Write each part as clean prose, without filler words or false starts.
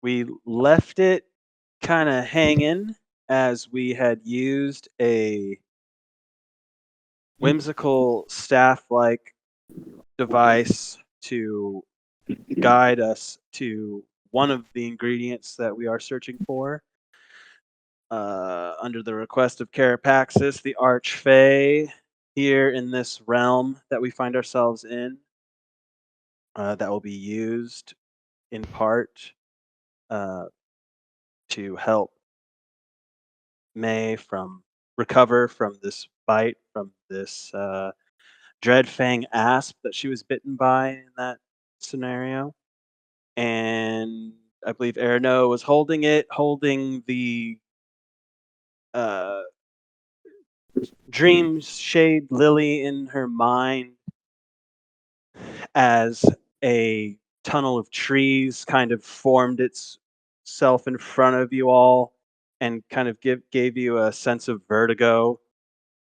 We left it kind of hanging as we had used a whimsical staff-like device to guide us to one of the ingredients that we are searching for. Under the request of Carapaxis, the Arch Fay, here in this realm that we find ourselves in, that will be used in part uh, to help May from recover from this bite from this dread fang asp that she was bitten by in that scenario. And I believe Erno was holding it, holding the uh, dream shade lily in her mind as a tunnel of trees kind of formed itself in front of you all and kind of gave you a sense of vertigo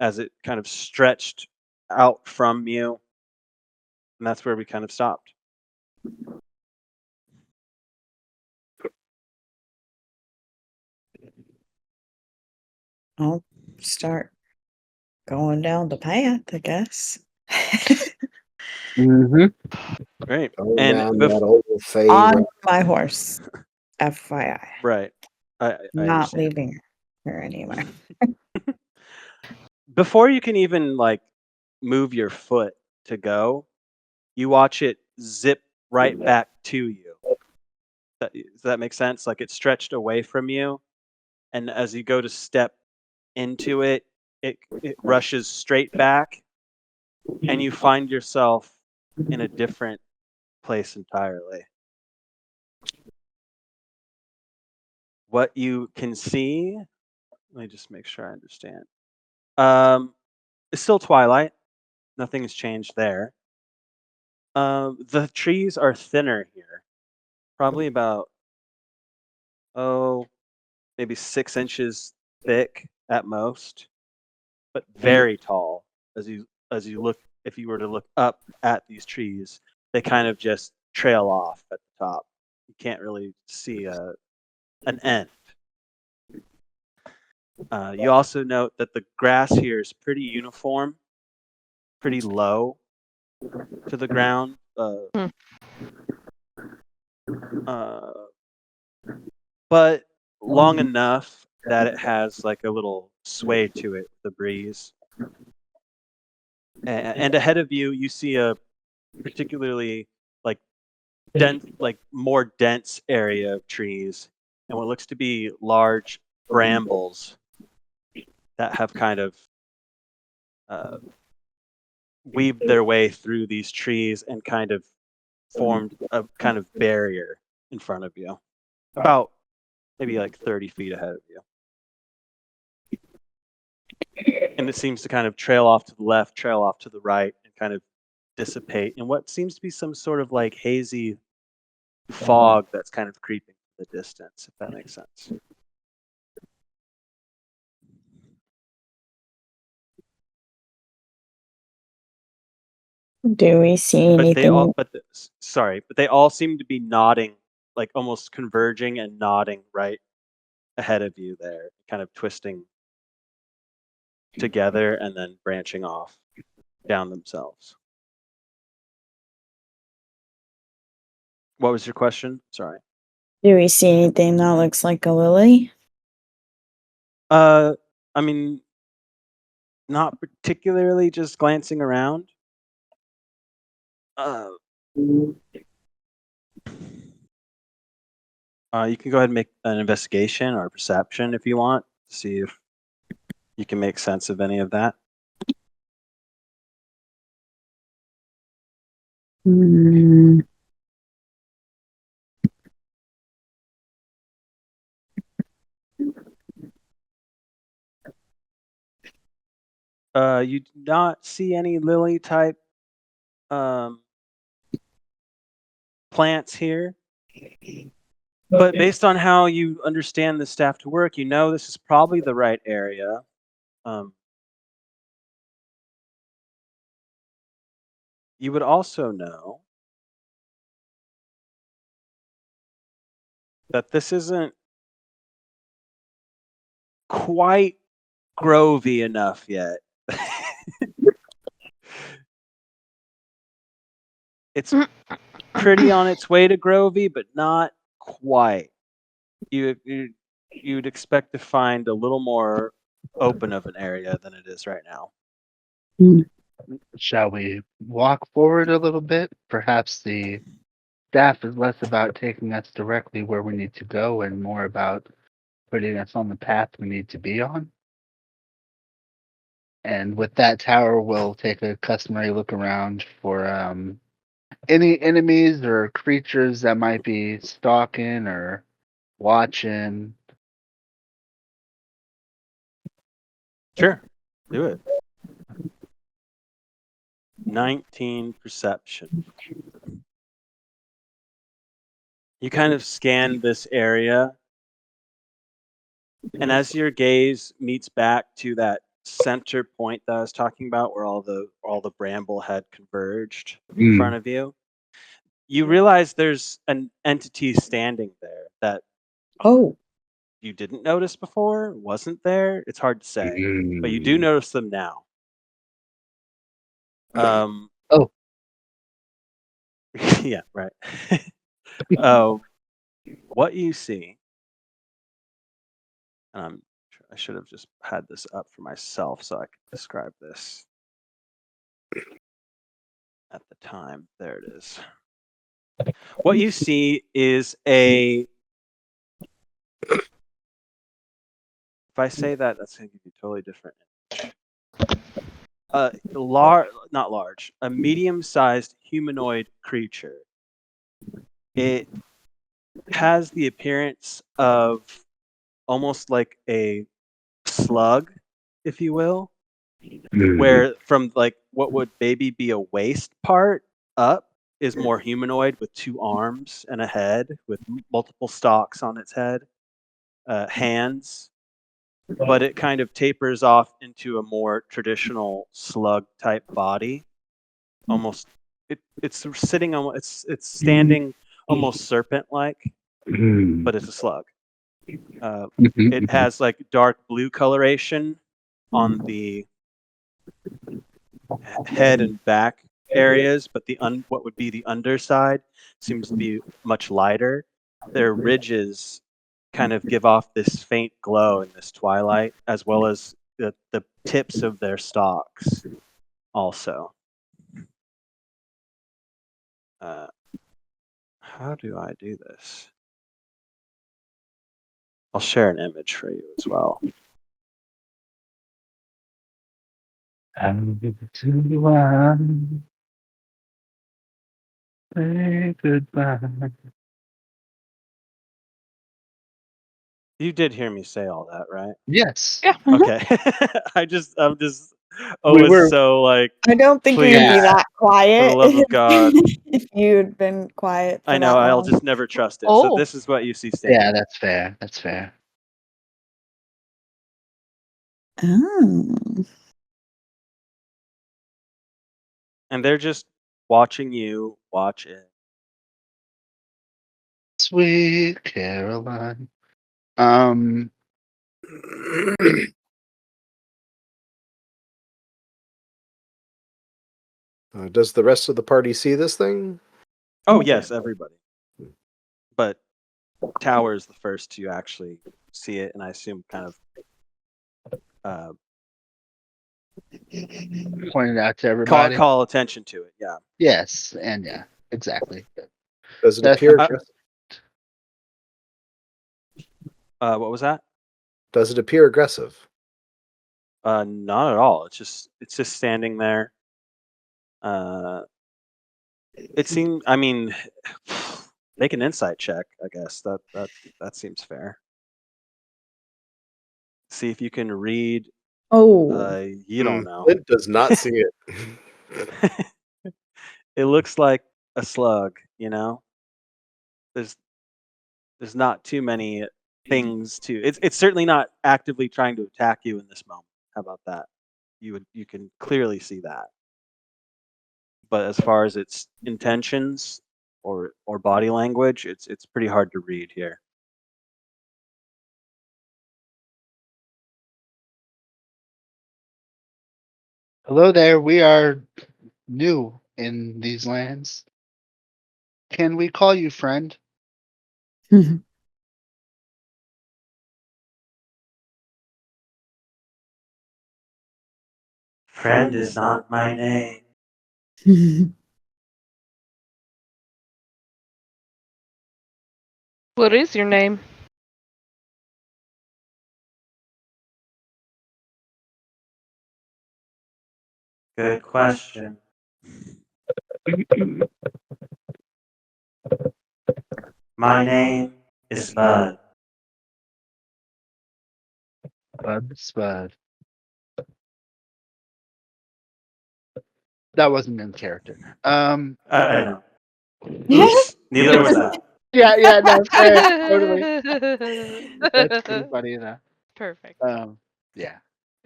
as it kind of stretched out from you. And that's where we kind of stopped. I'll start going down the path, I guess. Mm-hmm. Great. Going And down that old fade. On my horse, FYI. right. I Not understand. leaving her anywhere. Before you can even like move your foot to go, you watch it zip right back to you. Does that make sense? Like it stretched away from you, and as you go to step into it, it rushes straight back, and you find yourself in a different place entirely. What you can see, let me just make sure I understand. It's still twilight. Nothing has changed there. The trees are thinner here, probably about oh maybe 6 inches thick at most, but very tall. As you look, if you were to look up at these trees, they kind of just trail off at the top. You can't really see an end. You also note that the grass here is pretty uniform, pretty low to the ground, Hmm. uh, but long enough that it has like a little sway to it, the breeze. And ahead of you, you see a particularly like dense, like more dense area of trees, and what looks to be large brambles that have kind of uh, weaved their way through these trees and kind of formed a kind of barrier in front of you, about maybe like 30 feet ahead of you. And it seems to kind of trail off to the left, trail off to the right, and kind of dissipate in what seems to be some sort of like hazy fog that's kind of creeping in the distance, if that makes sense. Do we see But they all, anything? sorry, but they all seem to be nodding, like almost converging and nodding right ahead of you there, kind of twisting together and then branching off down themselves. What was your question? Sorry. Do we see anything that looks like a lily? Uh, I mean, not particularly. Just glancing around. Uh, you can go ahead and make an investigation or a perception if you want to see if you can make sense of any of that. Mm, You do not see any lily type um, plants here. But based on how you understand the staff to work, you know this is probably the right area. Um, you would also know that this isn't quite grovey enough yet. It's pretty on its way to grovey, but not quite. You you'd expect to find a little more open of an area than it is right now. Mm. Shall we walk forward a little bit? Perhaps the staff is less about taking us directly where we need to go and more about putting us on the path we need to be on. And with that tower, we'll take a customary look around for any enemies or creatures that might be stalking or watching. Sure, do it. 19 perception. You kind of scan this area, and as your gaze meets back to that center point that I was talking about, where all the bramble had converged in front Mm. of you, you realize there's an entity standing there that Oh, you didn't notice before, wasn't there. It's hard to say, but you do Mm. notice them now. Um, Oh, yeah, right. Um, what you see, and I should have just had this up for myself so I could describe this at the time. There it is. What you see is a. If I say that, that's going to give you a totally different image. Not large, a medium-sized humanoid creature. It has the appearance of almost like a slug, if you will, Mm. where from like what would maybe be a waist part up is more humanoid with two arms and a head with multiple stalks on its head, hands, but it kind of tapers off into a more traditional slug type body. Almost, it's sitting on it's standing almost serpent like, Mm. but it's a slug. Uh, it Mhm, has like dark blue coloration on the head and back areas, but what would be the underside seems to be much lighter. Their ridges kind of give off this faint glow in this twilight, as well as the tips of their stalks also. Uh, how do I do this? I'll share an image for you as well. to say goodbye. You did hear me say all that, right? Yes. yeah. Okay. I'm just We always were. so like, I don't think you'd Yeah. be please, that for the quiet love of God. if you'd been quiet I for know, that I'll long. just never trust it. So Oh. this is what you see Yeah, standing. that's fair. That's fair. Oh. And they're just watching you watch it. Sweet Caroline. Um. Does the rest of the party see this thing? Oh yes, everybody. But Tower's the first to actually see it, and I assume kind of uh, Pointed out to call everybody. call attention to it. Yeah. Yes, and yeah, exactly. Does it That's appear something. aggressive? What was that? Does it appear aggressive? Not at all. It's just standing there. It seemed. I mean, make an insight check. I guess that seems fair. See if you can read. Oh. You don't know. Flint does not see it. It looks like a slug. There's there's not too many things to. It's certainly not actively trying to attack you in this moment. How about that? You can clearly see that. But as far as its intentions or body language, it's pretty hard to read here. Hello there. We are new in these lands. Can we call you friend? Friend is not my name. What is your name? Good question. My name is Bud. Bud Spud. That wasn't in character. I know. Oops. Neither was that. Yeah, no, fair, totally. That's pretty funny enough. Perfect. Yeah.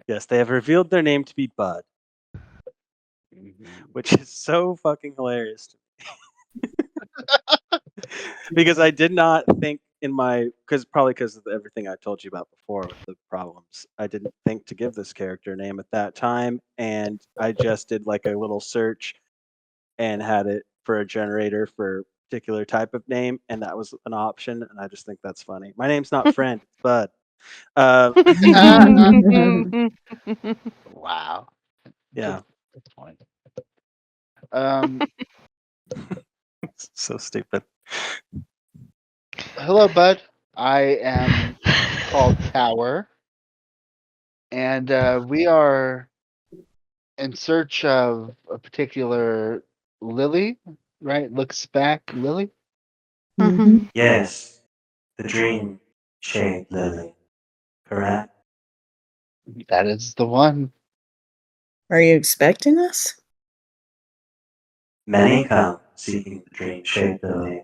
Yes, they have revealed their name to be Bud, which is so fucking hilarious to me. Because I did not think in my because of everything I told you about before with the problems, I didn't think to give this character a name at that time, and I just did like a little search and had it for a generator for a particular type of name, and that was an option, and I just think that's funny. My name's not Friend, it's Bud. Wow. Yeah. That's funny. So stupid. Hello, Bud. I am called Tower, and we are in search of a particular Lily, right? Looks back, Lily. Mhm. Yes, the dream shaped lily, correct? That is the one. Are you expecting us? Many come seeking the dream shaped lily.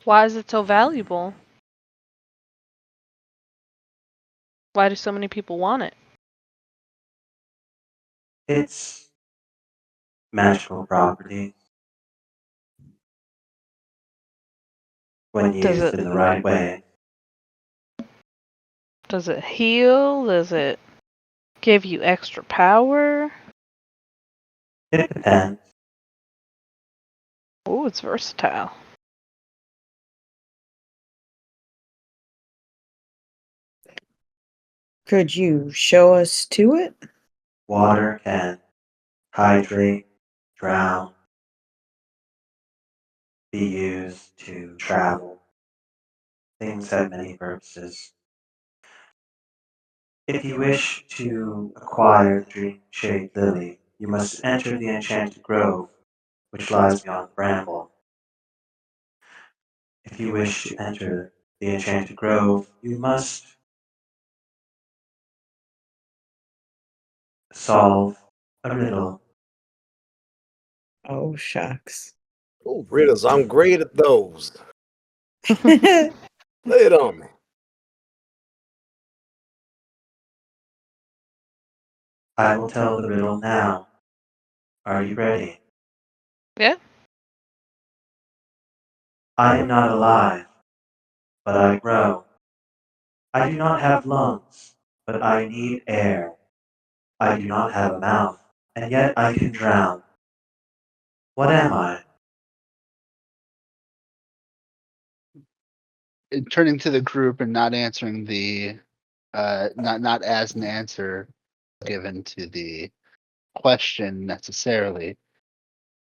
Why is it so valuable? Why do so many people want it? Its magical properties, when Does used in the right way, it heal? Does it give you extra power? it depends. Oh, it's versatile. Could you show us to it? Water can hydrate, drown, be used to travel. Things have many purposes. If you wish to acquire the dream shaped lily, you must enter the enchanted grove, which lies beyond the bramble. If you wish to enter the enchanted grove, you must solve a riddle. Oh, shucks. Oh, riddles. I'm great at those. Lay it on me. I will tell the riddle now. Are you ready? Yeah. I am not alive, but I grow. I do not have lungs, but I need air. I do not have a mouth, and yet I can drown. What am I? Turning to the group and not answering the not as an answer given to the question necessarily.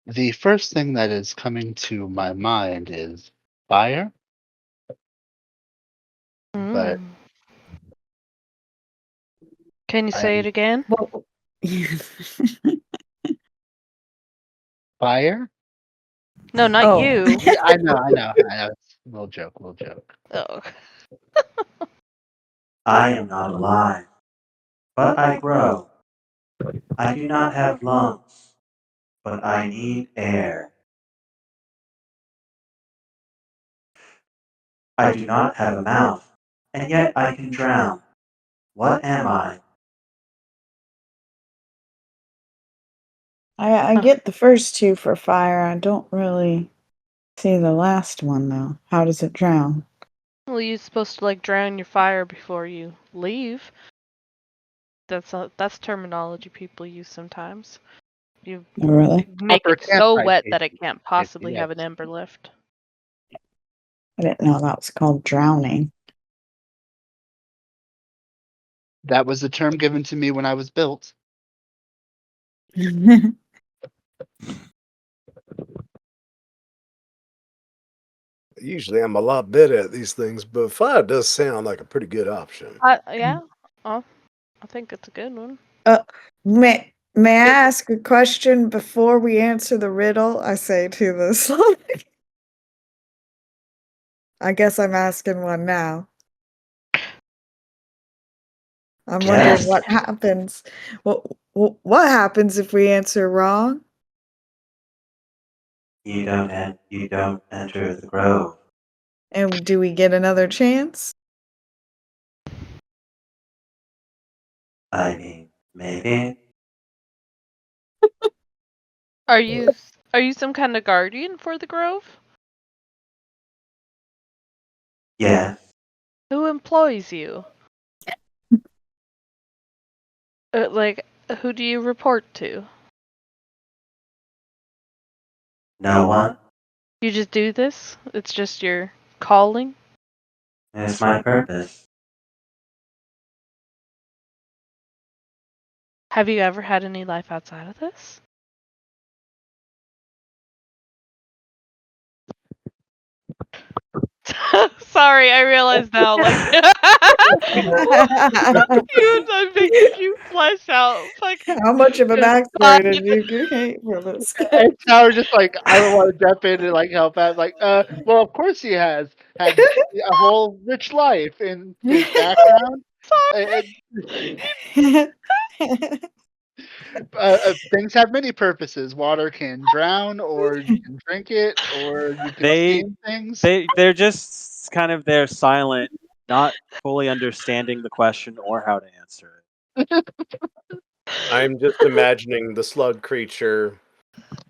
The first thing that is coming to my mind is fire, but Mm. Can you I say it am again? Well, fire. No, not oh. you. Yeah, I know. It's a little joke, Oh. I am not alive, but I grow. I do not have lungs, but I need air. I do not have a mouth, and yet I can drown. What am I? I get the first two for fire. I don't really see the last one, though. How does it drown? Well, you're supposed to like drown your fire before you leave. That's terminology people use sometimes. You Oh, really? make Proper it so campsite wet that it safety. can't Safety, possibly yes. have an ember lift. I didn't know that was called drowning. That was the term given to me when I was built. Usually I'm a lot better at these things, but fire does sound like a pretty good option. Yeah. Oh, I think it's a good one. May I ask a question before we answer the riddle? I say to the slug. I guess I'm asking one now. I'm wondering Yes. what happens. What happens if we answer wrong? You don't enter the grove. And do we get another chance? I mean, maybe. Are you some kind of guardian for the grove? Yes. Who employs you? Like, who do you report to? No one. You just do this? It's just your calling? It's my purpose. Have you ever had any life outside of this? Sorry, I realize now, like, I'm making you flesh out fucking How much of a his backstory thought. did you gain for this? And Tower just like, I don't want to jump in and like help out. Like, well, of course he has had a whole rich life in his background. And, things have many purposes. Water can drown, or you can drink it, or you can They steam things. they're just kind of there silent, not fully understanding the question or how to answer it. I'm just imagining the slug creature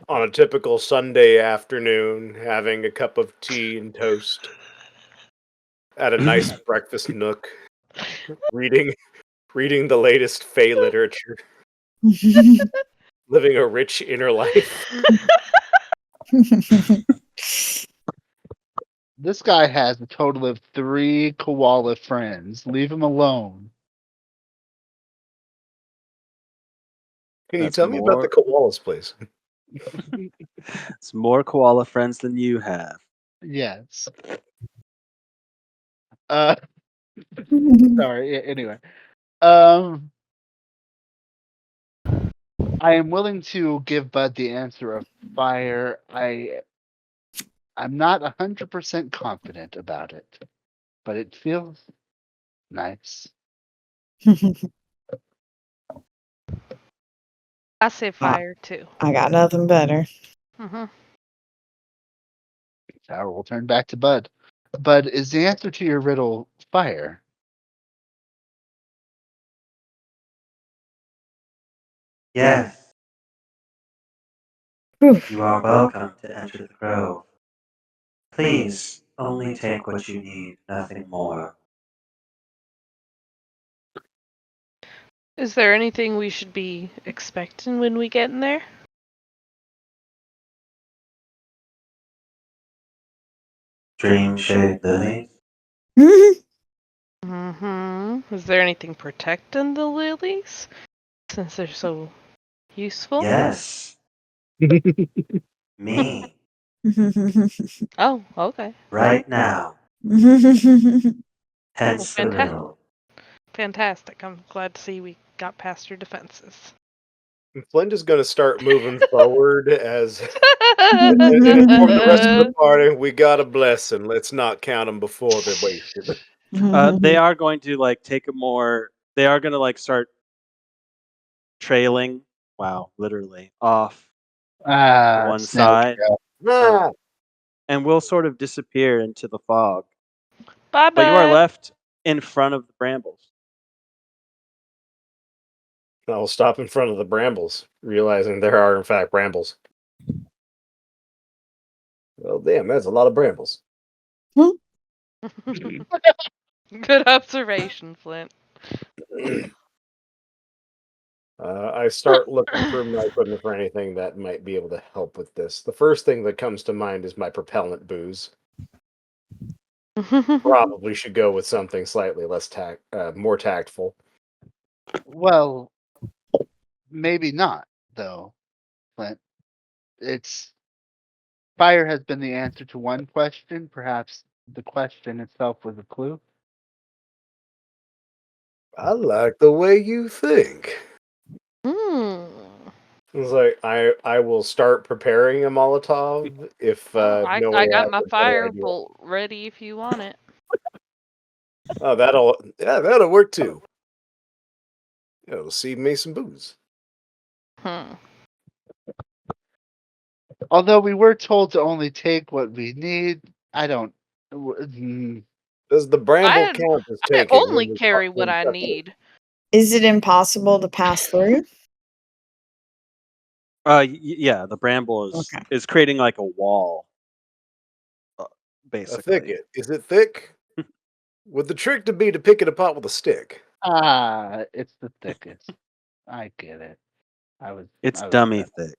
on a typical Sunday afternoon having a cup of tea and toast at a nice breakfast nook, reading reading the latest Fey literature, living a rich inner life. This guy has a total of 3 koala friends. Leave him alone. Can you That's tell me about the more koalas, please? it's more koala friends than you have. Yes. Uh, sorry. Anyway, um, I am willing to give Bud the answer of fire. I'm not 100% confident about it, but it feels nice. I say fire too. I got nothing better. Mm-hmm. Tower will turn back to Bud. Bud, is the answer to your riddle fire? Yes, Oof. you are welcome to enter the grove. Please only take what you need, nothing more. Is there anything we should be expecting when we get in there? Dream shade lilies? Mm-hmm. Is there anything protecting the lilies? Since they're so useful? Yes, me, Oh, okay. right now. Well, Hence the riddle. fantastic. I'm glad to see we got past your defenses. Flint is going to start moving forward as and inform the rest of the party. We got a blessing. Let's not count them before they're wasted. They are going to like take a more. They are going to like start trailing. Wow, literally off to one Snail side, trail. Ah, and will sort of disappear into the fog. Bye, But you are bud. left in front of the brambles. I'll stop in front of the brambles, realizing there are in fact brambles. Well, damn, that's a lot of brambles. Good observation, Flint. I start looking through my equipment for anything that might be able to help with this. The first thing that comes to mind is my propellant booze. Probably should go with something slightly more tactful. Well, maybe not, though, Clint. It's fire has been the answer to one question. Perhaps the question itself was a clue. I like the way you think. Hmm. It's like I will start preparing a Molotov if Oh, I nobody got has my a better idea. firebolt ready if you want it. Oh, that'll work too. It'll save me some booze. Hmm. Although we were told to only take what we need, I don't. Does the bramble I count as I taken only carry what when I touching it? need. Is it impossible to pass through? Yeah, the bramble Okay. is creating like a wall, uh, A basically. thicket. Is it thick? Would the trick to be to pick it apart with a stick? It's the thickest. I get it. It's I was dummy thick.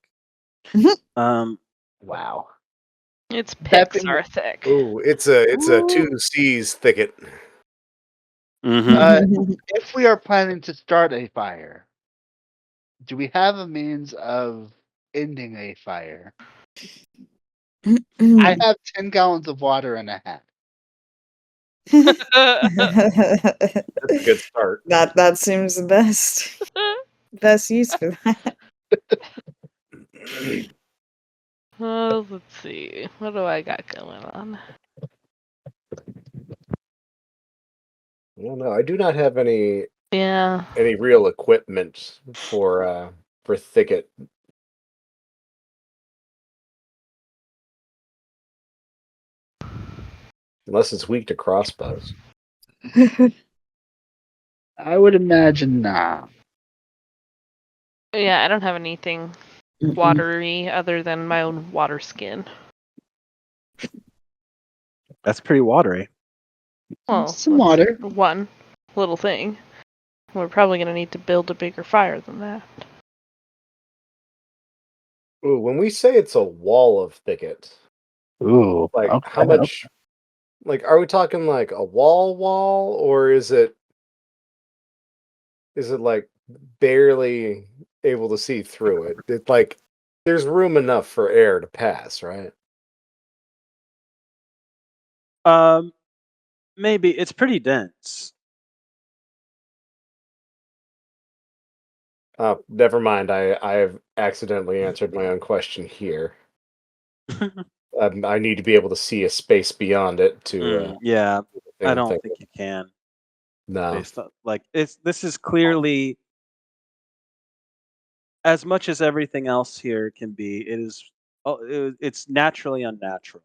wow. Its That picks being are thick. Ooh, it's a Ooh. 2 C's thicket. Mhm. If we are planning to start a fire, do we have a means of ending a fire? I have 10 gallons of water and a hat. That's a good start. That seems the best use for that. Let's see. What do I got going on? Well, no, I do not have any Yeah. real equipment for thicket. Unless it's weak to crossbows. I would imagine not. Yeah, I don't have anything watery other than my own water skin. That's pretty watery. Well, Some that's water. one little thing. We're probably going to need to build a bigger fire than that. Ooh, when we say it's a wall of thicket, Ooh. like Okay. how much? Like, are we talking like a wall, or is it like barely able to see through it? It's like there's room enough for air to pass, right? Maybe it's pretty dense. Never mind. I've accidentally answered my own question here. I need to be able to see a space beyond it to Yeah, do the I thing I'm don't thinking. think you can. No. Based on this is clearly, as much as everything else here can be. It is. It's naturally unnatural,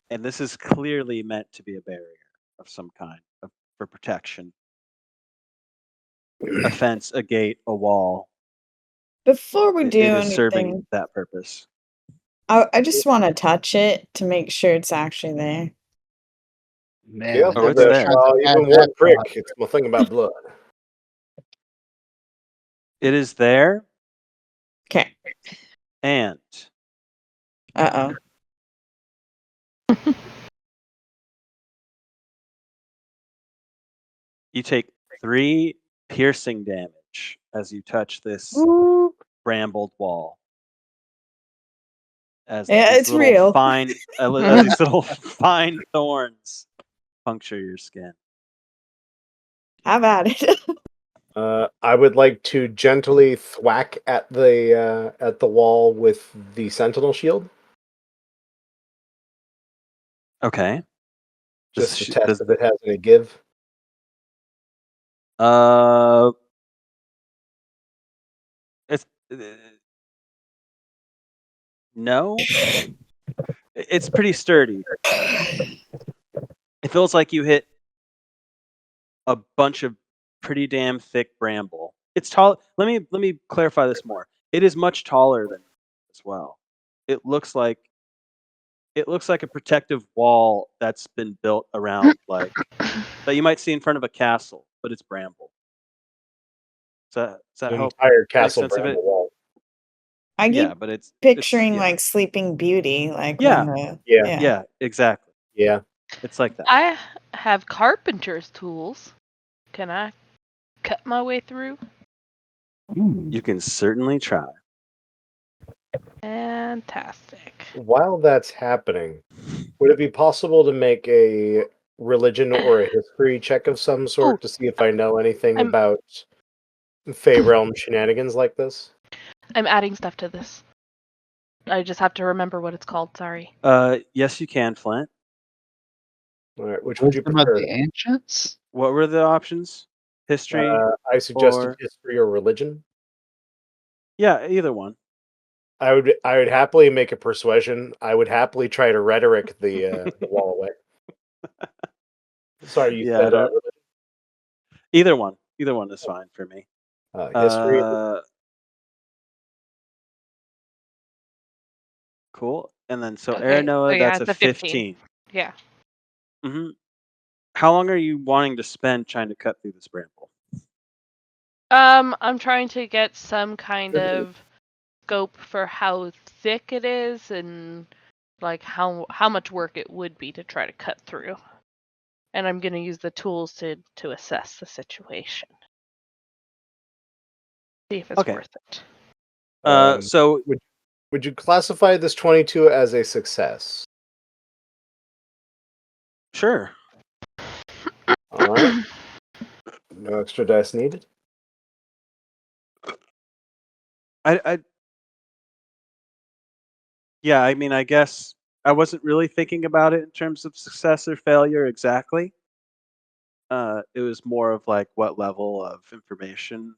and this is clearly meant to be a barrier of some kind for protection. A fence, a gate, a wall. Before we do It is serving anything, that purpose. I just want to touch it to make sure it's actually there. Man, I Careful Oh, never it's there, there. had to Shaw. add Even that one thought. prick. It's my thing about blood. It is there, Okay. and Uh you take 3 piercing damage as you touch this oh. brambled wall. As Yeah, these it's little real. fine, as these little fine thorns puncture your skin. Have at it. I would like to gently thwack at the wall with the sentinel shield, Okay. just to Does, test does if it has any give. uh, it's no. It's pretty sturdy. It feels like you hit a bunch of pretty damn thick bramble. It's tall. Let me clarify this more. It is much taller than you as well. It looks like a protective wall that's been built around, like that you might see in front of a castle, but it's bramble. Does that An help entire make castle sense of it? bramble wall. I Yeah, keep but it's picturing yeah. like Sleeping Beauty, like when Yeah, the Yeah, yeah. yeah, exactly. yeah. It's like that. I have carpenter's tools. Can I cut my way through? You can certainly try. Fantastic. While that's happening, would it be possible to make a religion or a history check of some Oh, sort to see if I know anything I'm about Fey Realm shenanigans like this? I'm adding stuff to this. I just have to remember what it's called. Sorry. Yes, you can, Flint. All right, which would you Wisdom of prefer? the ancients? What were the options? History I suggested or history or religion. yeah, either one. I would happily make a persuasion. I would happily try to rhetoric the wall away. Sorry, you Yeah, I said don't. religion? Either one. Either one is fine for me. History. Cool. And then so Okay. So Aranoa, yeah, that's it's a a 15. 15. Yeah. Mm-hmm. How long are you wanting to spend trying to cut through this bramble? I'm trying to get some kind of scope for how thick it is and like how much work it would be to try to cut through. And I'm going to use the tools to assess the situation. See if it's Okay. worth it. So Would you classify this 22 as a success? sure. All right. No extra dice needed. I yeah, I mean, I guess I wasn't really thinking about it in terms of success or failure exactly. It was more of like what level of information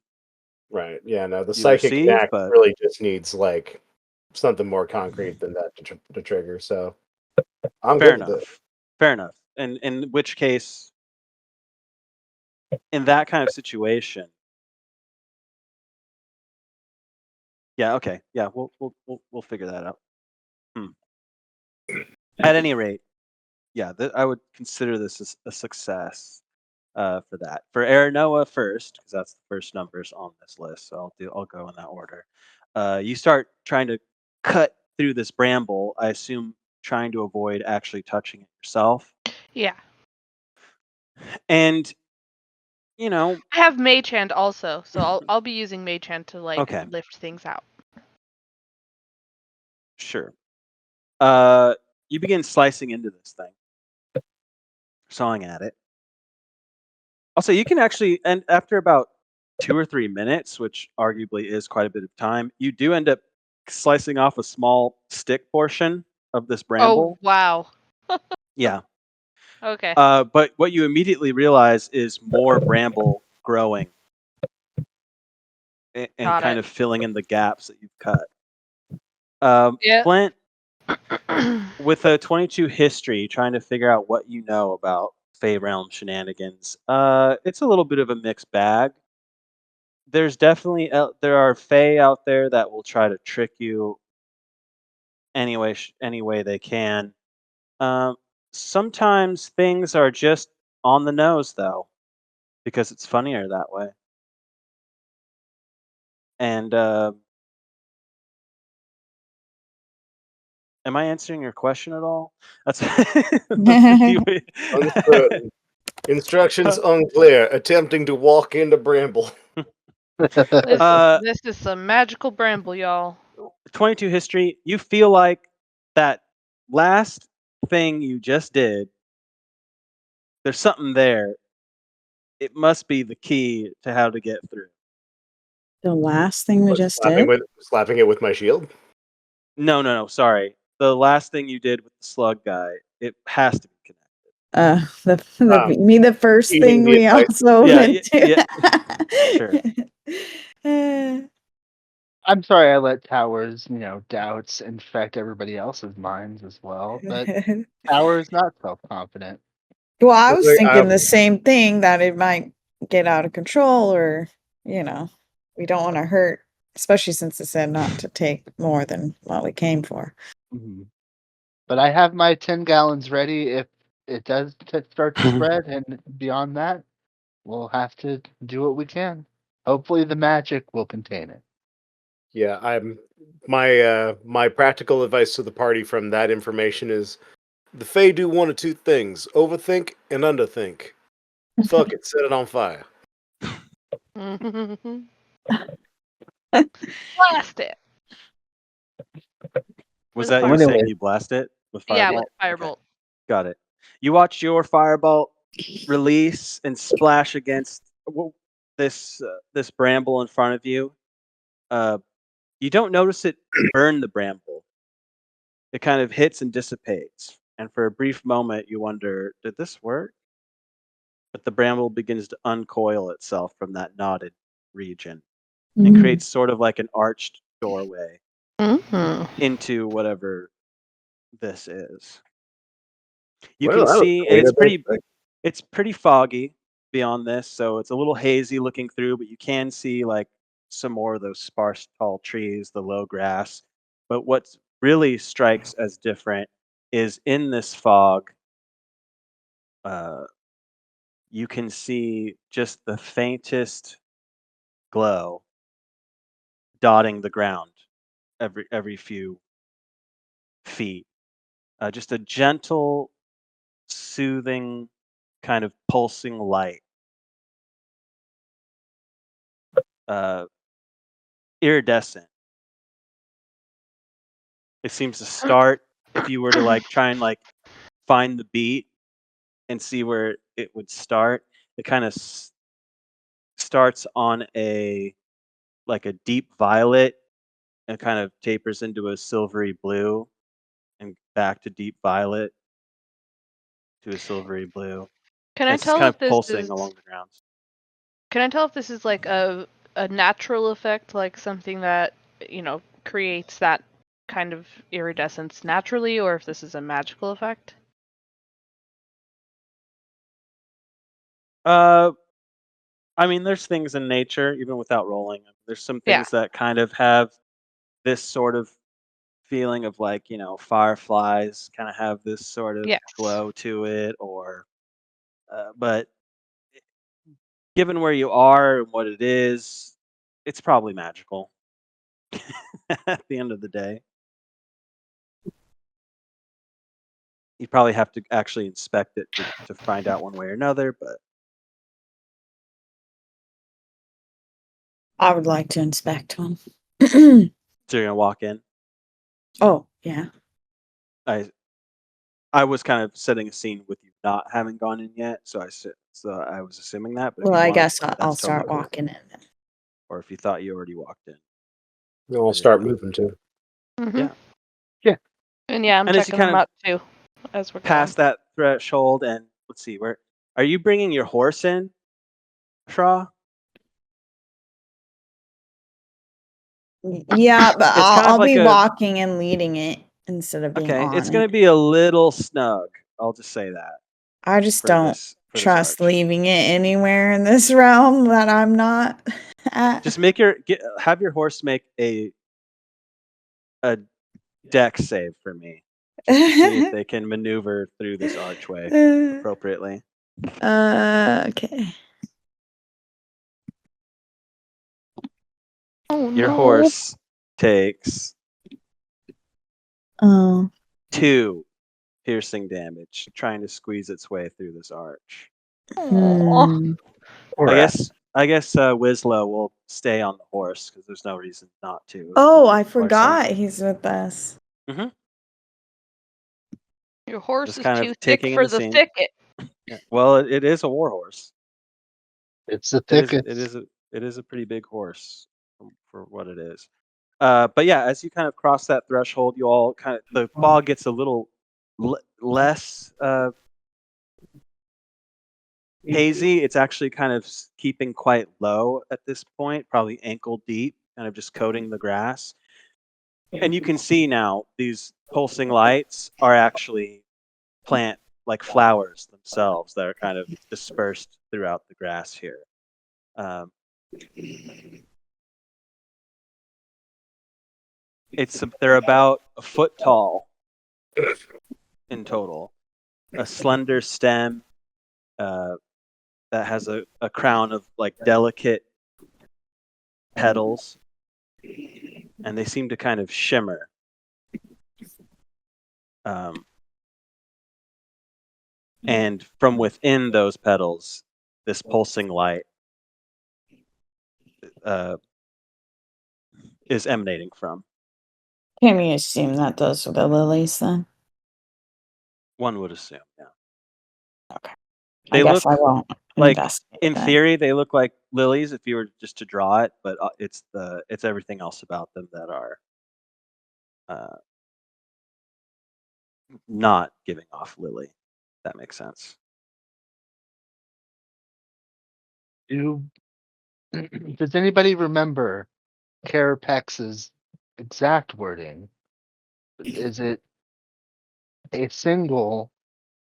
Right. Yeah. No, the you psychic receive, knack but really just needs like something more concrete than that to trigger. So I'm fair good with it. enough. Fair enough. And in which case, in that kind of situation, yeah, okay, yeah, we'll figure that out. Hmm. At any rate, yeah, I would consider this as a success for that. For Aranoa first, because that's the first numbers on this list. So I'll go in that order. You start trying to cut through this bramble. I assume trying to avoid actually touching it yourself. Yeah. And you know, I have Mage Hand also, so I'll be using Mage Hand to like okay, lift things out. sure. You begin slicing into this thing, sawing at it. Also, you can actually, and after about 2 or 3 minutes, which arguably is quite a bit of time, you do end up slicing off a small stick portion of this Oh bramble. wow. Yeah. Okay. But what you immediately realize is more bramble growing and Got kind it. of filling in the gaps that you've cut. Yeah. Flint, with a 22 history, trying to figure out what you know about Fey Realm shenanigans, it's a little bit of a mixed bag. There's definitely there are Fey out there that will try to trick you any way they can. Um, Sometimes things are just on the nose though, because it's funnier that way. And am I answering your question at all? That's the few Uncertain. Instructions unclear. Attempting to walk into bramble. This uh, this is some magical bramble, y'all. 22 history. You feel like that last thing you just did. There's something there. It must be the key to how to get through. The last thing we What, just did? slapping it with my shield? No, no, no. Sorry. The last thing you did with the slug guy, it has to be connected. The first Eating thing the we advice. also Yeah, went yeah, sure. to. I'm sorry I let Tower's, doubts infect everybody else's minds as well, but Tower is not self-confident. Well, I It's was like, thinking the same thing, that it might get out of control, or, we don't want to hurt, especially since it said not to take more than what we came for. Mhm. But I have my 10 gallons ready if it does start to spread, and beyond that, we'll have to do what we can. Hopefully, the magic will contain it. Yeah, I'm my practical advice to the party from that information is the Fae do one of two things: overthink and underthink. Fuck it, set it on fire. Blast it. Was With a that you firebolt. saying you blast it with firebolt? Yeah, with Okay, firebolt. got it. You watch your firebolt release and splash against this bramble in front of you. You don't notice it burn the bramble. It kind of hits and dissipates, and for a brief moment you wonder, did this work? But the bramble begins to uncoil itself from that knotted region and creates sort of like an arched doorway into whatever this is. You Well, can that was see, and quite a big thing. it's pretty foggy beyond this, so it's a little hazy looking through, but you can see like some more of those sparse tall trees, the low grass. But what really strikes as different is in this fog, uh, you can see just the faintest glow dotting the ground every few feet. Just a gentle, soothing, kind of pulsing light. Uh, Iridescent. It seems to start if you were to like try and like find the beat and see where it would start. It kind of starts on a like a deep violet and kind of tapers into a silvery blue and back to deep violet to a silvery blue. Can And I it's just tell kind if of this pulsing is along the ground. like a natural effect, like something that, creates that kind of iridescence naturally, or if this is a magical effect? Uh, I mean, there's things in nature, even without rolling. There's some Yeah. things that kind of have this sort of feeling of like, fireflies kind of have this sort of Yes. glow to it, or, but given where you are and what it is, it's probably magical at the end of the day. You probably have to actually inspect it to find out one way or another, but I would like to inspect one. so you're gonna walk in. Oh, yeah. I was kind of setting a scene with you not having gone in yet, so I was assuming that. But if Well, you I wanted guess to, I'll that's totally start cool. walking in then. Or if you thought you already walked in, I'll start moving too. Yeah. Yeah. And yeah, I'm and as you checking them kind of out too as we're pass that threshold, and let's see, where are you bringing your horse in, Shaw? Yeah, but It's kind of I'll like be a walking and leading it instead of being okay. It's on going it. to be a little snug. I'll just say that I just for don't this trust arch. leaving it anywhere in this realm that I'm not at. Just have your horse make a deck save for me, just to see if they can maneuver through this archway appropriately. Okay. Oh Your no. horse takes Oh. 2 piercing damage trying to squeeze its way through this arch. Hmm. I guess Wislow will stay on the horse because there's no reason not to. Oh, I People are saying. forgot he's with us. Your horse Just is kind too of thick taking in for the the scene. thicket. Yeah. Well, it is a war horse. It's the It is thickest. it is a pretty big horse for what it is. But yeah, as you kind of cross that threshold, you all the fog gets a little less hazy. It's actually kind of keeping quite low at this point, probably ankle deep, kind of just coating the grass. And you can see now these pulsing lights are actually plant like flowers themselves that are kind of dispersed throughout the grass here. They're about a foot tall in total. A slender stem that has a crown of like delicate petals, and they seem to kind of shimmer. And from within those petals, this pulsing light is emanating from. Can we assume that those are the lilies then? One would assume, yeah. Okay. They I guess look I won't like, investigate in then. theory, they look like lilies if you were just to draw it, but it's everything else about them that are not giving off lily. If that makes sense. Does anybody remember Carapex's exact wording? Is it a single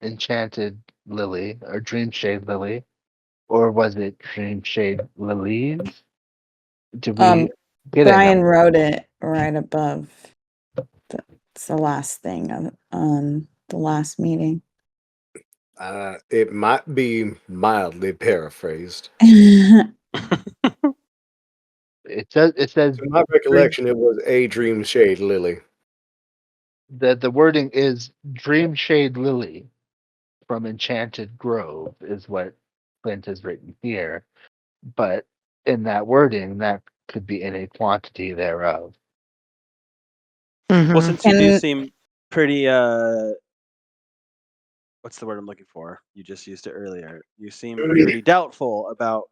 enchanted lily or dream shade lily, or was it dream shade lilies? Did we get a Brian number? wrote it right above. It's the last thing on the last meeting. It might be mildly paraphrased. It says To my recollection, it was a dream shade lily. the wording is dream shade lily from Enchanted Grove is what Clint has written here, but in that wording, that could be any quantity thereof. Well, since you do And seem pretty what's the word I'm looking for? You just used it earlier. You seem pretty doubtful about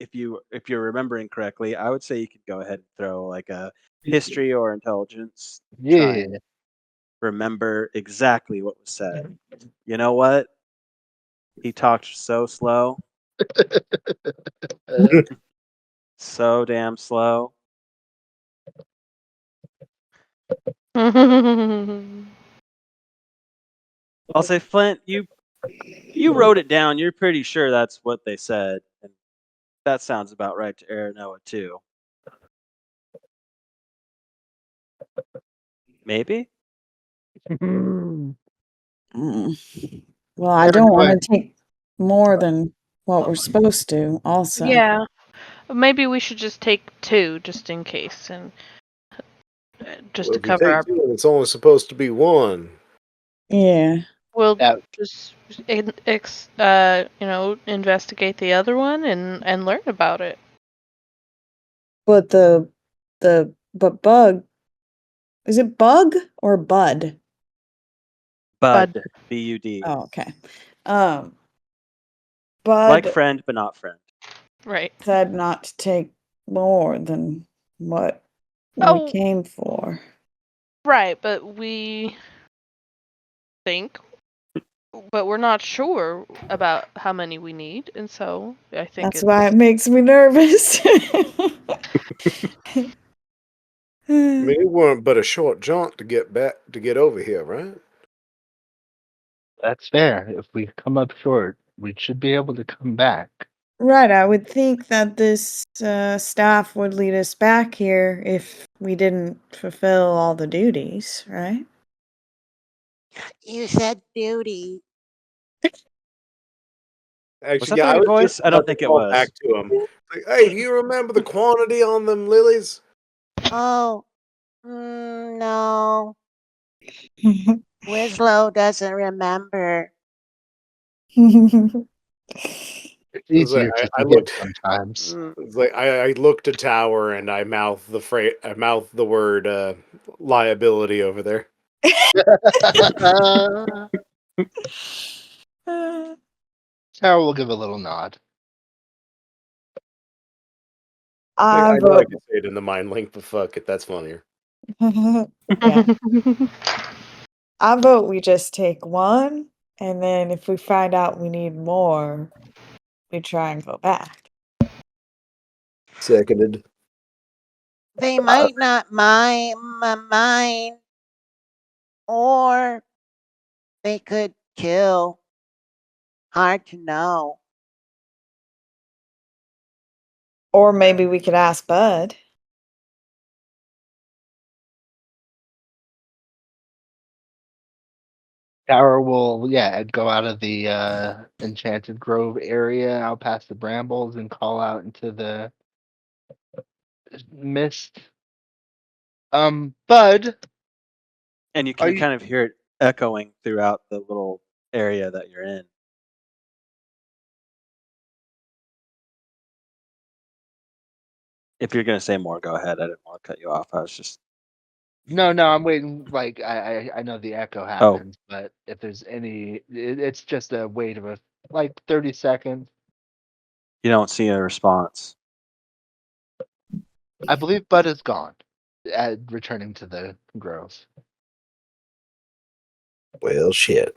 if you're remembering correctly. I would say you could go ahead and throw like a history or intelligence. Try Yeah. and remember exactly what was said. You know what? He talked so slow, so damn slow. I'll say, Flint, you wrote it down. You're pretty sure that's what they said, and that sounds about right to Aranoa too. Maybe. well, I Aaron, don't go ahead. want to take more than what we're supposed to. Also, Yeah. Maybe we should just take 2 just in case, and just Well, to if you cover take our. 2, it's only supposed to be 1. yeah. We'll Now, just investigate the other one and learn about it. But but bug, is it bug or bud? Bud. B-U-D. Oh, okay. Like Bud friend, but not friend. Right. said not to take more than what we Oh, came for. right, but we think, but we're not sure about how many we need, and so I think That's why it makes me nervous. I mean, it weren't but a short jaunt to get over here, right? that's fair. If we come up short, we should be able to come back. Right, I would think that this staff would lead us back here if we didn't fulfill all the duties, right? You said duty. Was Actually, that yeah, the I right was just voice? I don't about to think it call back was. to him. Like, hey, do you remember the quantity on them lilies? Oh, no. Winslow doesn't remember. It's It was like easier to I forget looked. sometimes. It's like I looked to Tower and I mouthed the word liability over there. Sarah will give a little nod. Like, I I know I vote. could say it in the mind link, but fuck it, that's funnier. Yeah, I vote we just take one, and then if we find out we need more, we try and go back. Seconded. They might not mind, or they could kill. Hard to know. Or maybe we could ask Bud. Tower will, go out of the Enchanted Grove area, out past the brambles, and call out into the missed. Bud, And you are can you? kind of hear it echoing throughout the little area that you're in. If you're gonna say more, go ahead. I didn't want to cut you off. I was just No, no, I'm waiting. Like I know the echo oh, happens, but if there's any, it's just a wait of 30 seconds. you don't see a response. I believe Bud is gone, returning to the grove. Well, shit.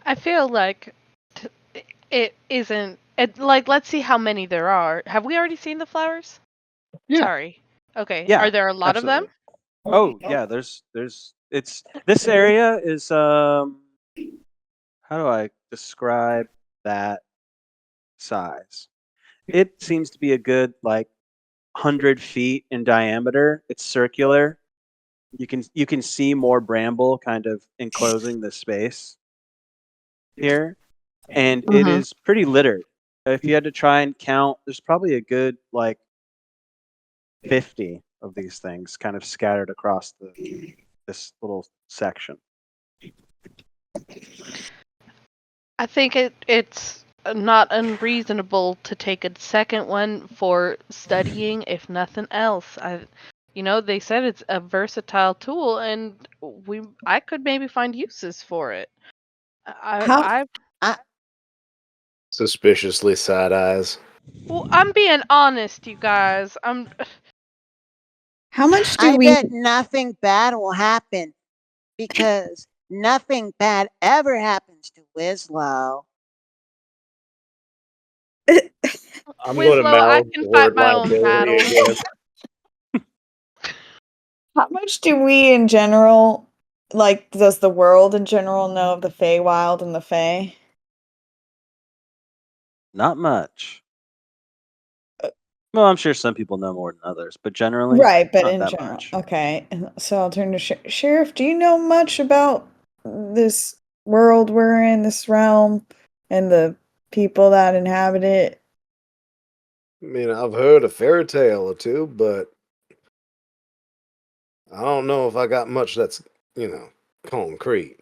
I feel like it isn't. Like, let's see how many there are. Have we already seen the flowers? Yeah. Sorry. Okay. Yeah, Are there a lot of them? absolutely. Oh yeah, there's it's this area is how do I describe that size? It seems to be a good like 100 feet in diameter. It's circular. You can see more bramble kind of enclosing the space here, and it Mhm. is pretty littered. If you had to try and count, there's probably a good like 50 of these things kind of scattered across this little section. I think it's not unreasonable to take a second one for studying, if nothing else. They said it's a versatile tool, and I could maybe find uses for it. How I, Suspiciously side eyes. Well, I'm being honest, you guys. how much do I we bet nothing bad will happen because nothing bad ever happens to Winslow. I'm going to Winslow, I mouth can the fight word my own liability battles. again. how much do we in general like does the world in general know of the Feywild and the Fey? Not much. Uh, Well, I'm sure some people know more than others, but generally, Right, but not in that general. much. Okay. So I'll turn to Sheriff. Do you know much about this world we're in, this realm, and the people that inhabit it? I mean, I've heard a fairy tale or two, but I don't know if I got much that's, concrete.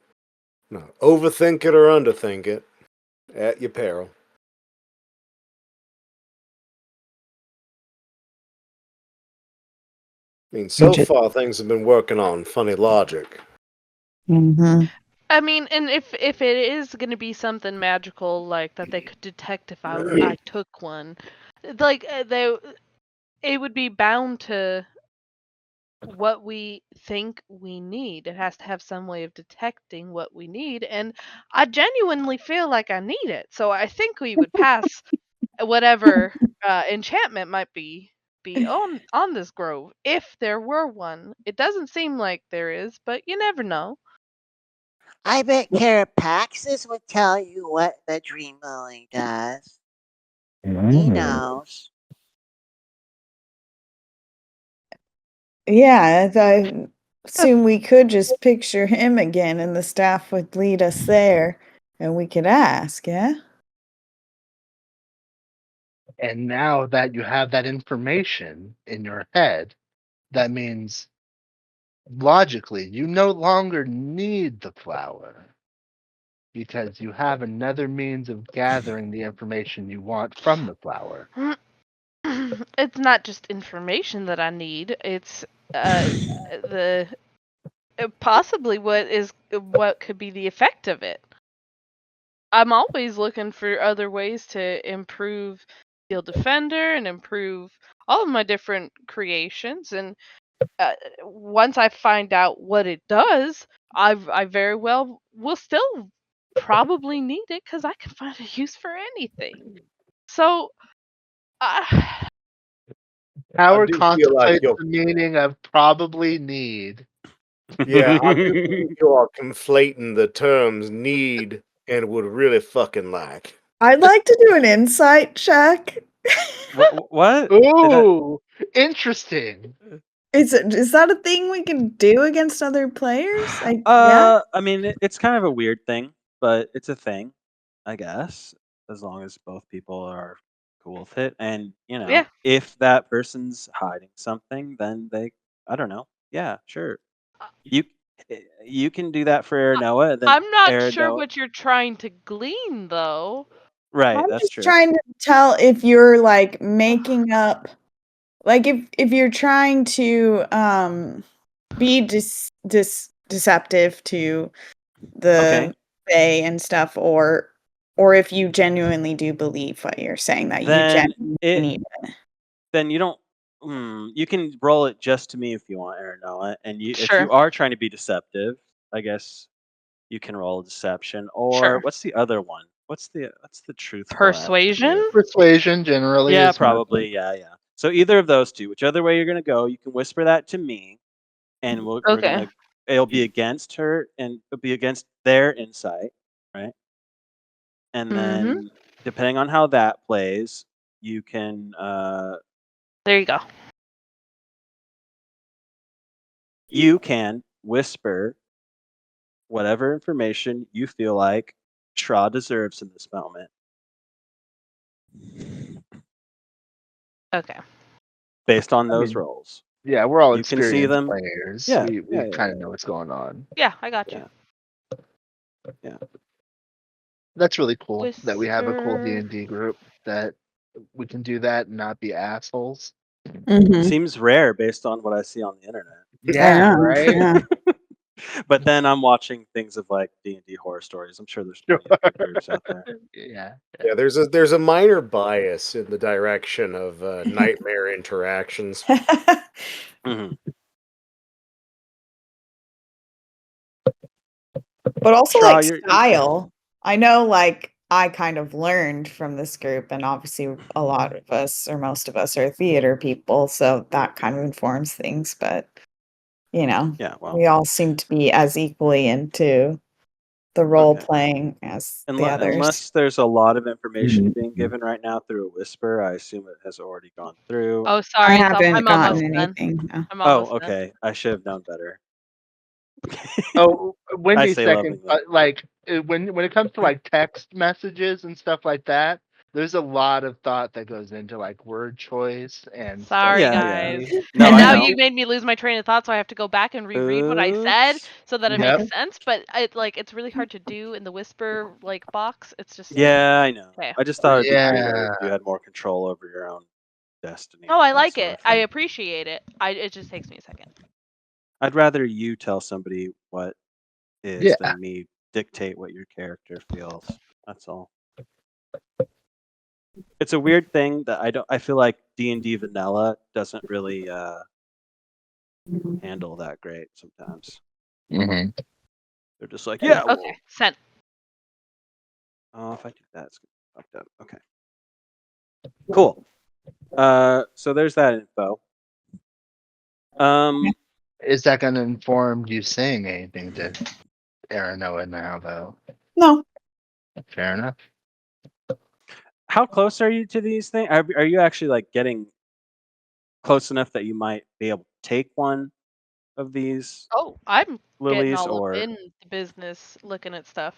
No, overthink it or underthink it at your peril. I mean, so far things have been working on funny logic. Mm-hmm. I mean, and if it is going to be something magical like that, they could detect if I took one, like it would be bound to what we think we need. It has to have some way of detecting what we need, and I genuinely feel like I need it. So I think we would pass whatever enchantment might be on this grove if there were one. It doesn't seem like there is, but you never know. I bet Carapaxis would tell you what the dream lily does. He knows. Yeah, I assume we could just picture him again and the staff would lead us there and we could ask, yeah? And now that you have that information in your head, that means logically you no longer need the flower because you have another means of gathering the information you want from the flower. It's not just information that I need. It's the possibly what could be the effect of it. I'm always looking for other ways to improve Steel Defender and improve all of my different creations. And once I find out what it does, I very well will still probably need it because I can find a use for anything. So, uh, I Howard do feel like contemplates you're, the meaning of probably need. yeah, I do think you are conflating the terms need and would really fucking like. I'd like to do an insight check. What? Ooh, interesting. Is that a thing we can do against other players? Yeah. I mean, it's kind of a weird thing, but it's a thing, I guess. as long as both people are cool with it. And Yeah. if that person's hiding something, then I don't know. Yeah, sure. Uh, You you can do that for Aranoa, and then I'm not sure Aranoa. what you're trying to glean, though. Right, I'm that's just true. trying to tell if you're like making up, like if you're trying to be deceptive to Okay, the Fae and stuff, or if you genuinely do believe what you're saying, that you then genuinely it need it. then you don't. You can roll it just to me if you want, Aranoa, and if Sure. you are trying to be deceptive, I guess you can roll a deception. Or Sure. what's the other one? What's the truthful Persuasion? attribute? Persuasion generally Yeah, is my probably. Yeah, yeah. So either of those two, whichever way you're gonna go, you can whisper that to me, and we're Okay. gonna. It'll be against her, and it'll be against their insight, right? And Mm-hmm. then depending on how that plays, you can There you go. whisper whatever information you feel like Shra deserves in this moment, Okay. based on I those mean, rolls. yeah, we're all You can see experienced them. players. Yeah, We yeah, yeah, kind of know what's going on. Yeah, I got you. yeah, yeah. That's really cool that we have a cool Whisper. D&D group that we can do that and not be assholes. Mm-hmm. Seems rare based on what I see on the internet. I Yeah, know. right? Yeah. But then I'm watching things of like D&D horror stories. I'm sure there's plenty of good groups out there. Yeah. Yeah, there's a minor bias in the direction of nightmare interactions. Mhm. But also Shra, like you're style. I know like I kind of learned from this group, and obviously a lot of us or most of us are theater people, so that kind of informs things, but yeah, well, we all seem to be as equally into the role okay. playing as the others. Unless there's a lot of information being Mhm. given right now through a whisper, I assume it has already gone through. Oh, I sorry. haven't I'm gotten almost done. anything. No. I'm Oh, almost done. okay. I should have known better. Oh, I Wendy's say second. lovingly. When it comes to like text messages and stuff like that, there's a lot of thought that goes into like word choice and Sorry, Yeah, yeah. guys. specificity. No, And I now know. you made me lose my train of thought, so I have to go back and reread what I said Oops. so that it Yep. makes sense. But it's really hard to do in the whisper like box. It's just Yeah, I know. okay. I just thought it'd be cooler if Yeah. you had more control over your own destiny No, and I that like sort it. of I thing. appreciate it. It just takes me a second. I'd rather you tell somebody what is Yeah. than me dictate what your character feels. That's all. It's a weird thing that I feel like D&D vanilla doesn't really handle that great sometimes. hmm They're just like, yeah, well, Okay, sent. oh, if I do that, it's gonna be fucked up. Okay, cool. So there's that info. Um, Is that going to inform you saying anything to Aranoa now, though? No. Fair enough. how close are you to these things? Are you actually like getting close enough that you might be able to take one of these Oh, I'm getting lilies? all up Or in the business looking at stuff.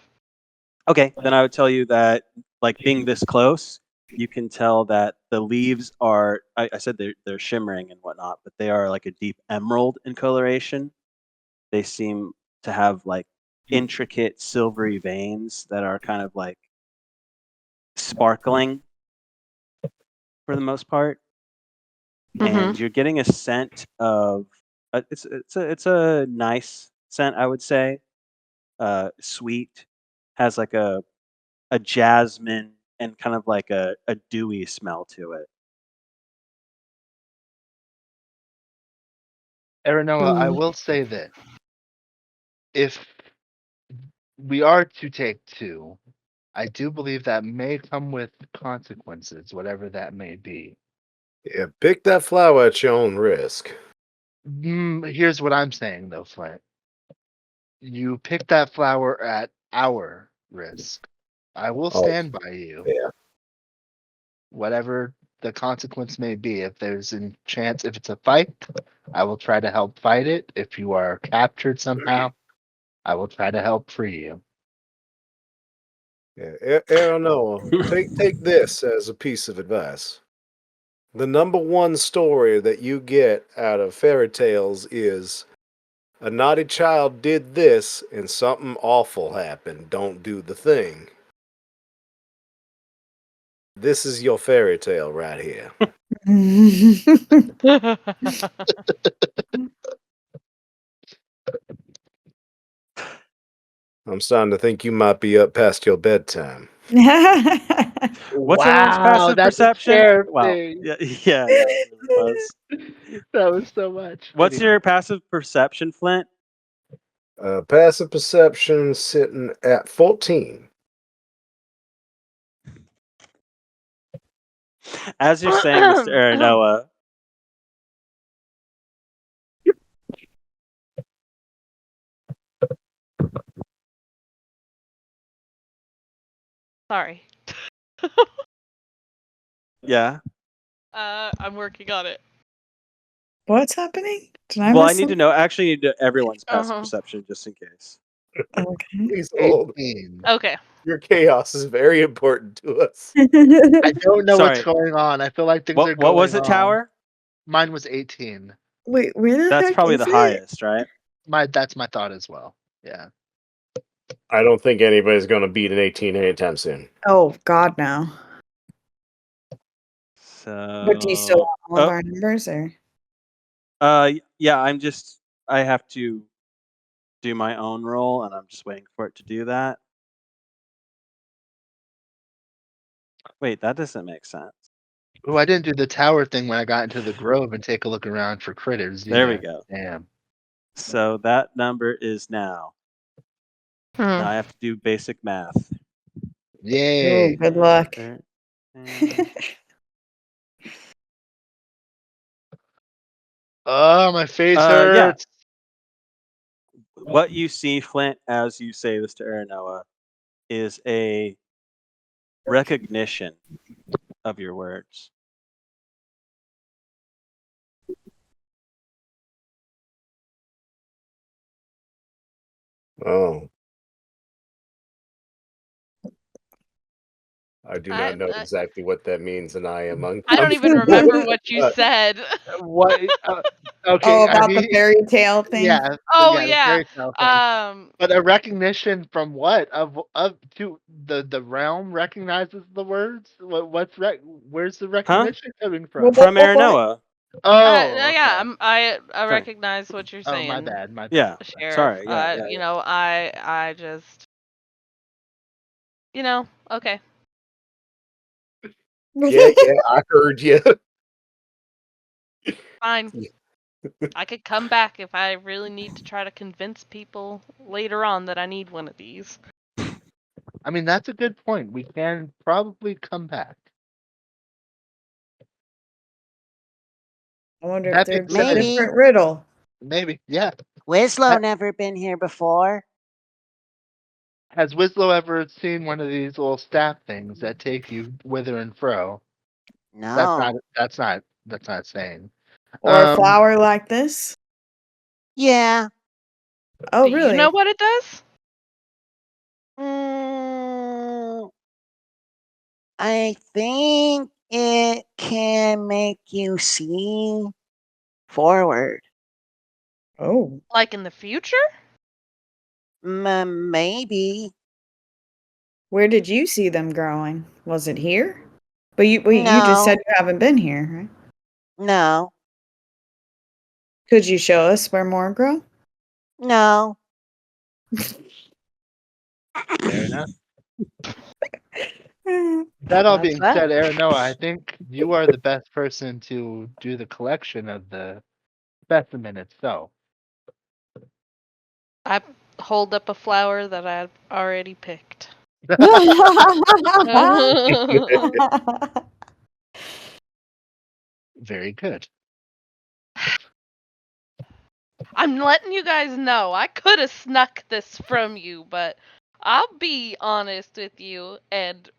okay, then I would tell you that like being this close, you can tell that the leaves are. I said they're shimmering and whatnot, but they are like a deep emerald in coloration. They seem to have like intricate silvery veins that are kind of like sparkling for the most part, and Mm-hmm. you're getting a scent of. It's a nice scent, I would say. Sweet, has like a jasmine and kind of like a dewy smell to it. Aranoa, I Mm. will say this. If we are to take two, I do believe that may come with consequences, whatever that may be. Yeah, pick that flower at your own risk. Here's what I'm saying, though, Flint. You pick that flower at our risk. I will Oh, stand by you, yeah. whatever the consequence may be. If there's a chance, if it's a fight, I will try to help fight it. If you are captured somehow, I will try to help free you. Yeah, Aaron, take this as a piece of advice. The number one story that you get out of fairy tales is a naughty child did this and something awful happened. Don't do the thing. This is your fairy tale right here. I'm starting to think you might be up past your bedtime. What's everyone's Wow, passive that's a perception? scare Well, thing. yeah, yeah, yeah, it really was. That was so much. What's Anyway. your passive perception, Flint? Passive perception sitting at 14. As you're saying this to Aranoa, Sorry. yeah. I'm working on it. What's happening? Did I Well, I miss need to know. Actually, you need to everyone's passive Uh-huh. perception just in case. Okay. Please hold. 18. Okay. Your chaos is very important to us. I don't know what's Sorry. going on. I feel like things are What going was it, wrong. Tower? Mine was 18. Wait, where the That's heck probably is the it? highest, right? That's my thought as well. Yeah. I don't think anybody's going to beat an 18 anytime soon. Oh God, no. So. But do you still want all of our numbers, or? Yeah. I have to do my own roll, and I'm just waiting for it to do that. Wait, that doesn't make sense. Oh, I didn't do the tower thing when I got into the grove and take a look around for critters. There we either. go. Damn. So that number is now. Now I have to do basic math. Oh, Yay. good luck. Oh, my face Yeah. hurts. What you see, Flint, as you say this to Aranoa, is a recognition of your words. Oh. I do not know exactly what that means, and I am uncomfortable. I don't even remember what you said. What? Okay. Oh, about the fairy tale thing. Yeah. Oh the yeah. fairy tale thing. But a recognition from what? Of to the realm recognizes the words. Where's the recognition coming from? From Aranoa. Oh, yeah. okay. I recognize what you're saying. Oh, my bad. My bad. Yeah. Sheriff. Sorry. Yeah. You know, I just, you know, okay. Yeah, I heard you. Fine. I could come back if I really need to try to convince people later on that I need one of these. I mean, that's a good point. We can probably come back. I wonder if That there's being a said, Maybe. different riddle. maybe, yeah. Winslow never been here before. Has Wislow ever seen one of these little staff things that take you whither and fro? No. That's not saying. Or a flower like this? Yeah. Oh, Do really? you know what it does? I think it can make you see forward. Oh. Like in the future? Maybe. Where did you see them growing? Was it here? But you No. just said you haven't been here, right? No. Could you show us where more grow? No. Fair enough. That all That's being that. said, Aranoa, I think you are the best person to do the collection of the specimen itself. I hold up a flower that I've already picked. Very good. I'm letting you guys know I could have snuck this from you, but I'll be honest with you, and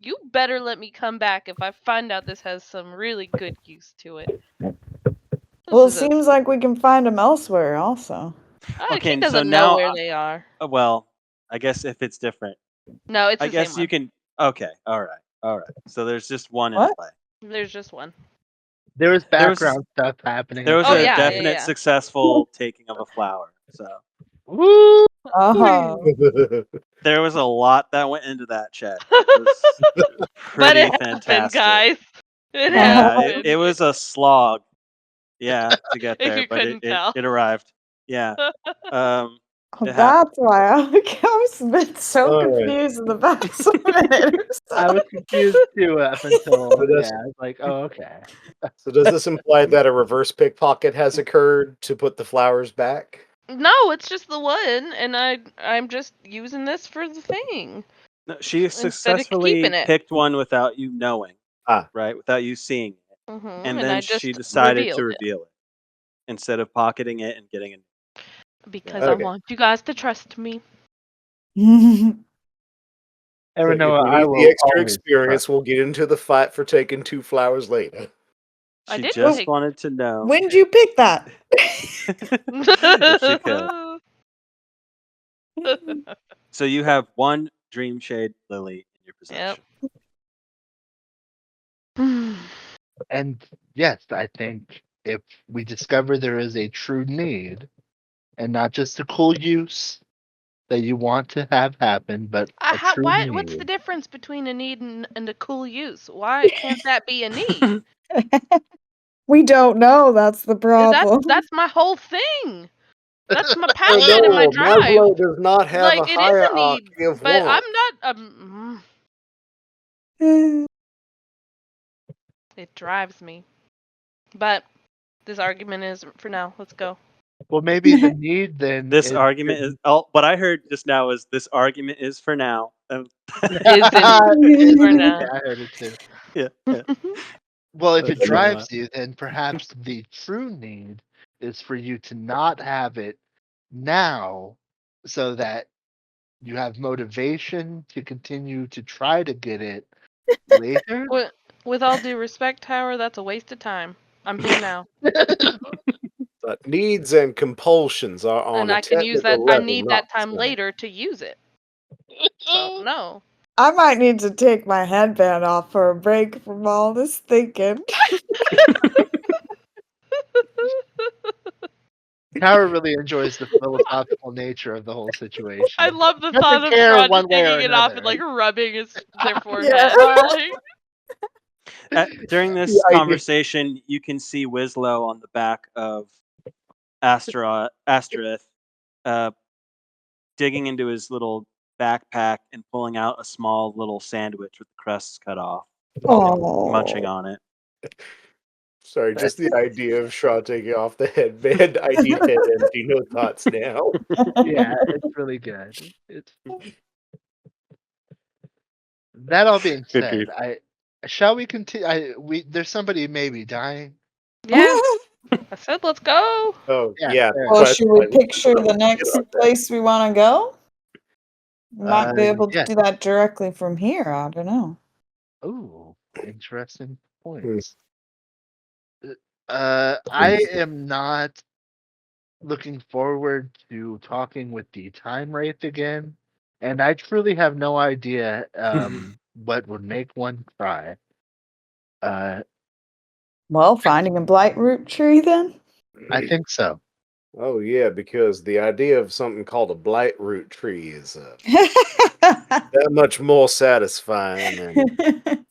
you better let me come back if I find out this has some really good use to it. Well, it seems like we can find them elsewhere also. He Okay, doesn't so know now, where they are. well, I guess if it's different, No, it's I the same guess you one. can. Okay. All right. So there's just one in What? play. There's just one. There was There was background stuff happening. there was Oh, a yeah, definite yeah. successful taking of a flower. So Woo! Oh. there was a lot that went into that check. It was But pretty it happened, fantastic. guys. It Yeah, happened. it was a slog. Yeah, to get If there, you but couldn't tell. it arrived. Yeah. Oh, It happened. that's why I was been so All right. confused in the past minute or so. I was confused too up until So does, I was like, oh, okay. so does this imply that a reverse pickpocket has occurred to put the flowers back? No, it's just the one, and I'm just using this for the thing No, she instead of successfully keeping it. picked one without you knowing, Ah, right? Without you seeing it. And And then I she just decided to revealed it reveal it instead of pocketing it and getting it. because I okay. want you guys to trust me. Ever So know if we I need the will extra always experience, we'll get into the fight for taking 2 flowers later. I She did just take. wanted to know When'd you pick that? if she could. So you have one dream shade lily in your Yep. possession. And yes, I think if we discover there is a true need and not just a cool use that you want to have happen, but a true What's the need. difference between a need and a cool use? Why can't that be a need? We don't know. That's the problem. That's my whole thing. That's my Oh passion and my no, drive. Maslow does not have a Like, it is a need, hierarchy of but I'm wants. not. It drives me. But this argument is for now. Let's go. Well, maybe the need then This is argument is what I heard just now is this argument is for now. Isn't for now. Yeah, I heard it too. Yeah. Well, if it That's drives you, then perhaps the true need is for you to not have it now so that you have motivation to continue to try to get it later. With all due respect, Tower, that's a waste of time. I'm here now. But needs and compulsions are on And a I can use that. technical I level, need not that the time same. later to use it. So, no. I might need to take my headband off for a break from all this thinking. Tower really enjoys the philosophical nature of the whole situation. I love the Doesn't thought of care Sean one just way or taking it off and another. like rubbing their forehead. Yeah. Like, During this The idea- conversation, you can see Wislow on the back of Asterith, digging into his little backpack and pulling out a small little sandwich with the crusts cut off, munching Oh. on it. Sorry, just the idea of Shaw taking off the headband. I need head empty, no thoughts now. Yeah, it's really good. It's that all being Good said, shall we continue? There's somebody maybe dying. yeah. I said, let's go. Oh, Yeah, yeah. fair. Well, quest should we line. picture the Get next on that. place we want to go? Might be able to Yeah. do that directly from here. I don't know. Ooh, interesting Hmm. points. I am not looking forward to talking with the time wraith again, and I truly have no idea what would make one cry. Well, finding a blight root tree then? I think so. Oh, yeah, because the idea of something called a blight root tree is that much more satisfying and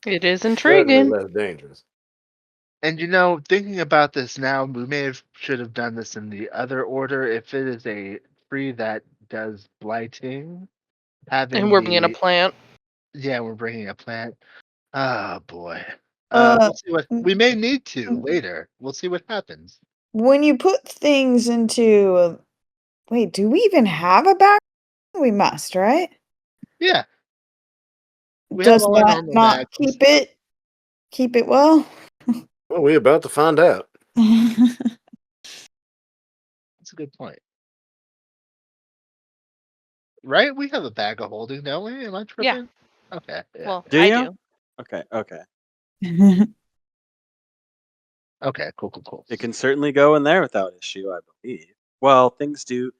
It is certainly intriguing. less dangerous. And thinking about this now, we should have done this in the other order. If it is a tree that does blighting, having And we're being a plant. we're bringing a plant. Oh boy. Uh, We'll see what we may need to later. We'll see what happens. when you put things into wait, do we even have a back? We must, right? Yeah. We have Does all our that normal not bags. keep it well? Well, we're about to find out. That's a good point. Right? We have a bag of holding, don't we? Am I tripping? Okay. Yeah. Well, Do I you? do. Okay. Okay, cool. It can certainly go in there without issue, I believe. Well, things do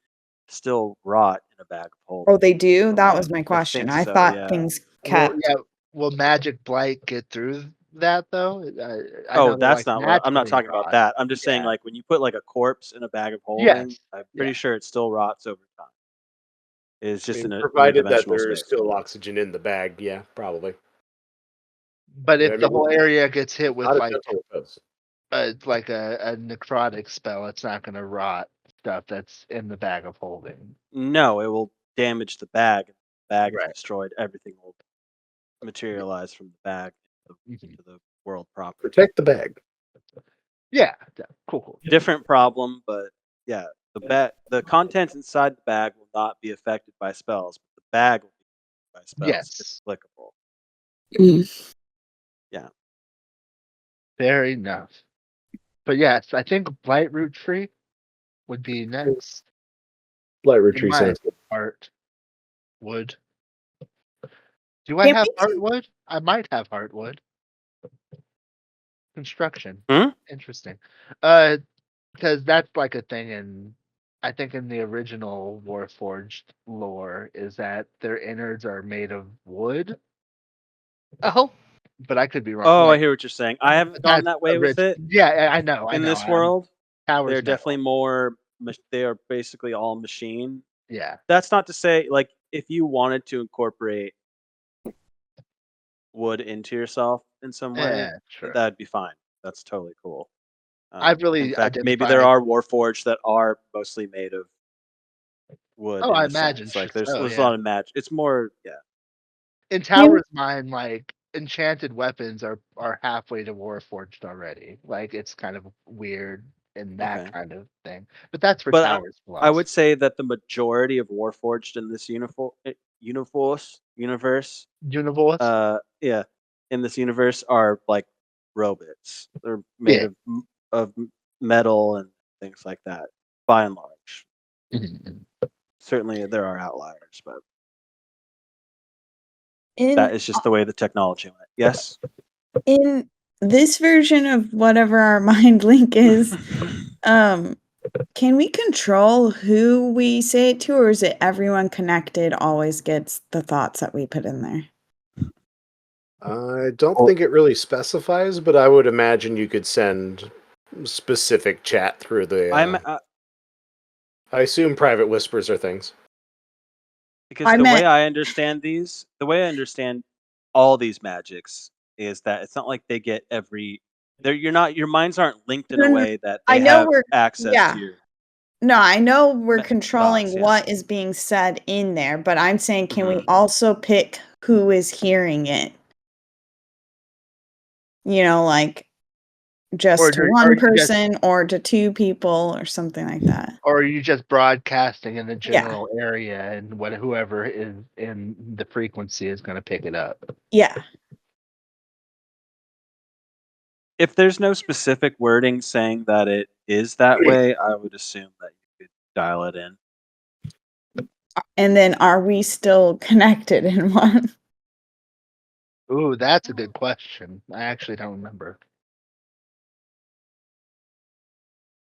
still rot in a bag of Oh, holding. they do? from That what was my I question. think I so, thought yeah. things Well, kept. yeah. Will magic blight get through that though? I Oh, know they're that's like not what I'm not naturally talking about rot. that. I'm just saying, Yeah. like, when you put, like, a corpse in a bag of holding, Yes. I'm Yeah. pretty sure it still rots over time. It's I just mean, in an provided that interdimensional there is space. still oxygen in the bag, yeah, probably. But Yeah, if I the mean, whole area gets hit with not a like gentle dose. a necrotic spell, it's not going to rot stuff that's in the bag of holding. No, it will damage the bag. If the bag is Right. destroyed, everything will materialize from the bag Mhm. into the world proper. Protect the bag. Yeah. Cool. Different problem, but yeah, the contents inside the bag will not be affected by spells, but the bag will be affected by spells if Yes. applicable. Yeah. Fair enough. But yes, I think Blightroot Tree would be next. Blight In retreat my sounds good. heartwood. Do I Can have we heartwood? I might have heartwood. Construction. Hmm? Interesting. Because that's like a thing in, I think in the original Warforged lore is that their innards are made of wood, Oh, but I could be wrong. Oh, I Like hear what you're saying. I haven't gone that's that way with it Yeah, I know. in this I'm world. Tower's They're definitely metal. more. They are basically all machine. Yeah. That's not to say, like, if you wanted to incorporate wood into yourself in some way, Yeah, sure. that'd be fine. That's totally cool. I In really fact, maybe there identified. are Warforged that are mostly made of wood Oh, in I a imagine sense. Like, there's so. a Yeah. lot of match. It's more, yeah. In Can Tower's mind, like enchanted weapons are halfway to Warforged already. Like it's kind of weird in that Okay. kind of thing. But that's for But Tower's I would philosophy. say that the majority of Warforged in this universe, Universe? yeah, in this universe are like robots. They're made Yeah. of metal and things like that, by and large. Mhm. Certainly, there are outliers, but that in is just the way the technology went. Yes. in this version of whatever our mind link is, can we control who we say it to, or is it everyone connected always gets the thoughts that we put in there? I don't think it really specifies, but I would imagine you could send specific chat through the. I'm I assume private whispers are things. because I the meant way I understand all these magics is that it's not like they get every. Your minds aren't linked in no, a no, way that I they know have we're access to yeah. your No, I know we're thoughts. controlling Yeah. what is being said in there, but I'm saying can we Mhm. also pick who is hearing it? You know, like Or just to are one you just person or to two people or something like that. or are you just broadcasting in the Yeah. general area and whoever is in the frequency is going to pick it up? Yeah. If there's no specific wording saying that it is that way, I would assume that you could dial it in. And then are we still connected in one? Ooh, that's a good question. I actually don't remember.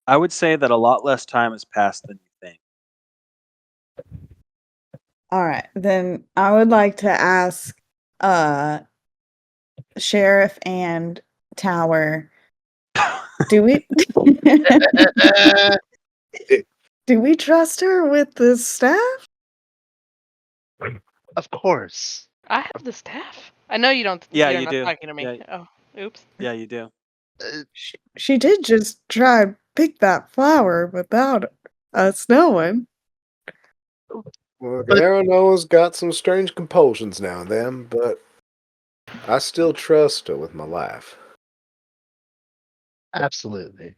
I would say that a lot less time has passed than you think. All right. Then I would like to ask Sheriff and Tower, do we do we trust her with the staff? Of course. I have the staff. I know you don't. Yeah, You're you not do. talking to me. Yeah, Oh, oops. yeah, you do. She did just try and pick that flower without us knowing. Well, But Aranoa's got some strange compulsions now and then, but I still trust her with my life. absolutely.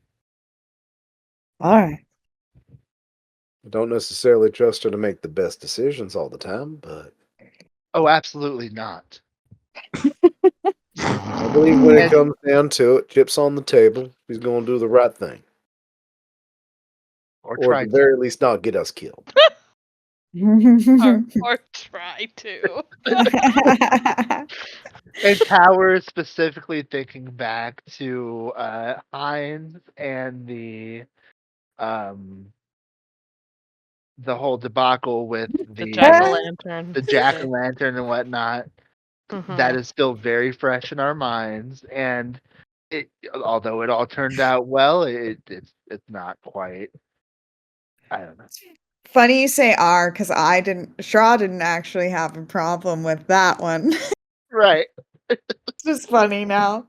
All right. I don't necessarily trust her to make the best decisions all the time, but Oh, absolutely not. I believe when it And comes down to it, chips on the table, she's going to do the right thing. or Or at try the to. very least, not get us killed. Or try to. And Tower is specifically thinking back to Hines and the um the whole debacle with The the jack-o'-lantern. jack-o'-lantern and whatnot, that Mhm. is still very fresh in our minds. And although it all turned out well, it's not quite. I don't know. Funny you say R because Shaw didn't actually have a problem with that one. Right. It's just funny now.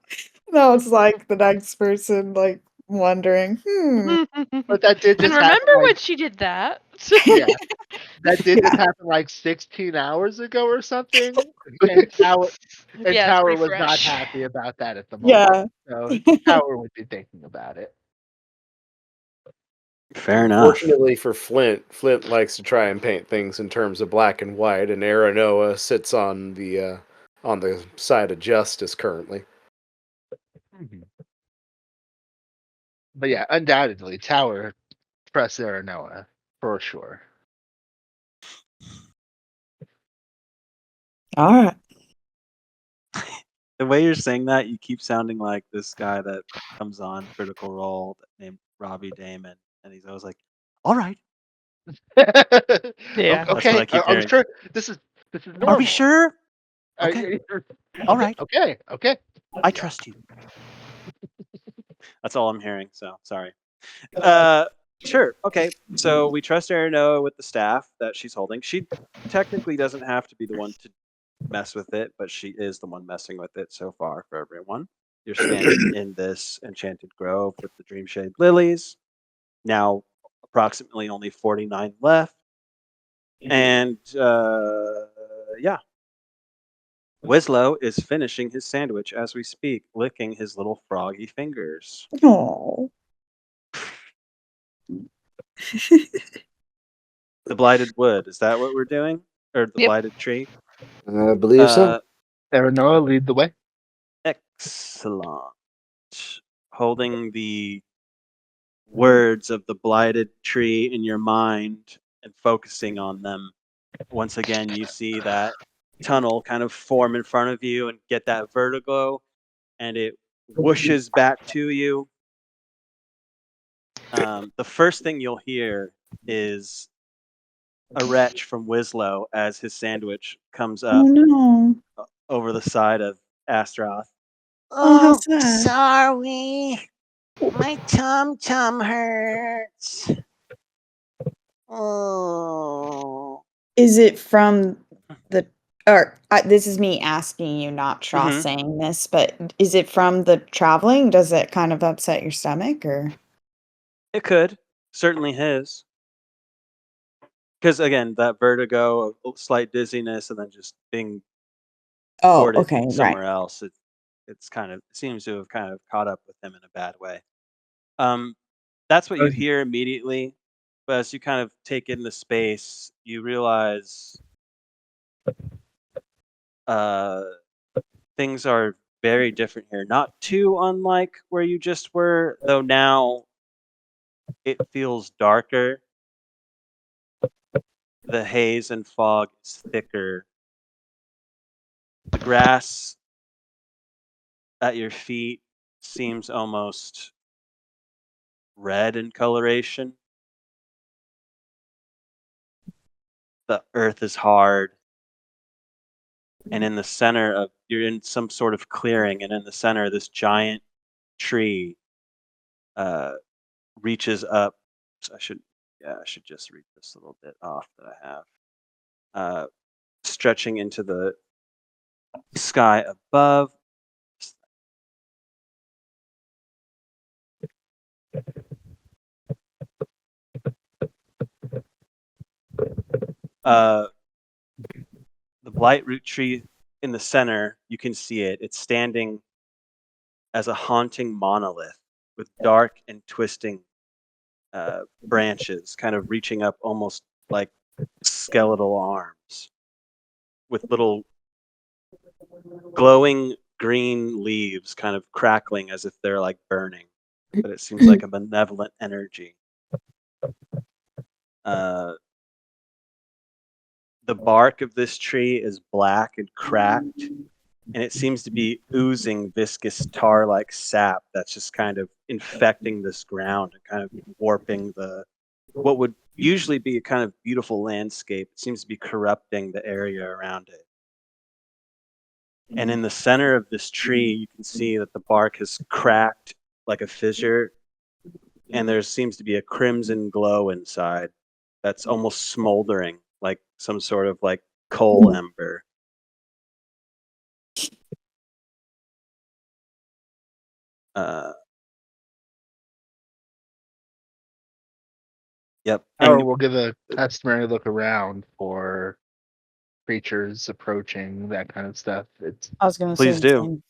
Now it's like the next person like wondering, But that did And just happen remember like when she did that? yeah, that did just Yeah. happen like 16 hours ago or something. And Tower Yeah, it's pretty was not fresh. happy about that at the moment. Yeah. So Tower would be thinking about it. Fair enough. Fortunately for Flint, Flint likes to try and paint things in terms of black and white, and Aranoa sits on the side of justice currently. Mhm. But yeah, undoubtedly, Tower trusts Aranoa for sure. All right. The way you're saying that, you keep sounding like this guy that comes on Critical Role named Robbie Damon, and he's always like, "All right, Yeah. that's what Okay, I keep are we hearing. sure this is Are we normal? sure? Are Okay, you- all okay, right, okay, okay. I trust you." That's all I'm hearing. So sorry. Uh, sure. Okay. So we trust Aranoa with the staff that she's holding. She technically doesn't have to be the one to mess with it, but she is the one messing with it so far for everyone. You're standing in this enchanted grove with the dream shade lilies. Now, approximately only 49 left. And yeah, Wislow is finishing his sandwich as we speak, licking his little froggy fingers. Oh. The blighted wood, is that what we're doing? Or the Yep. blighted tree? I believe so. Aranoa, lead the way. Excellent. Holding the words of the blighted tree in your mind and focusing on them. Once again, you see that tunnel kind of form in front of you and get that vertigo, and it whooshes back to you. The first thing you'll hear is a retch from Wislow as his sandwich comes Oh up no. over the side of Astroth. Oh, how Oh, sad. sorry. My tum hurts. Oh. Is it from the or this is me asking you, not Shaw Hmm. saying this, but is it from the traveling? Does it kind of upset your stomach or? It could, certainly his. Because again, that vertigo, a slight dizziness, and then just being Oh, ported okay, right. somewhere else, it's kind of seems to have kind of caught up with him in a bad way. Um, that's what you hear immediately, but as you kind of take in the space, you realize uh, things are very different here. Not too unlike where you just were, though now it feels darker. The haze and fog is thicker. The grass at your feet seems almost red in coloration. The earth is hard, and in the center of you're in some sort of clearing, and in the center, this giant tree uh, reaches up. So I should just read this little bit off that I have. Stretching into the sky above. Uh, the blight root tree in the center, you can see it. It's standing as a haunting monolith with dark and twisting branches, kind of reaching up almost like skeletal arms with little glowing green leaves kind of crackling as if they're like burning. But it seems like a benevolent energy. Uh, the bark of this tree is black and cracked, and it seems to be oozing viscous tar like sap that's just kind of infecting this ground and kind of warping the what would usually be a kind of beautiful landscape. It seems to be corrupting the area around it. And in the center of this tree, you can see that the bark has cracked like a fissure, and there seems to be a crimson glow inside that's almost smoldering, like some sort of like coal ember. Yep. Or And we'll give a customary look around for creatures approaching, that kind of stuff. I was gonna please say the do. same.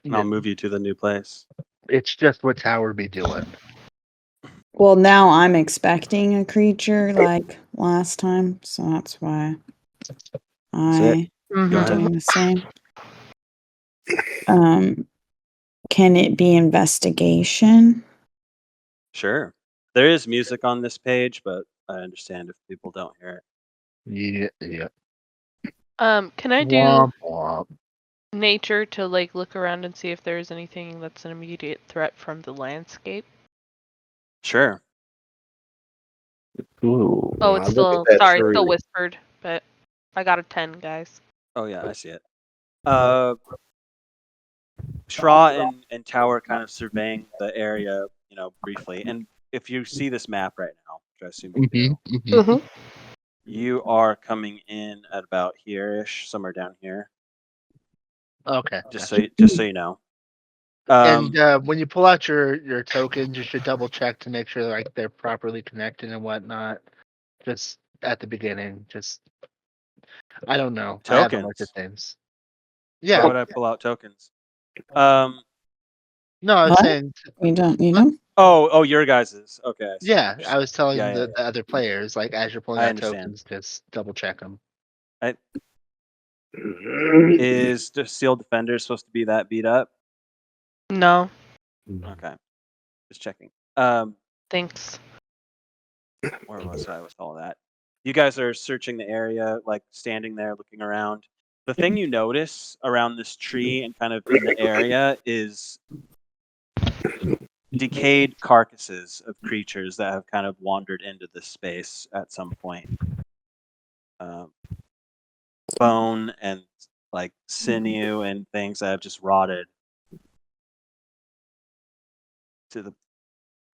And I'll move you to the new place. It's just what Tower be doing. Well, now I'm expecting a creature like last time, so that's why I Go am ahead. doing the same. Can it be investigation? Sure. There is music on this page, but I understand if people don't hear it. Yeah. Can I do Womp womp. nature to like look around and see if there's anything that's an immediate threat from the landscape? Sure. Ooh. Oh, I it's look still at that sorry, tree. still whispered, but I got a 10, guys. Oh yeah, I see it. Shra and Tower kind of surveying the area, briefly. And if you see this map right now, which I assume you do, Mm-hmm. you are coming in at about here-ish, somewhere down here. Okay. Just gotcha. so you know. And when you pull out your tokens, you should double check to make sure like they're properly connected and whatnot. Just at the beginning, I don't know. I haven't looked at Tokens. things. Why Yeah. would I pull out tokens? Um. No, I was What? saying. We don't need them? Oh, your guys's. Okay. I see what Yeah, you're I was telling saying. Yeah. the other players, like as you're pulling I out understand. tokens, just double check them. Is the Sealed Defender supposed to be that beat up? No, Okay. Just checking. thanks. Where was I with all that? You guys are searching the area, like standing there looking around. The thing you notice around this tree and kind of in the area is decayed carcasses of creatures that have kind of wandered into this space at some point. Bone and like sinew and things that have just rotted to the.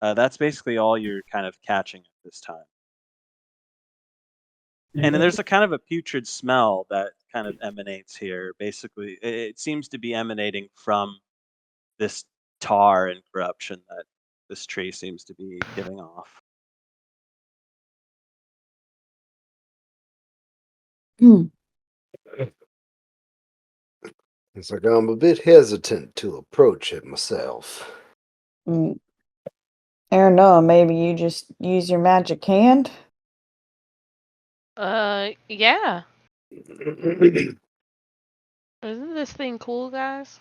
That's basically all you're kind of catching at this time. And then there's a kind of a putrid smell that kind of emanates here. Basically, it seems to be emanating from this tar and corruption that this tree seems to be giving off. Hmm. It's like I'm a bit hesitant to approach it myself. Mm. I don't know. Maybe you just use your magic hand? Yeah. Isn't this thing cool, guys?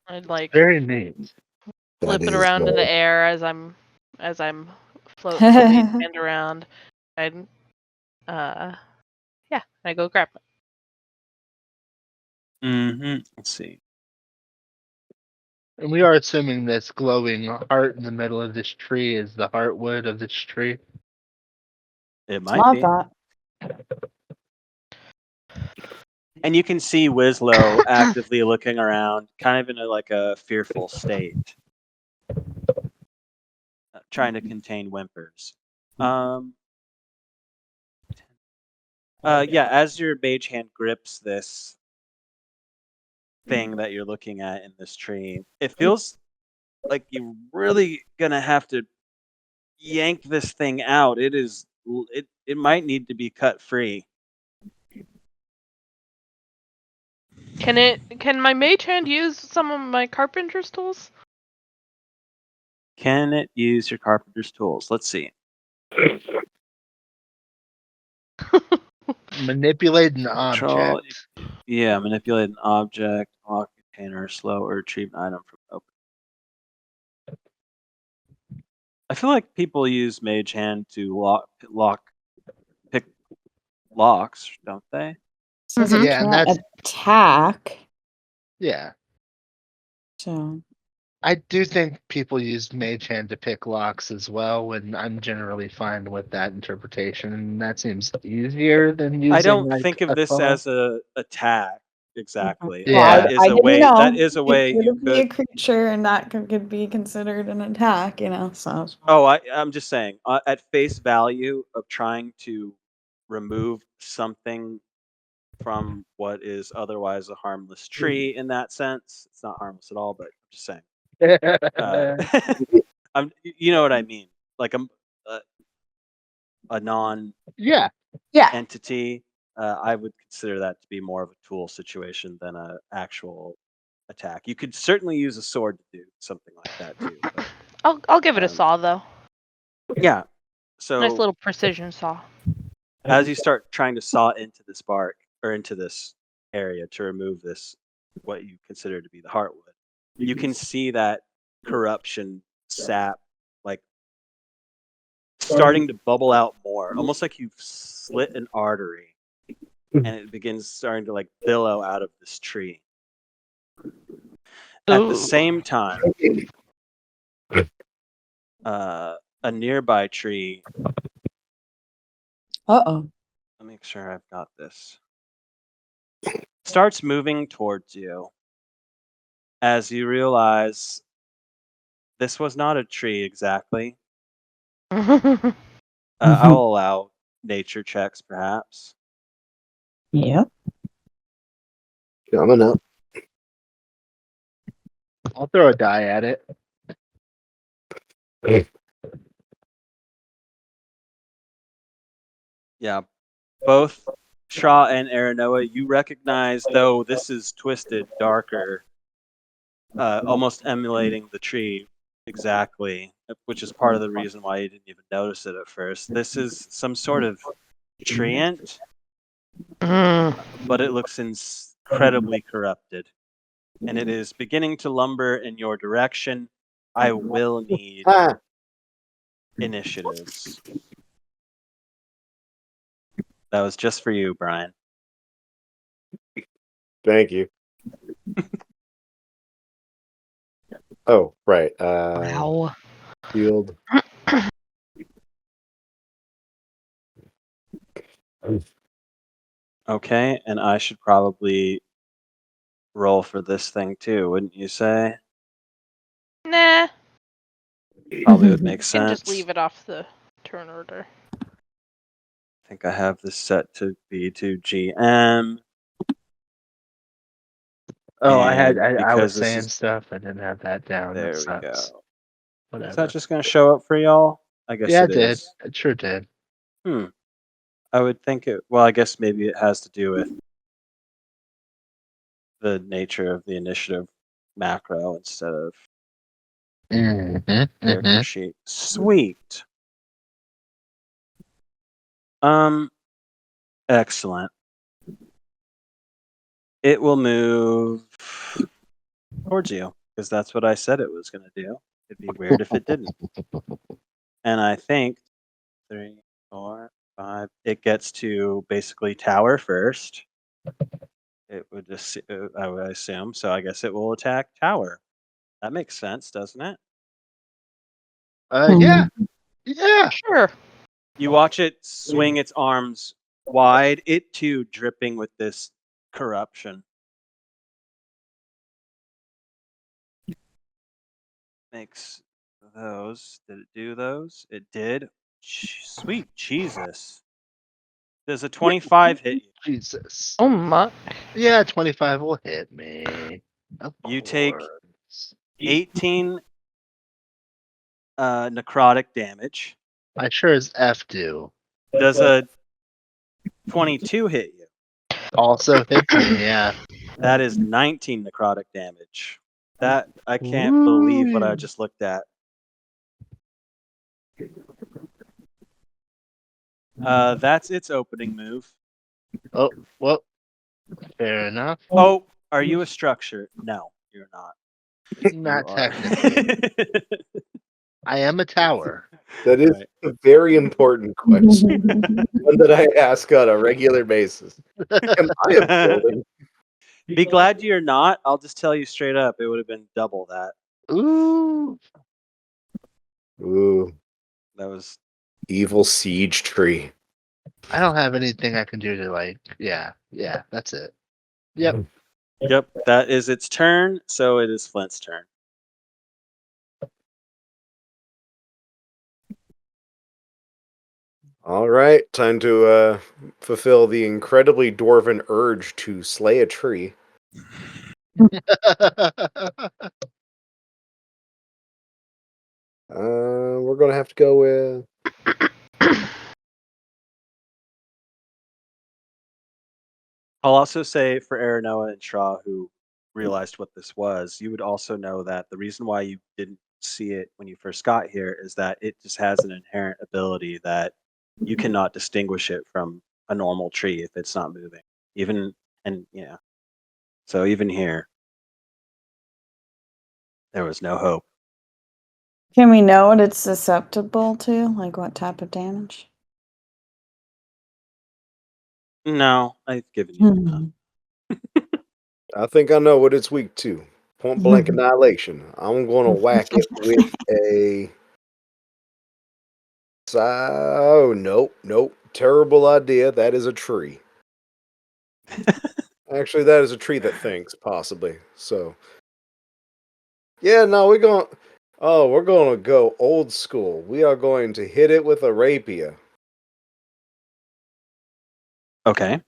I'd like Very neat. flip That it is around in the well. air as I'm floating the main hand around. And yeah, I go grab it. Let's see. And we are assuming this glowing heart in the middle of this tree is the heartwood of this tree. It It's might my be. thought. And you can see Wislow actively looking around, kind of in a fearful state, trying to contain whimpers. Yeah, as your mage hand grips this thing that you're looking at in this tree, it feels like you're really gonna have to yank this thing out. It might need to be cut free. Can my mage hand use some of my carpenter's tools? Can it use your carpenter's tools? Let's see. Manipulate an Control. object. Yeah, manipulate an object, lock a container, slow or retrieve an item from open. I feel like people use mage hand to pick locks, don't they? Says it Yeah, and can't that's attack. yeah. So I do think people use Mage Hand to pick locks as well, and I'm generally fine with that interpretation. And that seems easier than using I don't like think of a this claw. as a attack exactly. Well, Yeah. That is I a didn't way. know. That is a way It you could be a could. creature, and that could be considered an attack. So. Oh, I'm just saying. At face value of trying to remove something from what is otherwise a harmless tree, in that sense, it's not harmless at all. But I'm just saying. You know what I mean? Like a non Yeah. Yeah. entity. I would consider that to be more of a tool situation than an actual attack. You could certainly use a sword to do something like that too. But, I'll give it a um, saw though. yeah. Nice So little precision saw. as you start trying to saw into this bark or into this area to remove this, what you consider to be the heartwood, you can see that corruption sap like starting to bubble out more, almost like you've slit an artery, and it begins starting to like billow out of this tree. At the Ooh. same time, a nearby tree. Uh-oh. Let me make sure I've got this. Starts moving towards you as you realize this was not a tree exactly. I'll allow nature checks, perhaps. Yep. Coming up. I'll throw a die at it. Yeah, both Shaw and Aranoa, you recognize, though this is twisted, darker, almost emulating the tree exactly, which is part of the reason why you didn't even notice it at first. This is some sort of treant, but it looks incredibly corrupted, and it is beginning to lumber in your direction. I will need Ah, initiatives. That was just for you, Brian. thank you. Oh, right. Wow. Field. Okay, and I should probably roll for this thing too, wouldn't you say? Nah. Probably would make You sense. can just leave it off the turn order. I think I have this set to be to GM. Oh, And I was because this saying is stuff. I didn't have that down. That there we sucks. go. Is Whatever. that just going to show up for y'all? I guess Yeah, it it did. is. It sure did. I would think it. Well, I guess maybe it has to do with the nature of the initiative macro instead of character sheet. Sweet. Excellent. It will move towards you because that's what I said it was going to do. It'd be weird if it didn't. And I think 3, 4, 5. It gets to basically tower first. It would just, I would assume. So I guess it will attack tower. That makes sense, doesn't it? Yeah. Yeah. Sure. You watch it swing its arms wide, it too dripping with this corruption. Makes those. Did it do those? It did. Sweet Jesus. Does a 25 hit you? Jesus. Oh my. Yeah, 25 will hit me. Of You take course. 18 necrotic damage. I sure as F do. Does a 22 hit you? Also hits me, yeah. That is 19 necrotic damage. That I can't believe what I just looked at. That's its opening move. Oh, well, fair enough. Oh, are you a structure? No, you're not. Not You are. technically. I am a tower. That is Right. a very important question. One that I ask on a regular basis. Am I a building? Be glad you're not. I'll just tell you straight up, it would have been double that. Ooh. Ooh, That was evil siege tree. I don't have anything I can do to yeah, that's it. Yep. yep. That is its turn. So it is Flint's turn. All right, time to fulfill the incredibly dwarven urge to slay a tree. We're gonna have to go with. I'll also say for Aranoa and Shaw, who realized what this was, you would also know that the reason why you didn't see it when you first got here is that it just has an inherent ability that you cannot distinguish it from a normal tree if it's not moving. Even and yeah. So even here, there was no hope. Can we know what it's susceptible to? Like what type of damage? No, I've given you enough. I think I know what it's weak to. Point blank annihilation. I'm gonna whack it with a. Oh nope. Terrible idea. That is a tree. Actually, that is a tree that thinks, possibly. So, yeah, no, we're going. Oh, we're going to go old school. We are going to hit it with a rapier. Okay.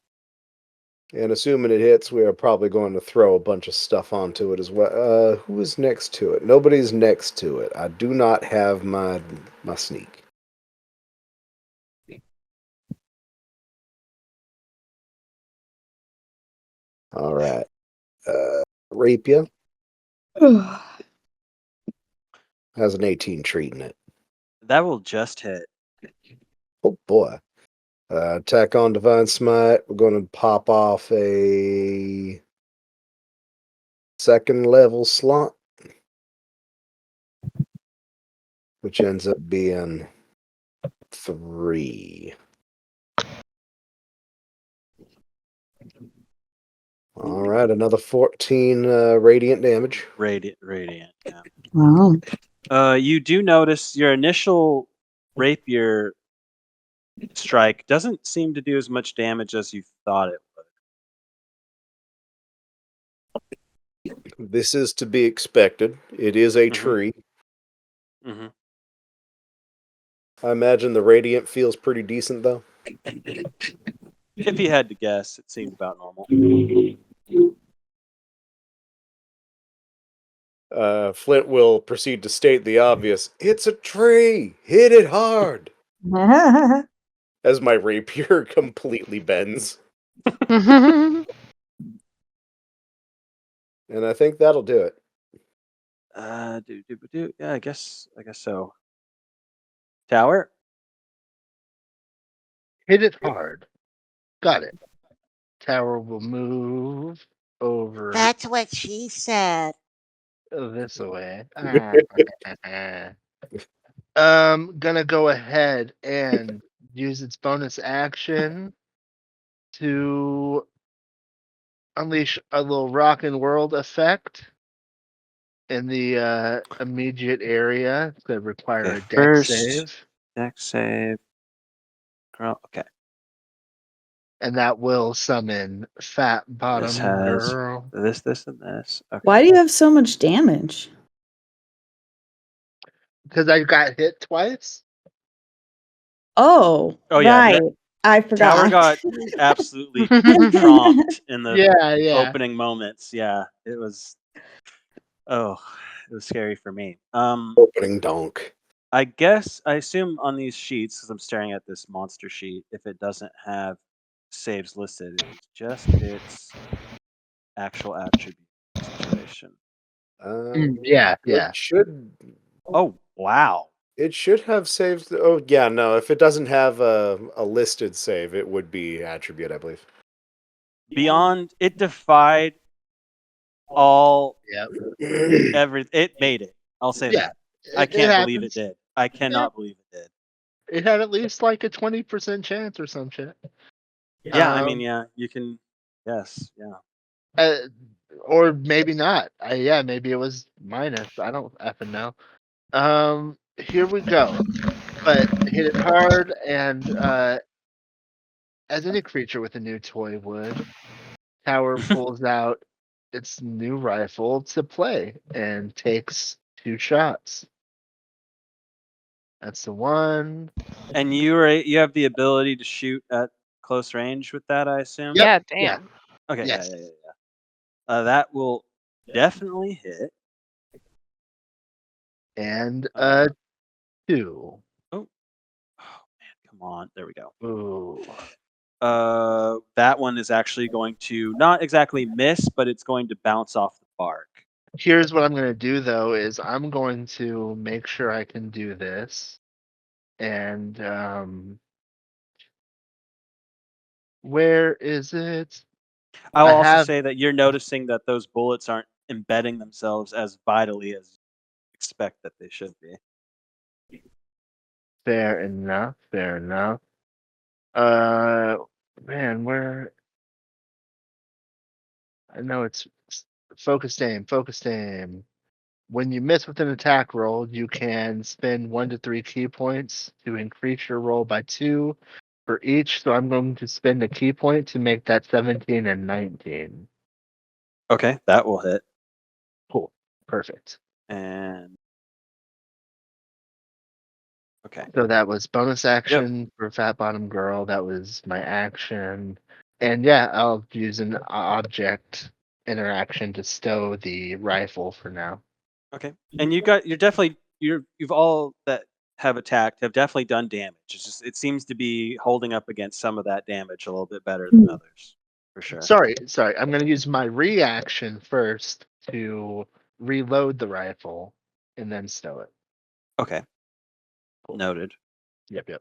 And assuming it hits, we are probably going to throw a bunch of stuff onto it as well. Who is next to it? Nobody's next to it. I do not have my sneak. All right. Rapier has an 18 treating it. That will just hit. Oh boy. Attack on Divine Smite. We're going to pop off a second level slot, which ends up being 3. All right, another 14 radiant damage. Radiant, yeah. Wow. You do notice your initial rapier strike doesn't seem to do as much damage as you thought it would. This is to be expected. It is a tree. Mm-hmm. I imagine the radiant feels pretty decent, though. If you had to guess, it seemed about normal. Flint will proceed to state the obvious. It's a tree! Hit it hard! As my rapier completely bends. And I think that'll do it. Yeah, I guess so. Tower? Hit it hard. Got it. Tower will move over That's what she said. this way. Gonna go ahead and use its bonus action to unleash a little rock and world effect in the immediate area. It's gonna require Okay, a deck first save. deck save. Girl, okay. And that will summon Fat Bottom This has Girl. this, and this. Okay. Why do you have so much damage? Because I got hit twice. Oh, Oh yeah, right. I forgot. Tower got absolutely tromped in the Yeah. opening moments. Yeah, it was. Oh, it was scary for me. Opening donk. I guess I assume on these sheets, because I'm staring at this monster sheet, if it doesn't have saves listed, it is just its actual attribute situation. Yeah. It should. Oh wow! It should have saved. Oh yeah, no. If it doesn't have a listed save, it would be attribute, I believe. Beyond it defied all Yep. it made it. I'll say Yeah. that. I It can't believe it happens. did. I Yeah. cannot believe it did. It had at least like a 20% chance or some shit. Yeah, I mean, yeah, you can. Yes, yeah. Uh, or maybe not. Yeah, maybe it was minus. I don't effing know. Here we go. But hit it hard, and as any creature with a new toy would, Tower pulls out its new rifle to play and takes 2 shots. That's the one. And you have the ability to shoot at close range with that, I assume. Yep. Yeah, Yeah. damn. Okay. Yes. Yeah. That will definitely hit. And 2. Oh man, come on. There we go. Ooh. That one is actually going to not exactly miss, but it's going to bounce off the bark. Here's what I'm going to do though is I'm going to make sure I can do this. And where is it? I'll I also have say that you're noticing that those bullets aren't embedding themselves as vitally as you expect that they should be. fair enough. Man, where I know it's focused aim. When you miss with an attack roll, you can spend 1 to 3 key points to increase your roll by 2 for each. So I'm going to spend a key point to make that 17 and 19. Okay, that will hit. Cool. Perfect. And okay. So that was bonus action for Fat Bottom Girl. That was my action. And yeah, I'll use an object interaction to stow the rifle for now. Okay. And you've all that have attacked have definitely done damage. It's just it seems to be holding up against some of that damage a little bit better than others. For sure. Sorry. I'm going to use my reaction first to reload the rifle and then stow it. Okay. Noted. Yep.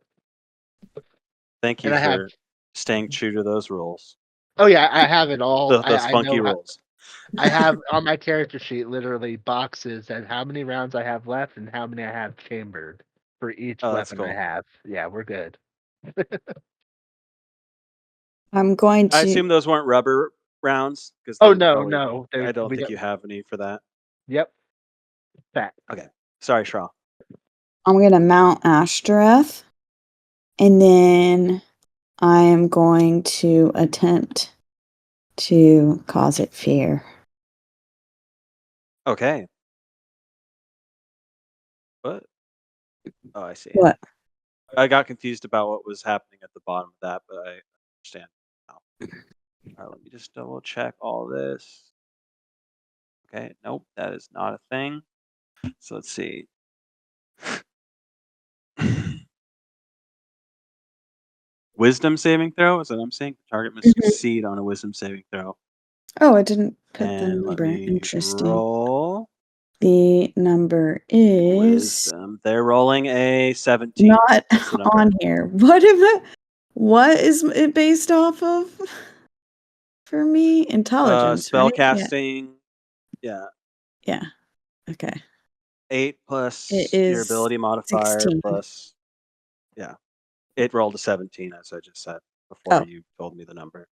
Thank you And I have. for staying true to those rules. Oh yeah, I have it all. Those I funky know rules. I have on my character sheet literally boxes and how many rounds I have left and how many I have chambered for each Oh, that's weapon I cool. have. Yeah, we're good. I'm going I to. assume those weren't rubber rounds because Oh they're no, probably. no. I don't We think got. you have any for that. Yep. Fact. Okay. Sorry, Shra. I'm gonna mount Ashtoreth, and then I am going to attempt to cause it fear. Okay. What? Oh, I see. What? I got confused about what was happening at the bottom of that, but I understand now. All right, let me just double check all this. Okay, nope, that is not a thing. So let's see. Wisdom saving throw? Is that what I'm saying? The target must succeed on a wisdom saving throw. Oh, I didn't put the And let number. me Interesting. roll The number is wisdom. They're rolling a 17. not That's the number. on here. What is it based off of? For me, intelligence, Spell right? casting. Yeah. Yeah. Okay. 8 It plus is your ability modifier 16. plus. Yeah. It rolled a 17, as I just said before Oh. you told me the number.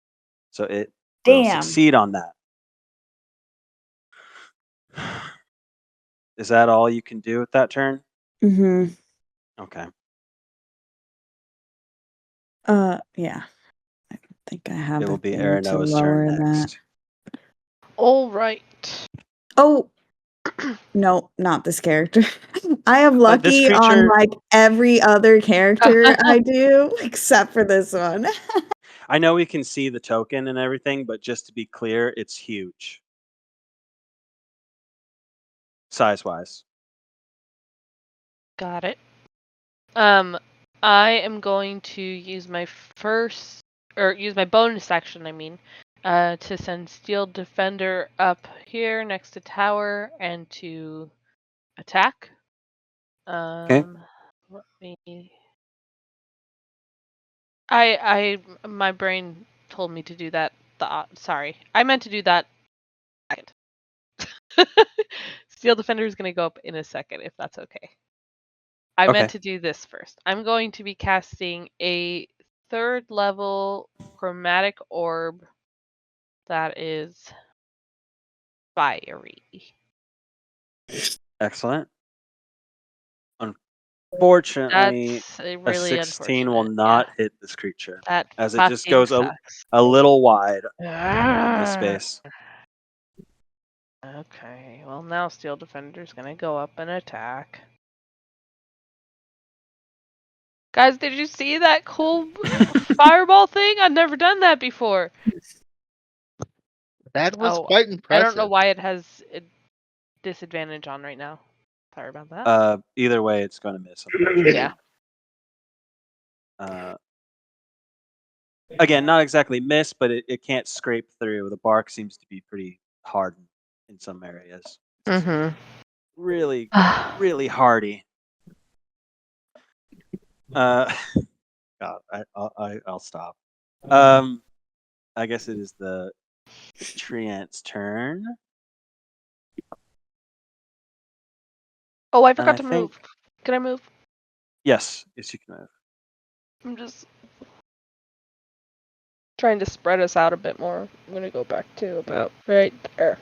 So it will Damn. succeed on that. Is that all you can do with that turn? Mm-hmm. Okay. Yeah. I think I have It will a be thing to Aranoa's turn lower that. next. All right. Oh, no, not this character. I have This lucky on creature, like every other character I do, except for this one. I know we can see the token and everything, but just to be clear, it's huge. Size-wise. Got it. I am going to use my bonus action, to send Steel Defender up here next to tower and to attack. Okay. Let me. My brain told me to do that. Sorry, I meant to do that. Second. Steel Defender is going to go up in a second, if that's okay. I meant to do this first. I'm going to be casting a 3rd level chromatic orb that is fiery. Excellent. Unfortunately, That's a really 16 will unfortunate. not hit this creature, That as it just fucking goes sucks. a little wide in this space. Okay, well now Steel Defender's gonna go up and attack. Guys, did you see that cool fireball thing? I've never done that before. That was Oh, quite impressive. I don't know why it has a disadvantage on right now. Sorry about that. Either way, it's going to miss, unfortunately. Yeah. Again, not exactly miss, but it can't scrape through. The bark seems to be pretty hardened in some areas. Mm-hmm. Really, really hardy. God, I'll stop. I guess it is the treant's turn. Oh, I And forgot I to think move. Can I move? yes, you can move. I'm just trying to spread us out a bit more. I'm gonna go back to about right there.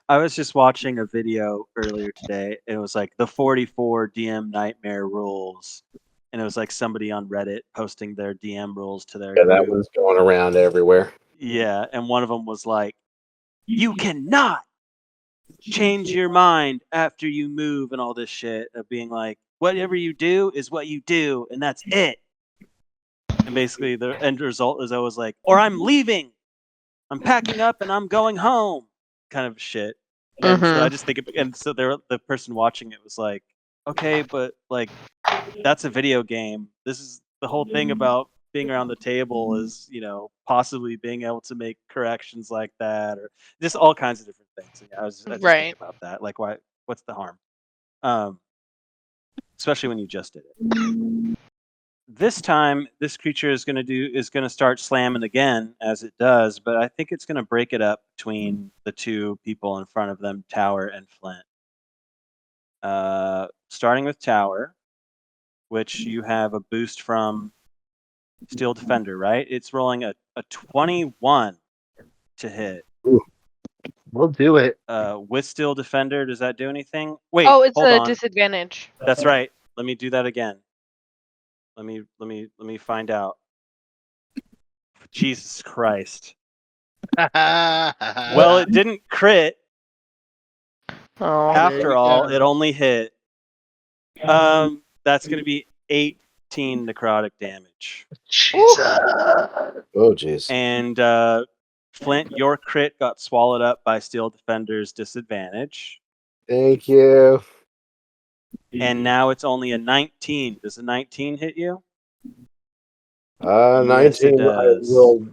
I was just watching a video earlier today. It was like the 44 DM nightmare rules, and it was like somebody on Reddit posting their DM rules to their Yeah, that group. one's going around everywhere. Yeah, and one of them was like, "You cannot change your mind after you move," and all this shit of being like, "Whatever you do is what you do, and that's it." And basically, the end result is always like, "Or I'm leaving. I'm packing up and I'm going home," kind of shit. And so I just think, and so the person watching it was like, "Okay, but like that's a video game. This is the whole thing about being around the table is, possibly being able to make corrections like that, or just all kinds of different things." And I was just thinking about that. Like, what's the harm? Especially when you just did it. This time, this creature is going to start slamming again as it does, but I think it's going to break it up between the two people in front of them, Tower and Flint. Starting with Tower, which you have a boost from Steel Defender, right? It's rolling a 21 to hit. We'll do it. With Steel Defender, does that do anything? Wait, Oh, it's hold a on. disadvantage. That's right. Let me do that again. Let me find out. Jesus Christ. Well, it didn't crit. Oh. After all, it only hit. That's going to be 18 necrotic damage. Jesus. Oh, jeez. And Flint, your crit got swallowed up by Steel Defender's disadvantage. Thank you. And now it's only a 19. Does a 19 hit you? 19 Yes, it I does. will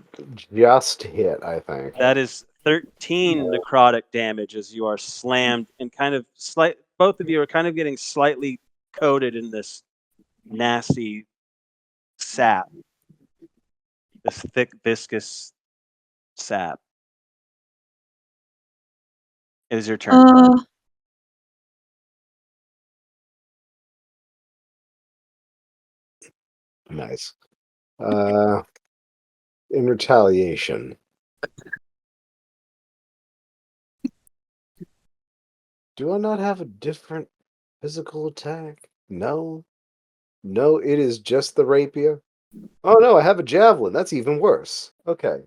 just hit, I think. That is 13 necrotic damage as you are slammed and both of you are kind of getting slightly coated in this nasty sap. This thick, viscous sap. It is your turn. Nice. In retaliation. Do I not have a different physical attack? No. No, it is just the rapier. Oh no, I have a javelin. That's even worse. Okay.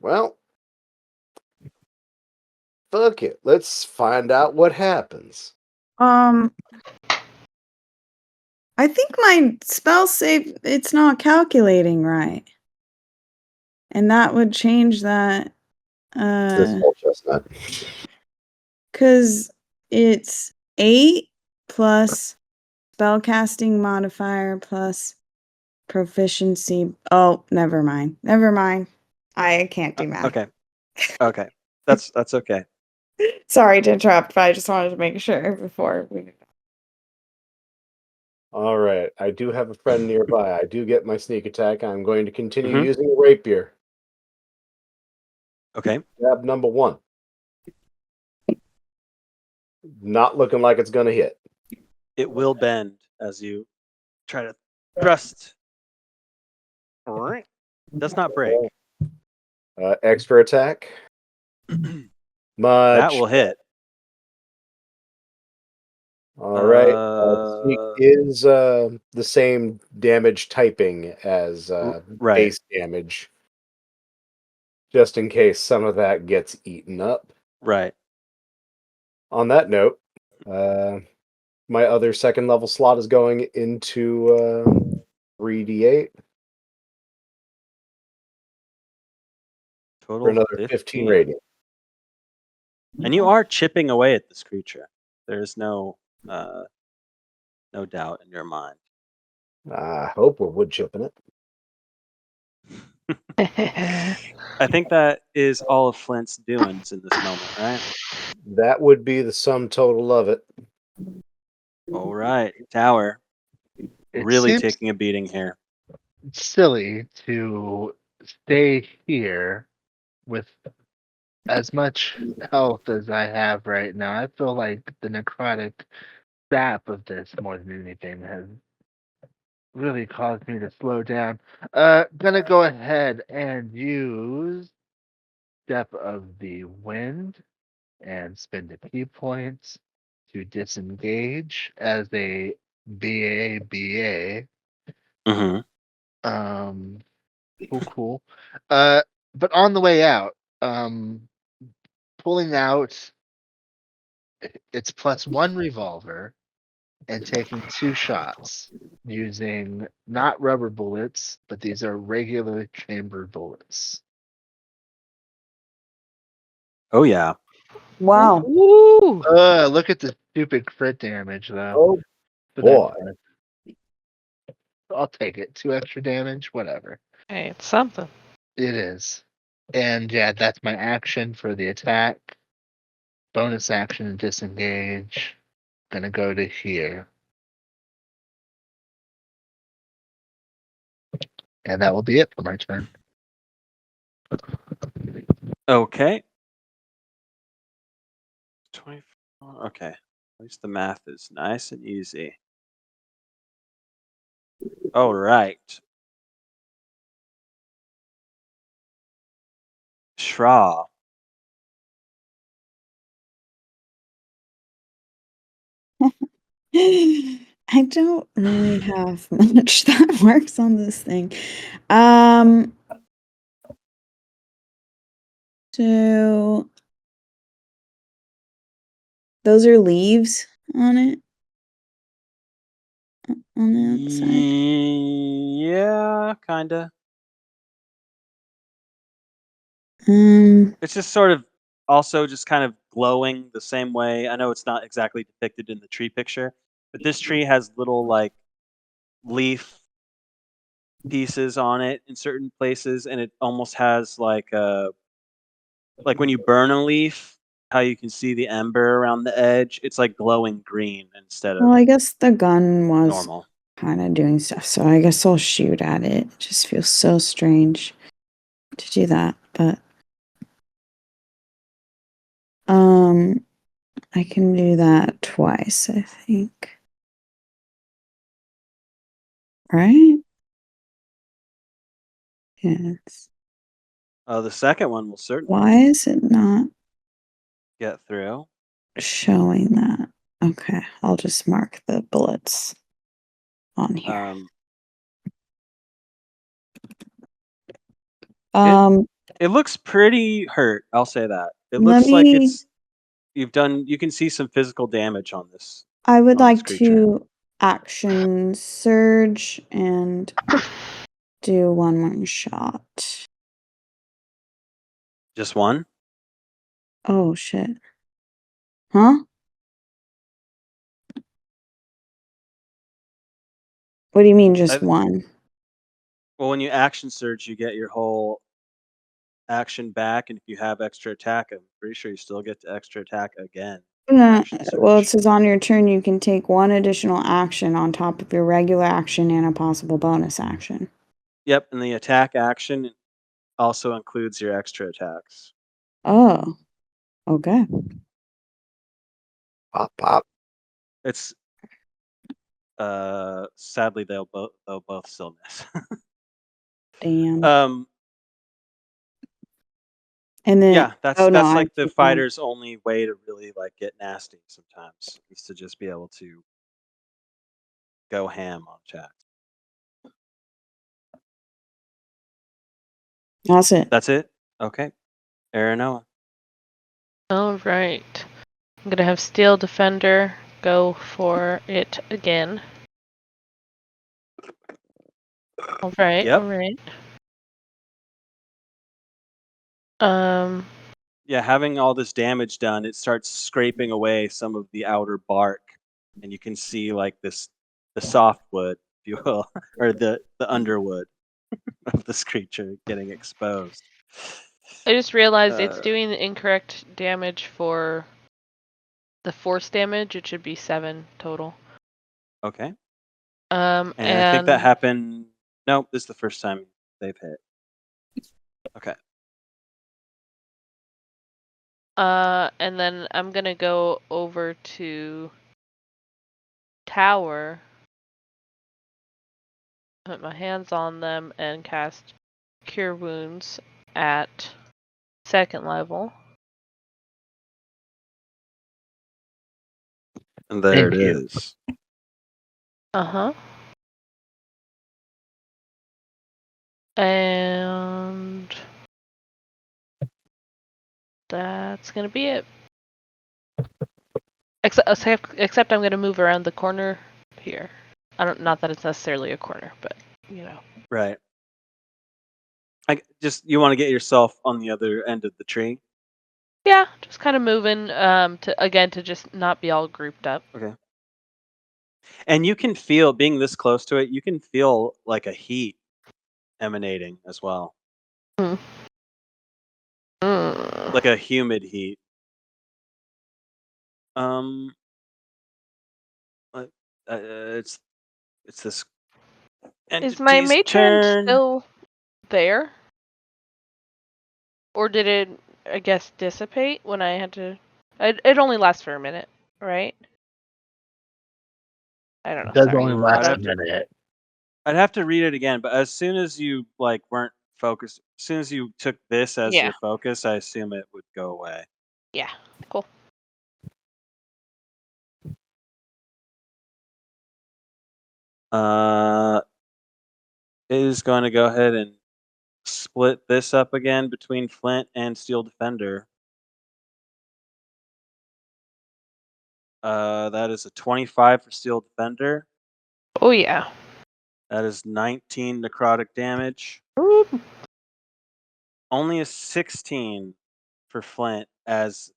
Well, fuck it. Let's find out what happens. I think my spell save, it's not calculating right. And that would change that. This whole chestnut. Because it's 8 plus spellcasting modifier plus proficiency. Oh, never mind. Never mind. I can't do math. Okay. That's okay. Sorry to interrupt, but I just wanted to make sure before we. All right. I do have a friend nearby. I do get my sneak attack. I'm going to continue Mhm. using a rapier. Okay. Stab number 1. Not looking like it's going to hit. It will bend. as you try to thrust. Does not break. Extra attack. That Much. will hit. All right. Sneak Uh, is the same damage typing as right. base damage, just in case some of that gets eaten up. Right. On that note, my other second level slot is going into 3d8 for Total another 15 15. radiant. And you are chipping away at this creature. There's no doubt in your mind. I hope we're wood chipping it. I think that is all of Flint's doings in this moment, right? That would be the sum total of it. All right, Tower. It Really seems taking a beating here. silly to stay here with as much health as I have right now. I feel like the necrotic sap of this more than anything has really caused me to slow down. Gonna go ahead and use Step of the Wind and spend a key point to disengage as a BA. Mm-hmm. Cool. But on the way out, pulling out its +1 revolver and taking 2 shots using not rubber bullets, but these are regular chambered bullets. Oh yeah. Wow. Ooh. Look at the stupid crit damage though. Oh But boy. I'll take it. 2 extra damage, whatever. Hey, it's something. It is. And yeah, that's my action for the attack. Bonus action, disengage. Gonna go to here. And that will be it for my turn. Okay. 24. Okay. At least the math is nice and easy. All right. Shra. I don't really have much that works on this thing. So those are leaves on it? On the outside? Yeah, kinda. Um, It's just sort of also just kind of glowing the same way. I know it's not exactly depicted in the tree picture, but this tree has little like leaf pieces on it in certain places, and it almost has like when you burn a leaf, how you can see the ember around the edge. It's like glowing green instead well, of I guess the gun was normal. kinda doing stuff, so I guess I'll shoot at it. It just feels so strange to do that, but I can do that twice, I think. Right? Yes. The second one will certainly Why is it not get through. showing that? Okay, I'll just mark the bullets on here. It looks pretty hurt. I'll say that. It Let looks like me you can see some physical damage on this I would like creature. to action surge and do one more shot. Just one? Oh shit. Huh? What do you mean just one? Well, when you action surge, you get your whole action back, and if you have extra attack, I'm pretty sure you still get to extra attack again. Action Well, it surge. says on your turn you can take one additional action on top of your regular action and a possible bonus action. Yep, and the attack action also includes your extra attacks. Oh. Okay. Pop, pop. It's Sadly, they'll both still miss. Damn. um, And then yeah, oh no, that's I'm like the fighter's only way to really like get nasty. Sometimes is to just be able to go ham on chat. that's it. That's it. Okay, Aranoa. All right. I'm gonna have Steel Defender go for it again. All right. Yep. All right. Um. Yeah, having all this damage done, it starts scraping away some of the outer bark, and you can see like the softwood, if you will, or the underwood of this creature getting exposed. I just realized it's Uh, doing the incorrect damage for the force damage. It should be 7 total. Okay. And I think that happened. Nope, this is the first time they've hit. Okay. And then I'm gonna go over to Tower, put my hands on them, and cast Cure Wounds at 2nd level. And there Thank it you. is. Uh-huh. And that's gonna be it. Except I'm gonna move around the corner here. Not that it's necessarily a corner, but you know. Right. You want to get yourself on the other end of the tree. Yeah, just kind of moving to just not be all grouped up. Okay. And you can feel being this close to it. You can feel like a heat emanating as well, Mm. like a humid heat. Um, uh, it's this Is my entity's matron turn. still there? Or did it, I guess, dissipate when I had to... It only lasts for a minute, right? I don't It know, does sorry. only last a minute. I'd have to read it again, but as soon as you like weren't focused, as soon as you took this as Yeah. your focus, I assume it would go away. Yeah, cool. It is going to go ahead and split this up again between Flint and Steel Defender. That is a 25 for Steel Defender. Oh, yeah. That is 19 necrotic damage. Ooh. Only a 16 for Flint, as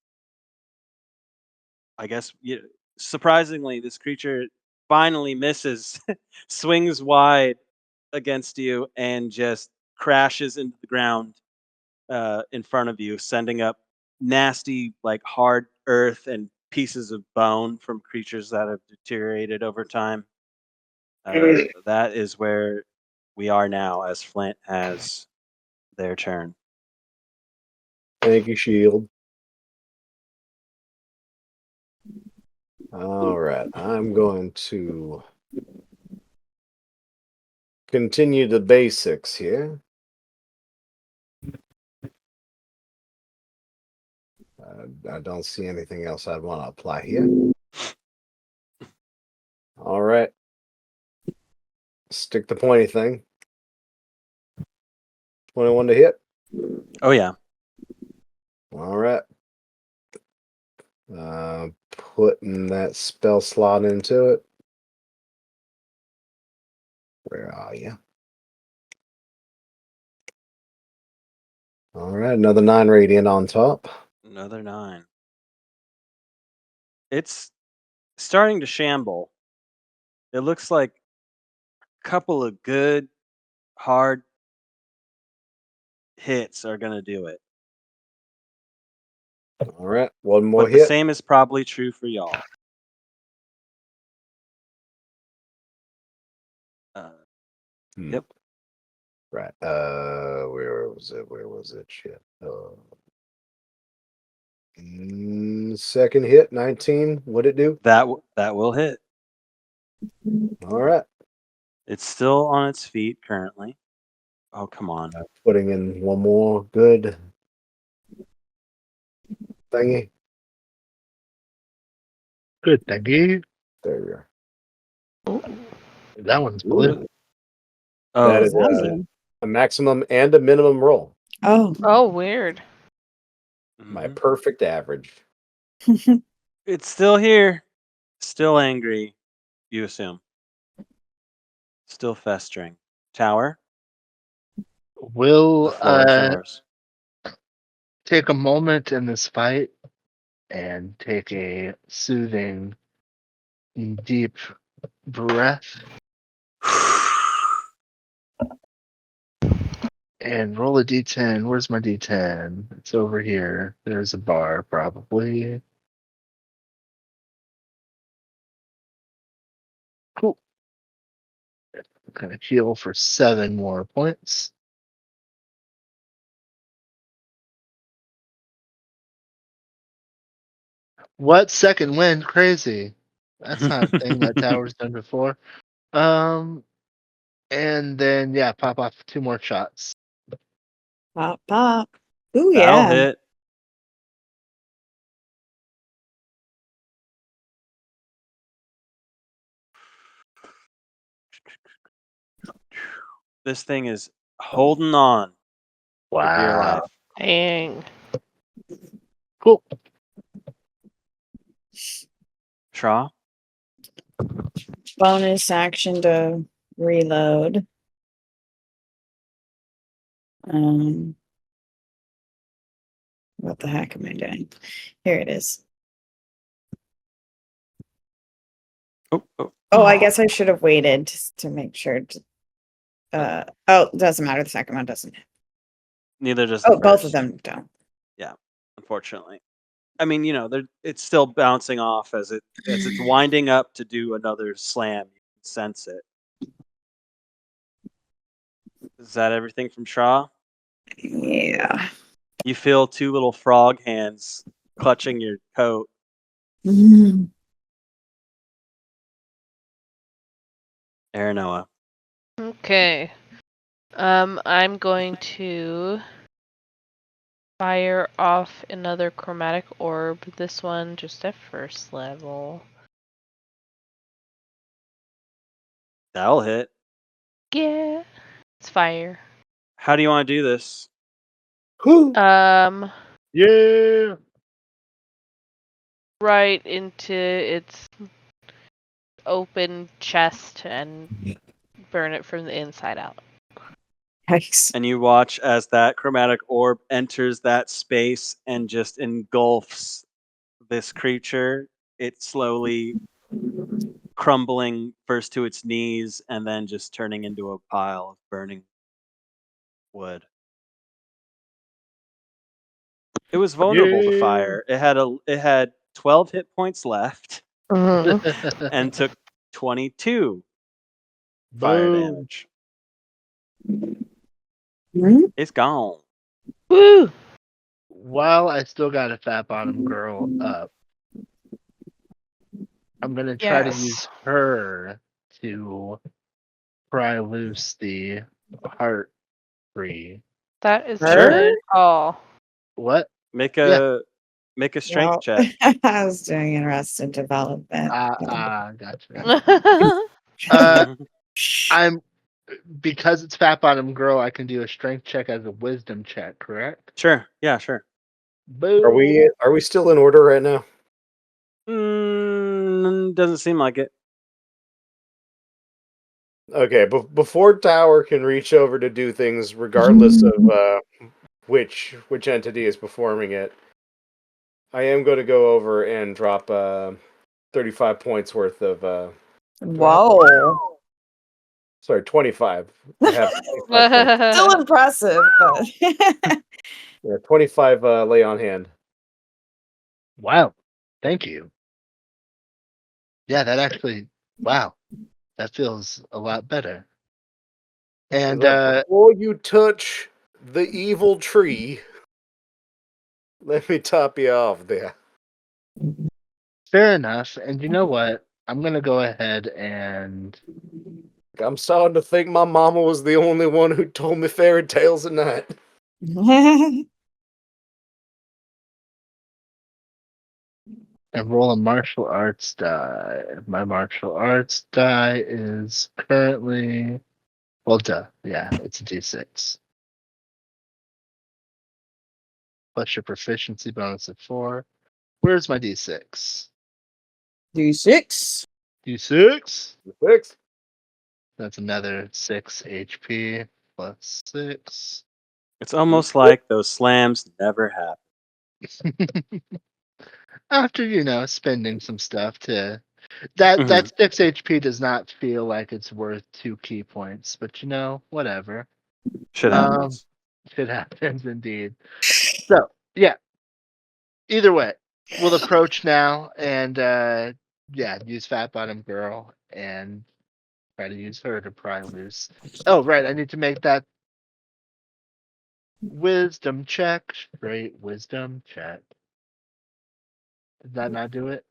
I guess surprisingly, this creature finally misses, swings wide against you, and just crashes into the ground in front of you, sending up nasty, like hard earth and pieces of bone from creatures that have deteriorated over time. That is where we are now, as Flint has their turn. Thank you, Shield. All right, I'm going to continue the basics here. I don't see anything else I'd want to apply here. All right. Stick the pointy thing. 21 to hit. Oh, yeah. All right. Putting that spell slot into it. Where are you? All right, another 9 radiant on top. Another 9. It's starting to shamble. It looks like a couple of good, hard hits are going to do it. All right, one more But the hit. same is probably true for y'all. Yep. Right. Where was it? Where was it? Shit. Second hit, 19. What'd it do? That will hit. All right. It's still on its feet currently. Oh, come on. Putting in one more good thingy. Good, thank you. There you That one's go. blue. Oh, That What is does that mean? a maximum and a minimum roll. Oh. Oh, weird. My mhm. perfect average. It's still here. Still angry, you assume. Still festering. Tower, the Will floor is yours. take a moment in this fight and take a soothing, deep breath and roll a d10. Where's my d10? It's over here. There's a bar, probably. Cool. Gonna heal for 7 more points. What second wind? Crazy. That's not a thing that tower's done before. And then yeah, pop off 2 more shots. Pop, pop. Ooh, That'll yeah. hit. This thing is holding on for dear Wow. life. Dang. Cool. Shaw, Bonus action to reload. What the heck am I doing? Here it is. Oh, I guess I should have waited to make sure. Oh, it doesn't matter. The second one doesn't. neither does the Oh, both of first. them don't. Yeah, unfortunately. I mean, it's still bouncing off as it's winding up to do another slam. You can sense it. Is that everything from Shaw? Yeah. You feel 2 little frog hands clutching your coat. Mhm. Aranoa. Okay. I'm going to fire off another chromatic orb. This one just at first level. That'll hit. Yeah. It's fire. How do you want to do this? Yeah. Right into its open chest and burn it from the inside out. Yikes. And you watch as that chromatic orb enters that space and just engulfs this creature. It slowly crumbling first to its knees and then just turning into a pile of burning wood. It was vulnerable to Yeah. fire. It had 12 hit points left and took 22 fire Boom. damage. Hmm? It's gone. Woo! While I still got a fat bottom girl up, I'm gonna try to use Yes. her to pry loose the heart tree. That is a Her? good call. What? Make Yeah. a strength Well, check. I was doing Arrested Development. Gotcha. I'm because it's fat bottom girl. I can do a strength check as a wisdom check. Correct? Sure. Yeah, sure. Boom. Are we still in order right now? Doesn't seem like it. Okay, before Tower can reach over to do things, regardless of which entity is performing it, I am going to go over and drop 35 points worth of. Do I have? Whoa. Sorry, 25. I have 25 points. Still impressive, but Yeah, 25 lay on hand. Wow. Thank you. Yeah, that actually. Wow. That feels a lot better. And Before you touch the evil tree, let me top you off there. fair enough. And you know what? I'm gonna go ahead and I'm starting to think my mama was the only one who told me fairy tales at night. roll a martial arts die. My martial arts die is currently yeah, it's a D6. Plus your proficiency bonus of 4. Where's my D6? D6. D6? 6. That's another 6 HP plus 6. It's almost like those slams never happen. After, spending some stuff to that 6 HP does not feel like it's worth 2 key points, but whatever. Shit happens. It happens indeed. So, yeah. Either way, we'll approach now and use Fat Bottom Girl and try to use her to pry loose. Oh, right, I need to make that wisdom check. Straight wisdom check. Did that not do it?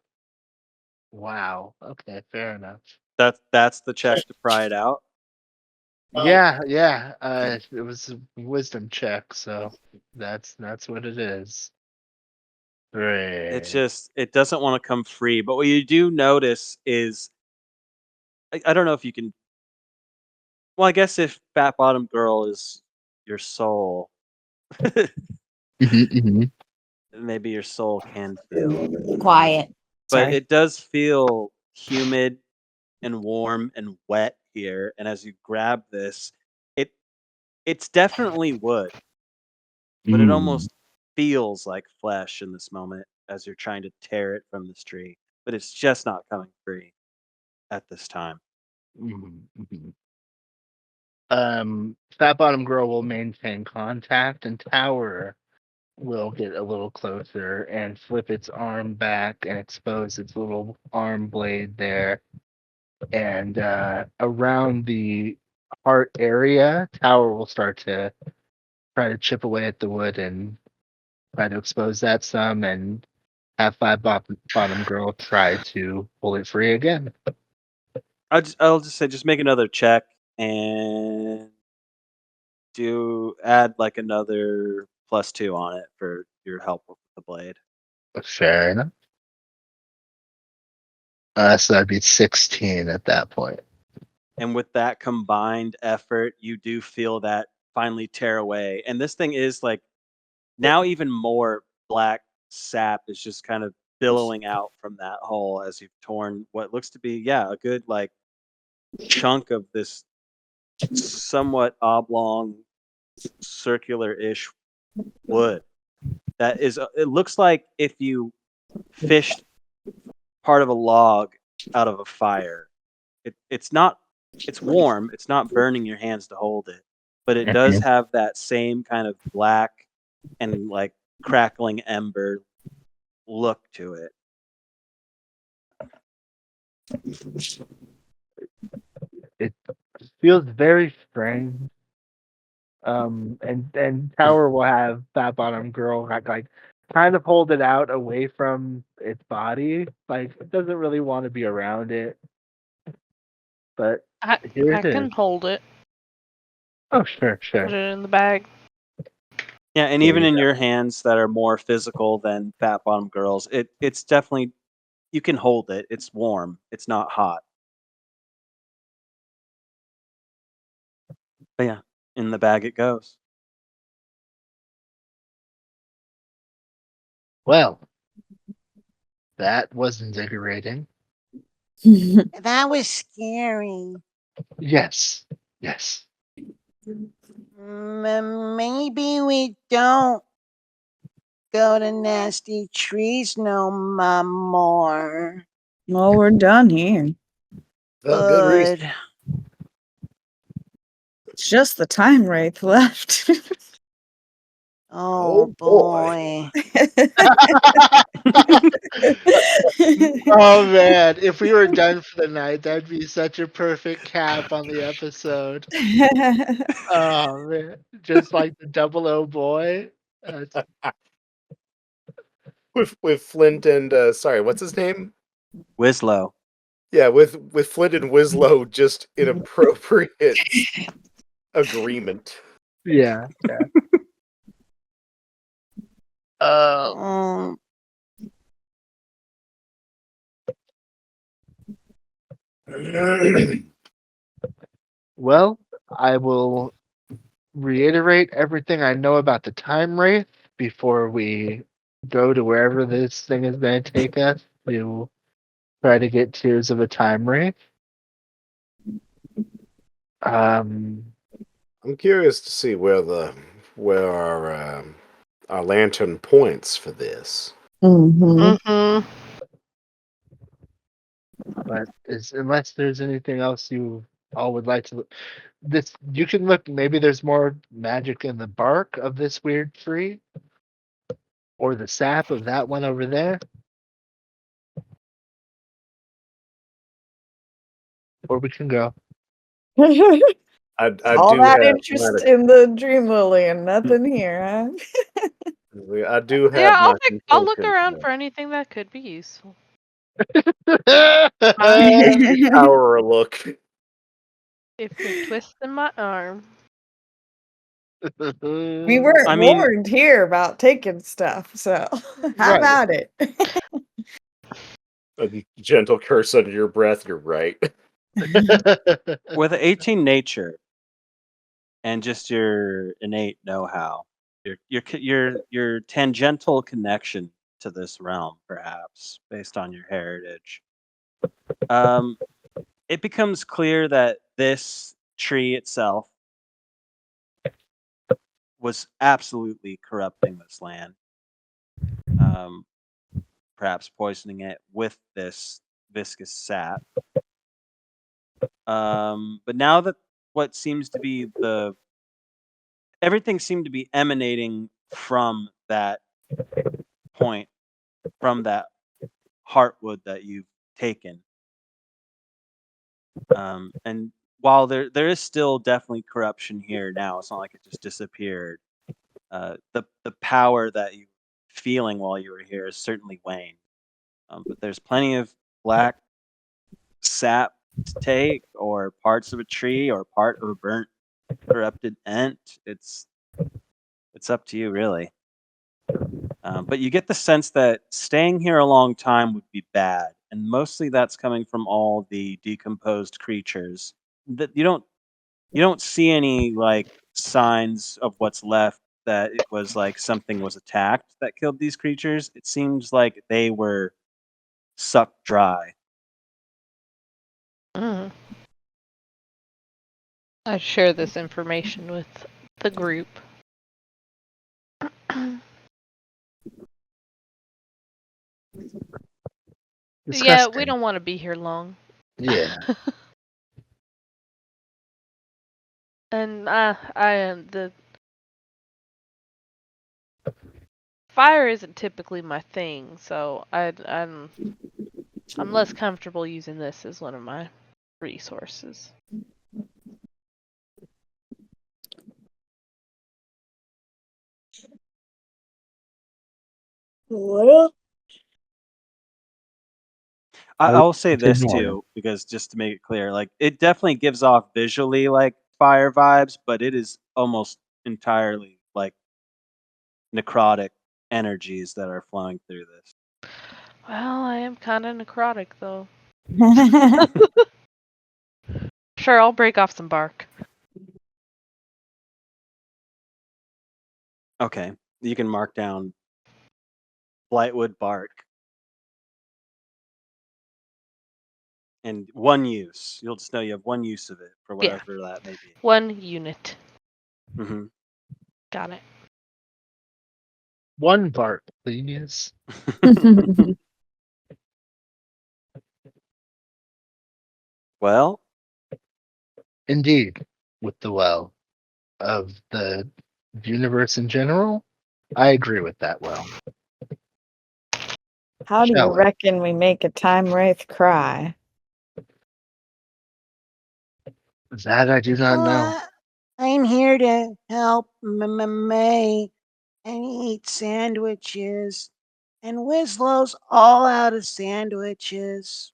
Wow. Okay, fair enough. That's the check to pry it out. Yeah. It was a wisdom check, so that's what it is. Great. It doesn't want to come free. But what you do notice is I don't know if you can. Well, I guess if Fat Bottom Girl is your soul, Mhm. maybe your soul can feel. Quiet. But Sorry. it does feel humid and warm and wet here. And as you grab this, it it's definitely wood, but it Mm. almost feels like flesh in this moment as you're trying to tear it from this tree. But it's just not coming free at this time. Mhm. Fat Bottom Girl will maintain contact, and Tower will get a little closer and flip its arm back and expose its little arm blade there. And around the heart area, Tower will start to try to chip away at the wood and try to expose that some, and have Bottom Girl try to pull it free again. I'll just say just make another check and add like another +2 on it for your help with the blade. Fair enough. So that'd be 16 at that point. And with that combined effort, you do feel that finally tear away. And this thing is like now even more black sap is just kind of billowing out from that hole as you've torn what looks to be, yeah, a good like chunk of this somewhat oblong, circular-ish wood. That is, it looks like if you fished part of a log out of a fire. It's not. It's warm. It's not burning your hands to hold it, but it does Mhm. have that same kind of black and like crackling ember look to it. It feels very strange. And Tower will have Fat Bottom Girl like kind of hold it out away from its body. Like it doesn't really want to be around it. But here I it is. can hold it. Oh, sure. Put it in the bag. Yeah, and There even you in go. your hands that are more physical than Fat Bottom Girls, it's definitely you can hold it. It's warm. It's not hot. But yeah, in the bag it goes. Well, that was invigorating. That was scary. Yes. Maybe we don't go to nasty trees no more. Well, we're done here. Good reason. Good. It's just the time wraith left. Oh Oh boy. boy. Oh man, if we were done for the night, that'd be such a perfect cap on the episode. Oh man, just like the 00 boy. That's With Flint and sorry, what's his name? Wislow. Yeah, with Flint and Winslow just inappropriate agreement. Yeah. Um, Well, I will reiterate everything I know about the time wraith before we go to wherever this thing is going to take us to try to get Tears of a Time Wraith. Um, I'm curious to see where our lantern points for this. Mhm. but unless there's anything else you all would like to look, this you can look. Maybe there's more magic in the bark of this weird tree, or the sap of that one over there, or we can go. I All do that have interest in the dream lily and nothing here, huh? I do Yeah, have my I'll look consultant. around for anything that could be useful. Power a look. If you're twisting my arm. We weren't I mean, warned here about taking stuff, so how Right. about it? A gentle curse under your breath. You're right. with 18 nature and just your innate know-how, your tangential connection to this realm, perhaps based on your heritage, um, it becomes clear that this tree itself was absolutely corrupting this land, um, perhaps poisoning it with this viscous sap. But now that what seems to be the everything seemed to be emanating from that point, from that heartwood that you've taken. And while there is still definitely corruption here now, it's not like it just disappeared. The power that you feeling while you were here is certainly waned. But there's plenty of black sap to take, or parts of a tree, or part of a burnt, corrupted ent. It's up to you, really. But you get the sense that staying here a long time would be bad, and mostly that's coming from all the decomposed creatures. That you don't see any like signs of what's left that it was like something was attacked that killed these creatures. It seems like they were sucked dry. Mm. I share this information with the group. Yeah, we Disgusting. don't want to be here long. Yeah. And the fire isn't typically my thing, so I'm less comfortable using this as one of my resources. Well, I will say this Continue. too, because just to make it clear, like it definitely gives off visually like fire vibes, but it is almost entirely like necrotic energies that are flowing through this. Well, I am kind of necrotic, though. Sure, I'll break off some bark. Okay, you can mark down Blightwood bark and one use. You'll just know you have one use of it for Yeah. whatever that may be. 1 unit. Hmm. Got it. One bark, please. Well, Indeed, with the well of the universe in general, I agree with that well. How do you Shall we? reckon we make a time wraith cry? That I do not know. I'm here to help May and eat sandwiches. And Winslow's all out of sandwiches.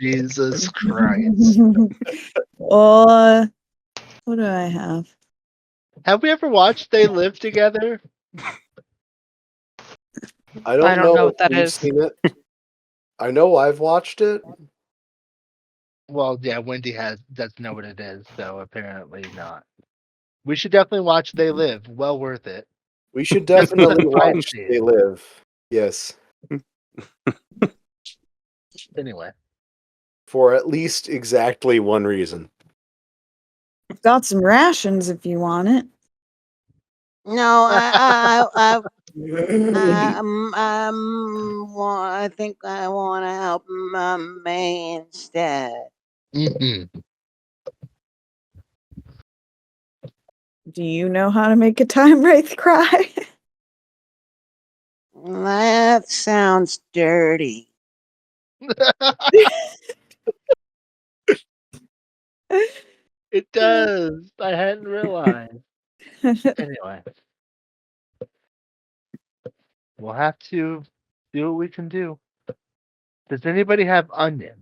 Jesus Christ. What do I have? Have we ever watched They Live Together? I don't don't know know what if that we've is. seen it. I know I've watched it. Well, yeah, Wendy doesn't know what it is, so apparently not. We should definitely watch They Live. Well worth it. We should Just for the definitely fight watch scene. They Live. Yes. Anyway. For at least exactly one reason. I've got some rations if you want it. No, I think I want to help May instead. Mhm. Do you know how to make a time wraith cry? That sounds dirty. It does. I hadn't realized. Anyway. We'll have to do what we can do. Does anybody have onion?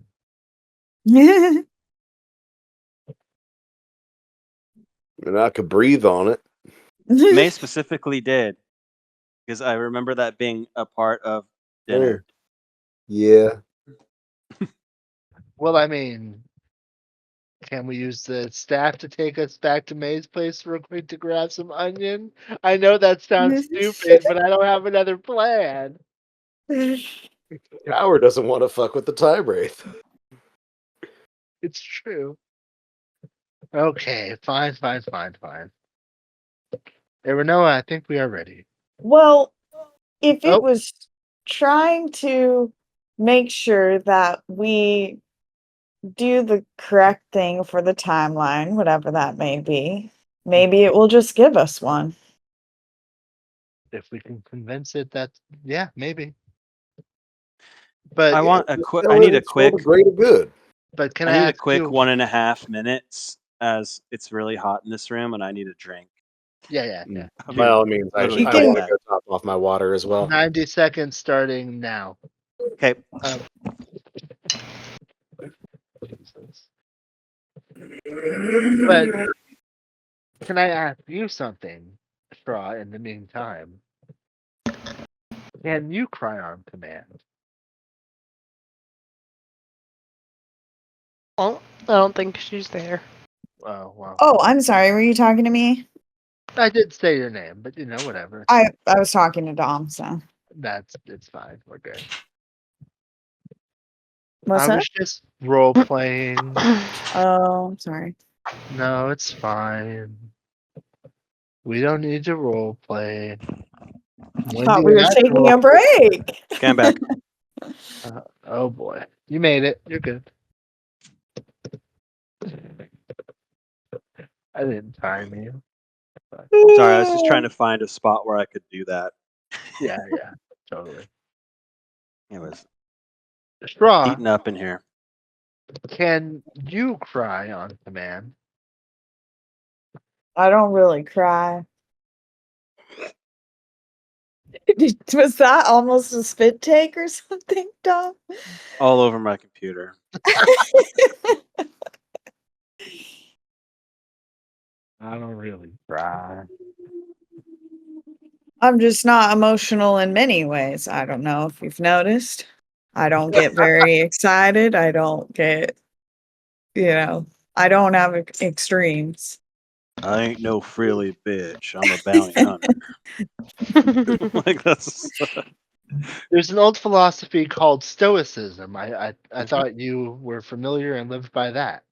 And I could breathe on it. May specifically did because I remember that being a part of dinner. Yeah. Well, I mean, can we use the staff to take us back to May's place real quick to grab some onion? I know that sounds stupid, but I don't have another plan. Howard doesn't want to fuck with the time wraith. It's true. Okay, fine. Noah, I think we are ready. Well, if it Oh. was trying to make sure that we do the correct thing for the timeline, whatever that may be, maybe it will just give us one. If we can convince it that, yeah, maybe. But I want a quick. I Tell need it a it's for quick. the greater good. but can I I need a ask quick you? 1.5 minutes as it's really hot in this room and I need a drink. Yeah. I'll By be all means, I literally You right can- want to back. go top off my water as well. 90 seconds starting now. Okay. Jesus. But can I ask you something, Straw, in the meantime? Can you cry on command? Well, I don't think she's there. Oh, well. Oh, I'm sorry. Were you talking to me? I did say your name, but whatever. I was talking to Dom, so. It's fine. We're good. What's I that? was just role playing. Oh, I'm sorry. No, it's fine. We don't need to role play. Thought we were taking a break. Okay, I'm back. Oh boy. You made it. You're good. I didn't time you. Sorry, I was just trying to find a spot where I could do that. Yeah, totally. It was Straw, heating up in here. can you cry on command? I don't really cry. Was that almost a spit take or something, Dom? All over my computer. I don't really cry. I'm just not emotional in many ways. I don't know if you've noticed. I don't get very excited. I don't get, I don't have extremes. I ain't no frilly bitch. I'm a bounty hunter. Like that's. There's an old philosophy called Stoicism. I thought you were familiar and lived by that.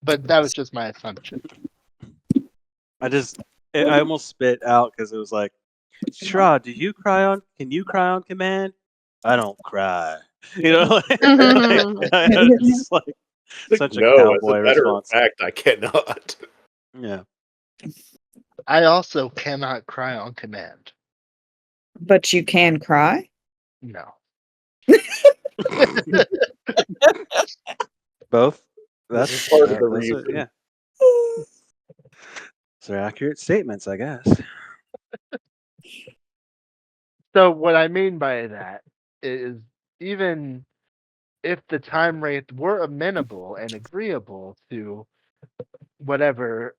But that was just my assumption. I almost spit out because it was like, Shra, can you cry on command? I don't cry. It's like such a No, cowboy as a matter response. of fact, I cannot. Yeah. I also cannot cry on command. But you can cry? No. Both. That's part of the those are- reason. yeah. Those are accurate statements, I guess. So what I mean by that is even if the time wraith were amenable and agreeable to whatever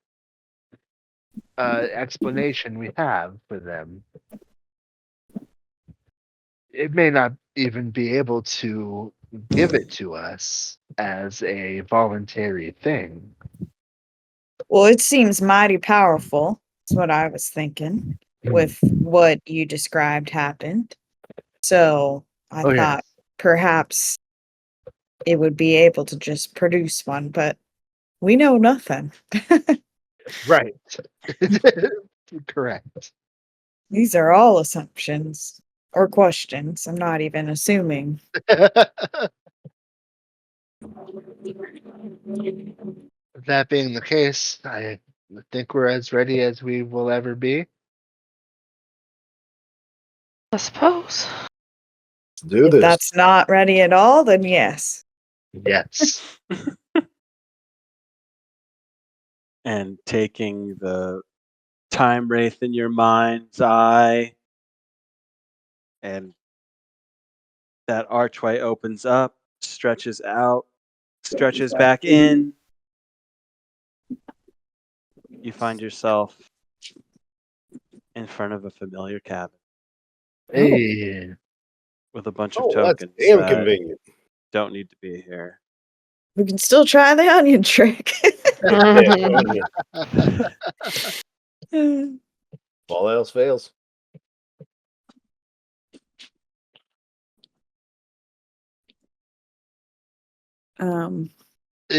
explanation we have for them, it may not even be able to give it to us as a voluntary thing. Well, it seems mighty powerful. That's what I was thinking with what you described happened. So I Oh, thought perhaps it would be able to just produce one, but we know nothing. right. Correct. These are all assumptions or questions. I'm not even assuming. That being the case, I think we're as ready as we will ever be. I suppose. Let's do If this. that's not ready at all, then yes. Yes. And taking the time wraith in your mind's eye, and that archway opens up, stretches out, stretches back in. You find yourself in front of a familiar cabin Hey. with a bunch of Oh, that's tokens damn that convenient. don't need to be here. We can still try the onion trick. Yeah, all else fails.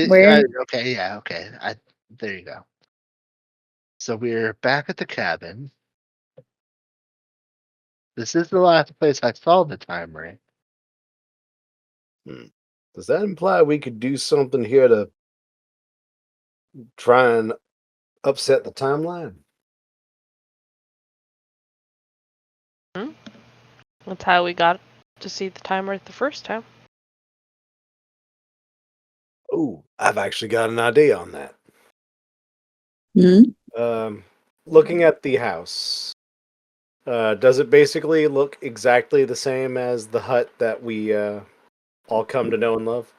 Where? Okay, yeah, okay. There you go. So we're back at the cabin. This is the last place I saw the time ring. Does that imply we could do something here to try and upset the timeline? That's how we got to see the timer the first time. Oh, I've actually got an idea on that. Hmm? Looking at the house, does it basically look exactly the same as the hut that we all come to know and love?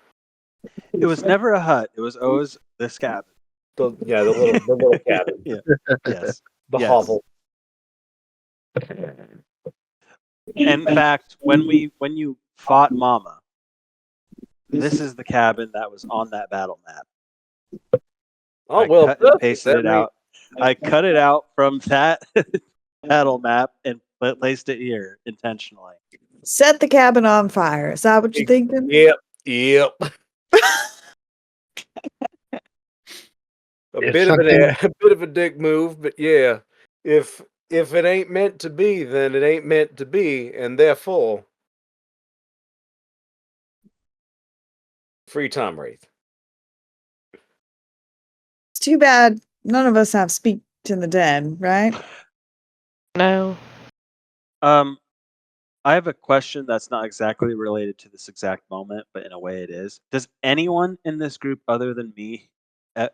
It was never a hut. It was always this cabin. The little cabin, Yeah. Yes. the Yes. hovel. In fact, when you fought Mama, this is the cabin that was on that battle map. Oh I well, cut and perfect. pasted That it means out. I cut it out from that battle map and placed it here intentionally. Set the cabin on fire. Is that what you're thinking? Yep. If A something bit of a dick move, but yeah. If it ain't meant to be, then it ain't meant to be, and therefore, free Tom Wraith. It's too bad none of us have speak to the dead, right? No. I have a question that's not exactly related to this exact moment, but in a way it is. Does anyone in this group other than me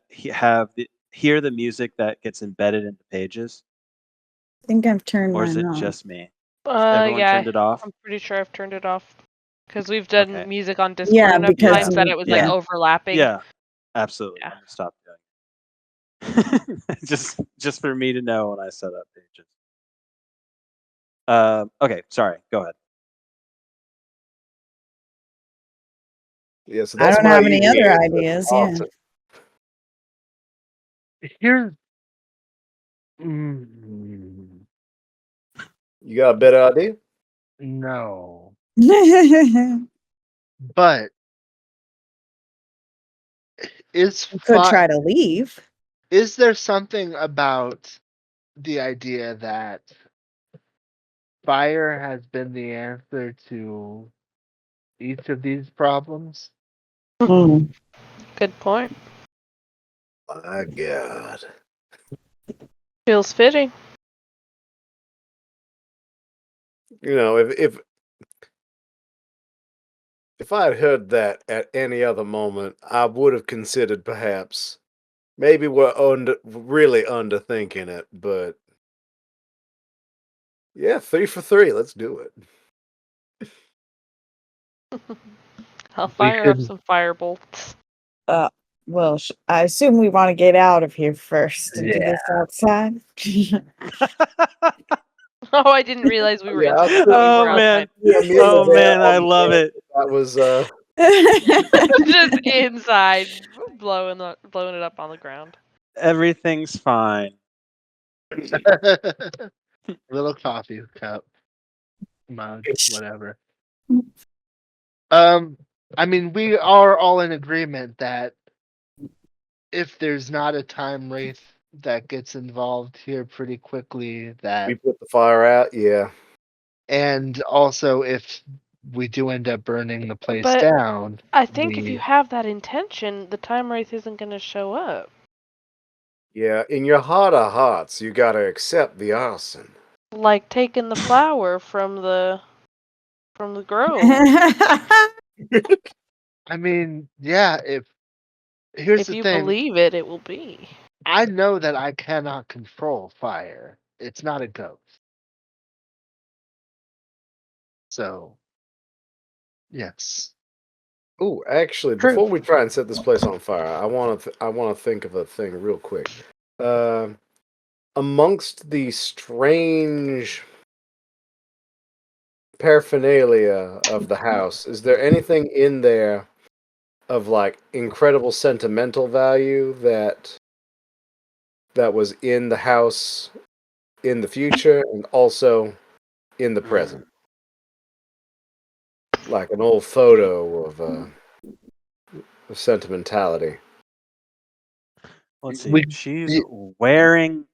hear the music that gets embedded in the pages, I think I've turned or is mine it off. just me? Everyone Yeah. turned it off. I'm pretty sure I've turned it off. Because we've done Okay. music on Discord Yeah, enough because times that it was like yeah. overlapping. Yeah, absolutely. Yeah. Let me stop doing it. just for me to know when I set up pages. Okay, sorry. Go ahead. Yeah, so I that's don't my have any easy other answer. ideas. Awesome. here's You got a better idea? no, Yeah. but is We could try to leave. is there something about the idea that fire has been the answer to each of these problems? Good point. My God. Feels fitting. You know, if I had heard that at any other moment, I would have considered perhaps maybe we're really underthinking it, but yeah, 3 for 3. Let's do it. I'll We fire up could. some fire bolts. Well, I assume we want to get out of here first and do Yeah. this outside. Oh, I didn't realize we were Yeah, inside. I'll We Oh were man. outside. put me Oh there man, on I the love chance it. that was Just inside, blowing it up on the ground. Everything's fine. Little coffee cup, mug, whatever. I mean, we are all in agreement that if there's not a time wraith that gets involved here pretty quickly, we that put the fire out. Yeah. and also if we do end up burning the place But down, I think if you we have that intention, the time wraith isn't going to show up. Yeah, in your heart of hearts, you gotta accept the arson. Like taking the flower from the grove. I mean, yeah, here's If the you thing, believe it, it will be. I know that I cannot control fire. It's not a ghost. So, yes. Ooh, actually, True. before we try and set this place on fire, I want to think of a thing real quick. Amongst the strange paraphernalia of the house, is there anything in there of like incredible sentimental value that was in the house in the future and also in the present? Like an old photo of sentimentality. Let's see. We She's y- wearing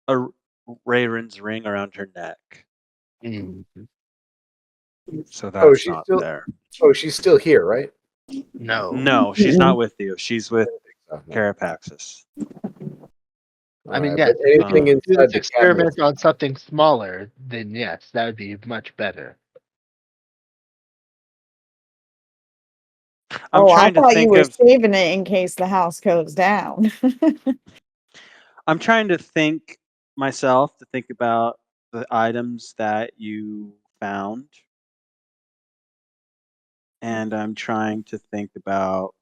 a Rayron's ring around her neck, mm, so Oh, that's she's not still there. she's still here, right? no. No, she's not with you. She's with Oh, no. Carapaxis. I All mean, right, yes, but if we anything can do inside this the cabinet? experiment on something smaller, then yes, that would be much better. I'm Oh, I trying to thought you think were of. saving it in case the house goes down. I'm trying to think myself to think about the items that you found, and I'm trying to think about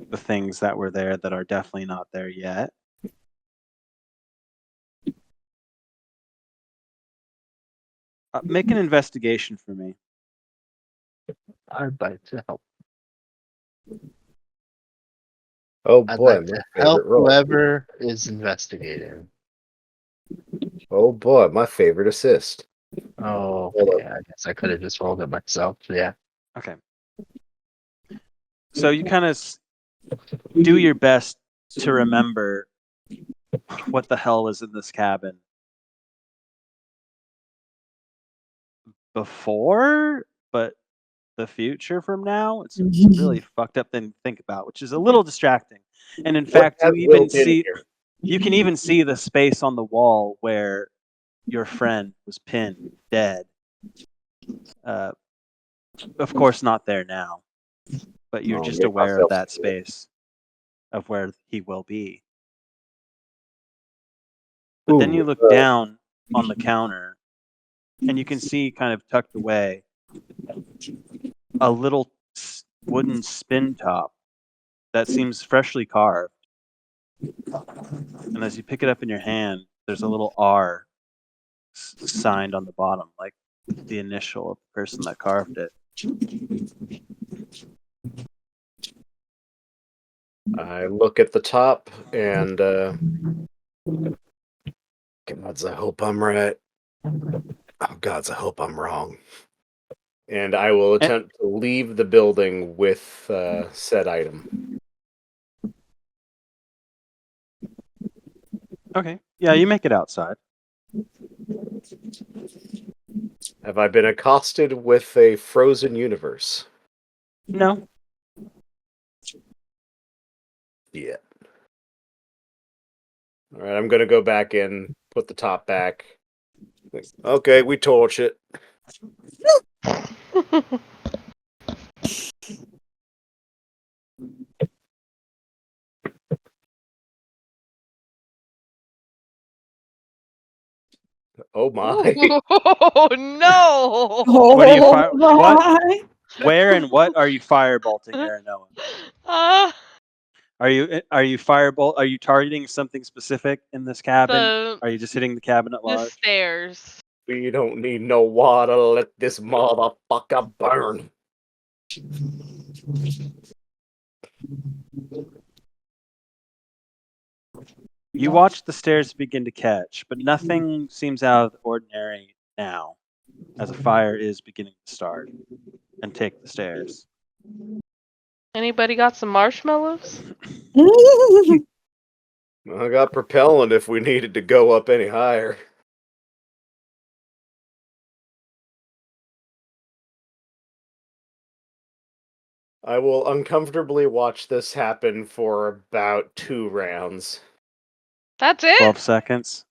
the things that were there that are definitely not there yet. Make an investigation for me. I'd like to help. Oh I'd boy, like my to help favorite role. whoever is investigating. Oh boy, my favorite assist. Oh, Hold okay. up. I guess I could have just rolled it myself. Yeah. Okay. So you kind of do your best to remember what the hell was in this cabin before, but the future from now, it's a really fucked up thing to think about, which is a little distracting. And in What fact, has Will been here? you can even see the space on the wall where your friend was pinned dead. Uh, of course, not there now, but you're Oh, just make aware of myself that scared. space of where he will be. But then Ooh, you look down on the counter and you can see kind of tucked away a little wooden spin top that seems freshly carved. And as you pick it up in your hand, there's a little R signed on the bottom, like the initial of the person that carved it. I look at the top and gods, I hope I'm right. Oh gods, I hope I'm wrong. And I will And, attempt to leave the building with said item. okay, yeah, you make it outside. Have I been accosted with a frozen universe? No, Yeah. All right, I'm gonna go back in, put the top back. Okay, we torch it. Oh my. Oh no! What are you fire? Oh What? my. Where and what are you firebolting, Aranoa? Uh, Are you firebolt? Are you targeting something specific in this cabin? the Are you just hitting the cabin at the large? stairs. We don't need no water to let this motherfucker burn. You watch the stairs begin to catch, but nothing seems out of the ordinary now, as a fire is beginning to start and take the stairs. Anybody got some marshmallows? I got propellant if we needed to go up any higher. I will uncomfortably watch this happen for about 2 rounds. That's it? 12 seconds.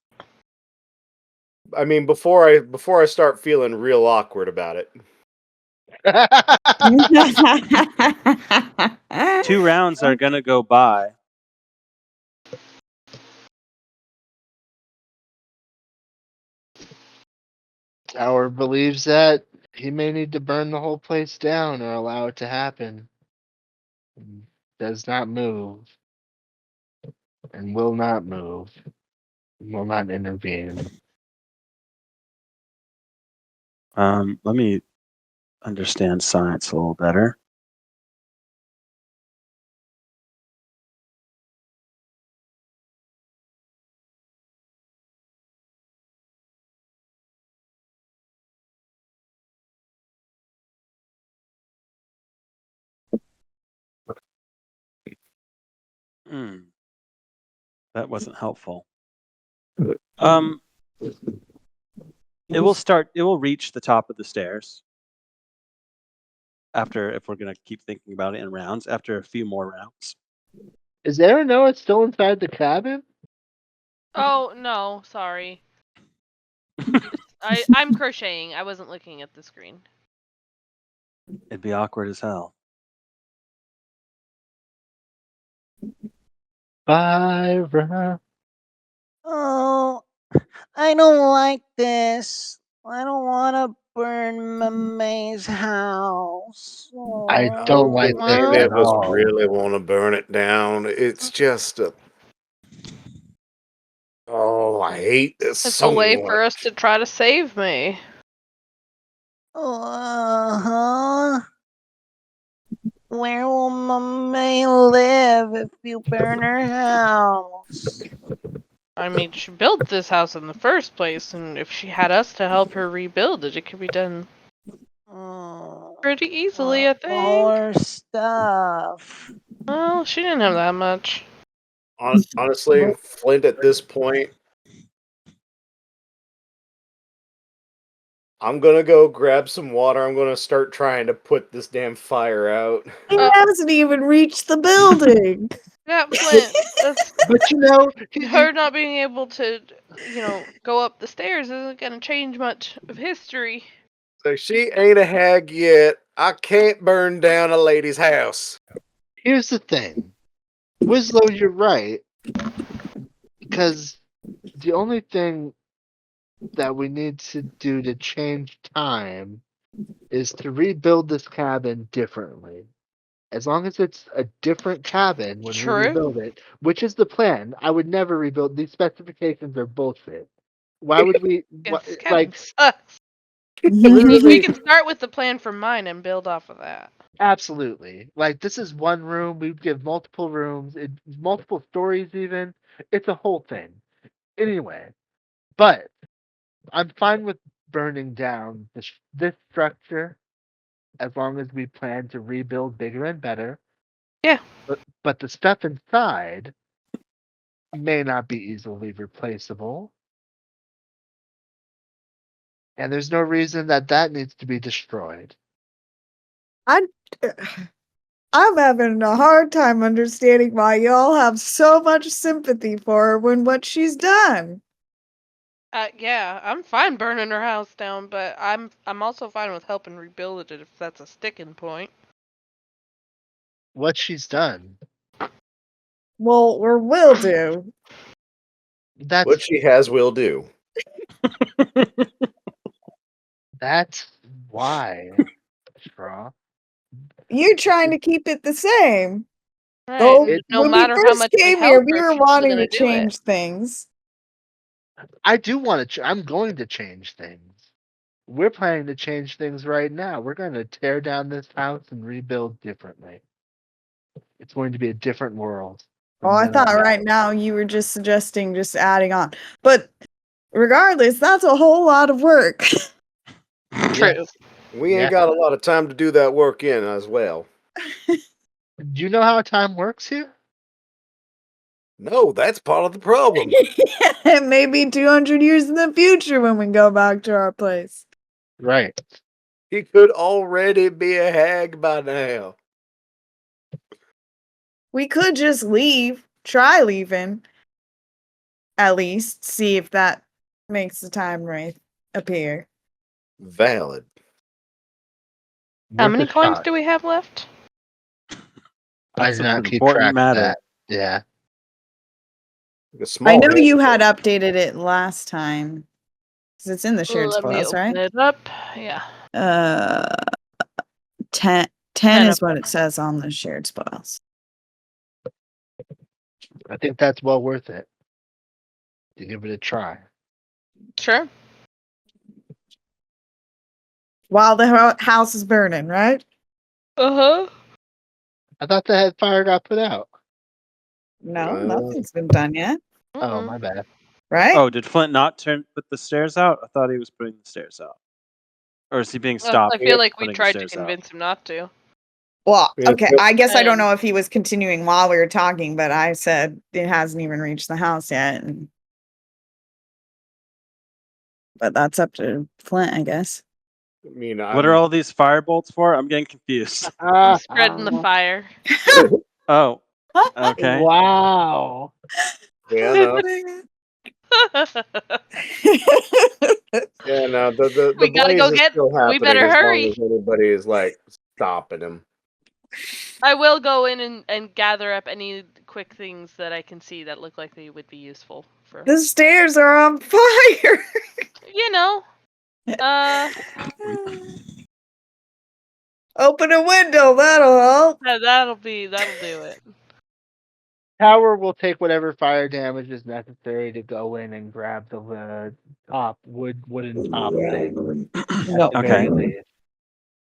I mean, before I start feeling real awkward about it. 2 rounds are gonna go by. Tower believes that he may need to burn the whole place down or allow it to happen. Does not move. And will not move. Will not intervene. Let me understand science a little better. That wasn't helpful. It will reach the top of the stairs after, if we're gonna keep thinking about it in rounds, after a few more rounds. Is Aranoa still inside the cabin? Oh no, sorry. I'm crocheting. I wasn't looking at the screen. It'd be awkward as hell. Byra. Oh, I don't like this. I don't want to burn Mae's house. I don't Oh, like this Any at of us all. really want to burn it down. It's just a. Oh, I hate this It's so a way for us much. to try to save me. uh-huh. Where will Mae live if you burn her house? I mean, she built this house in the first place, and if she had us to help her rebuild it, it could be done pretty easily, I think. More stuff. Well, she didn't have that much. Honestly, Flint at this point, I'm gonna go grab some water. I'm gonna start trying to put this damn fire out. He hasn't even reached the building. Yeah, Flint. That's But you know, her not being able to, go up the stairs isn't gonna change much of history. So she ain't a hag yet. I can't burn down a lady's house. here's the thing. Wislow, you're right. Because the only thing that we need to do to change time is to rebuild this cabin differently. As long as it's a different cabin when we True. rebuild it, which is the plan. I would never rebuild. These specifications are bullshit. Why would we? This cabin Like, sucks. We literally, can start with the plan for mine and build off of that. absolutely. Like, this is one room. We'd give multiple rooms, multiple stories, even. It's a whole thing. Anyway, but I'm fine with burning down this structure as long as we plan to rebuild bigger and better. Yeah. But the stuff inside may not be easily replaceable. And there's no reason that needs to be destroyed. I'm having a hard time understanding why y'all have so much sympathy for her when what she's done. Yeah, I'm fine burning her house down, but I'm also fine with helping rebuild it if that's a sticking point. What she's done. Well, or will do. That's What she has will do. That's why, Straw. You're trying to keep it the same. Right. Though and no when we matter how first much my came health here, we hurts, were I'm still wanting gonna to do it. change things. I do want to. I'm going to change things. We're planning to change things right now. We're going to tear down this house and rebuild differently. It's going to be a different world. Oh, from I then thought on out. right now you were just suggesting just adding on. But regardless, that's a whole lot of work. True. Yes. We Yeah. ain't got a lot of time to do that work in as well. Do you know how time works here? No, that's part of the problem. It may be 200 years in the future when we go back to our place. Right. He could already be a hag by now. We could just leave, try leaving, at least, see if that makes the time wraith appear. Valid. How Worth many a coins shot. do we have left? I That's did an not keep important track of matter. that. Yeah. A small I know hag. you had updated it last time. Because it's in the shared Let me spoils, right? open it up. Yeah. 10 10 is of what them. it says on the shared spoils. I think that's well worth it to give it a try. Sure. While the house is burning, right? Uh-huh. I thought the fire got put out. No, Well, nothing's been done yet, Oh, my bad. right? Oh, did Flint not put the stairs out? I thought he was putting the stairs out. Or is he being stopped I feel from like we putting the tried to stairs out? convince him not to. Well, Yeah, okay. but- I guess I don't And- know if he was continuing while we were talking, but I said it hasn't even reached the house yet. But that's up to Flint, I guess. I mean, What are all these fire bolts for? I'm getting confused. I'm spreading the fire. Oh, okay. Wow. Yeah, no. Yeah, no. The We gotta blaze go is get. still We happening better as long hurry. as anybody is like stopping him. I will go in and gather up any quick things that I can see that look like they would be useful for. The stairs are on fire. You know. Open a window, that'll help. That'll do it. Tower will take whatever fire damage is necessary to go in and grab the top wooden top thing. At the Okay. very least.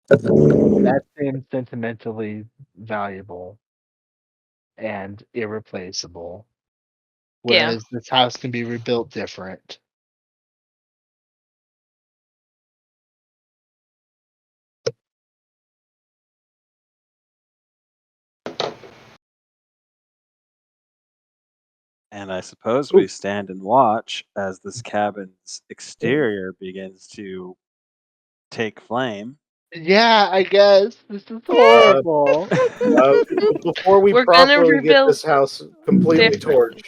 That seems sentimentally valuable and irreplaceable. Yeah. Whereas this house can be rebuilt different. And I suppose we stand and watch as this cabin's exterior begins to take flame. Yeah, I guess. This is Uh, horrible. Before we We're gonna properly get rebuild this house completely different.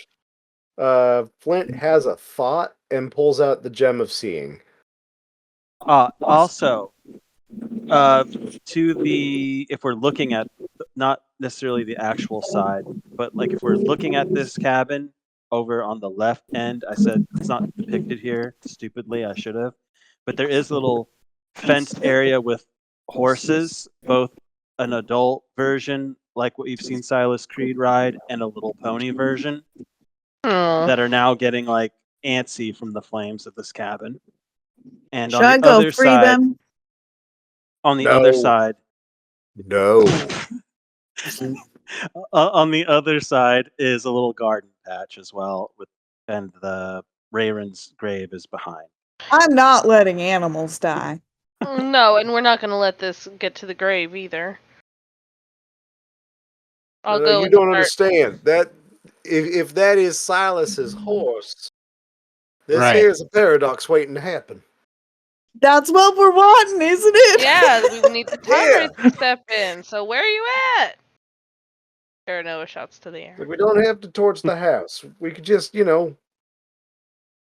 torched, Flint has a thought and pulls out the gem of seeing. Also, to the if we're looking at not necessarily the actual side, but like if we're looking at this cabin over on the left end, I said it's not depicted here. Stupidly, I should have. But there is a little fenced area with horses, both an adult version, like what you've seen Silas Creed ride, and a little pony version Aw. that are now getting like antsy from the flames of this cabin. And Should I go free them? on the No. other side, No. on the other side is a little garden patch as well, and the Rayron's grave is behind. I'm not letting animals die. No, and we're not gonna let this get to the grave either. I'll go You and don't start. understand that if that is Silas's horse, this Right. here is a paradox waiting to happen. That's what we're wanting, isn't it? Yeah, we need the time Yeah. race to step in. So where are you at? Paranoia shots to the air. Like, we don't have to torch the house. We could just, threaten Kill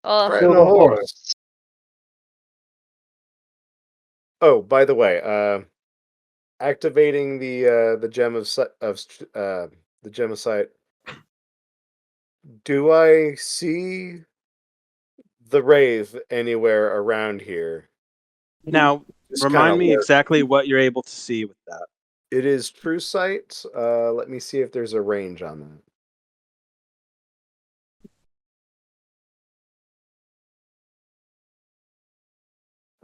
a the horse. horse. Oh, by the way, activating the gem of the gem of sight. Do I see the wraith anywhere around here. Now, Just kind remind of me exactly what you're able to see with that. It is true sight. Let me see if there's a range on that.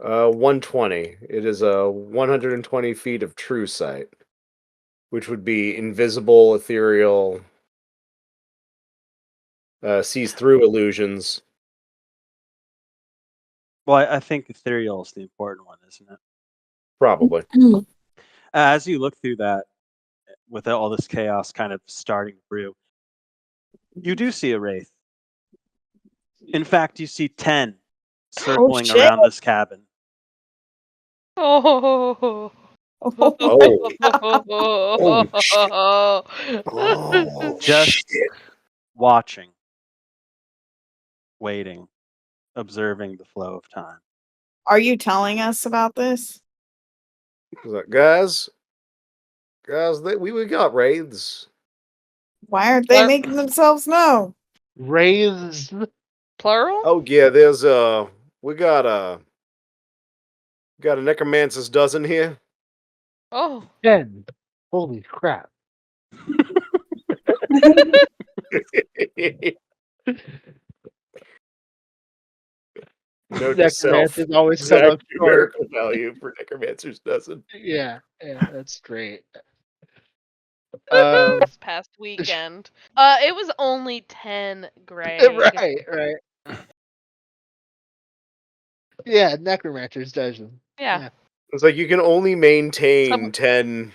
Uh, 120. It is a 120 feet of true sight, which would be invisible, ethereal, sees through illusions. Well, I think ethereal is the important one, isn't it? Probably. As you look through that, with all this chaos kind of starting to brew, you do see a wraith. In fact, you see 10 circling shit. around this cabin. Oh. Oh. Oh, Just shit. watching, waiting, observing the flow of time. Are you telling us about this? He's like, guys, we got wraiths. Why aren't they What? making themselves known? Wraiths. Plural? Oh yeah, there's we got a necromancer's dozen here. Oh. 10. Holy crap. Note to self: Necromancers always come exact up short. numerical value for necromancer's dozen. Yeah, that's great. This past weekend. It was only 10, Greg. right. Yeah, necromancer's dozen. Yeah. It's like you can only maintain 10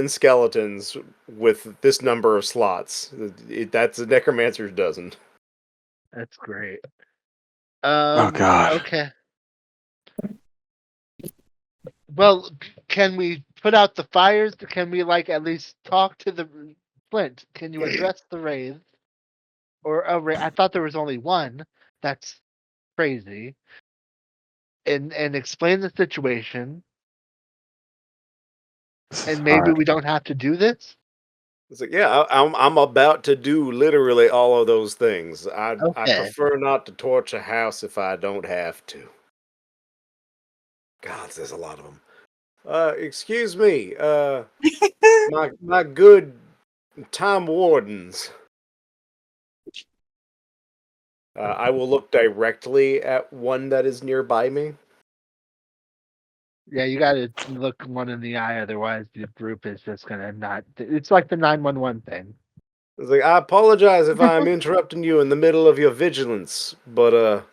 skeletons with this number of slots. That's a necromancer's dozen. That's great. Oh, God. Okay. Well, can we put out the fires? Can we at least talk to the Flint? Can you address the wraith? Or I thought there was only one. That's crazy. And explain the situation. And maybe we don't have to do this. It's like, yeah, I'm about to do literally all of those things. I Okay. prefer not to torch a house if I don't have to. God, there's a lot of them. Excuse me, my good time wardens. I will look directly at one that is nearby me. Yeah, you got to look one in the eye, otherwise the group is just gonna not. It's like the 911 thing. It's like, I apologize if I'm interrupting you in the middle of your vigilance, but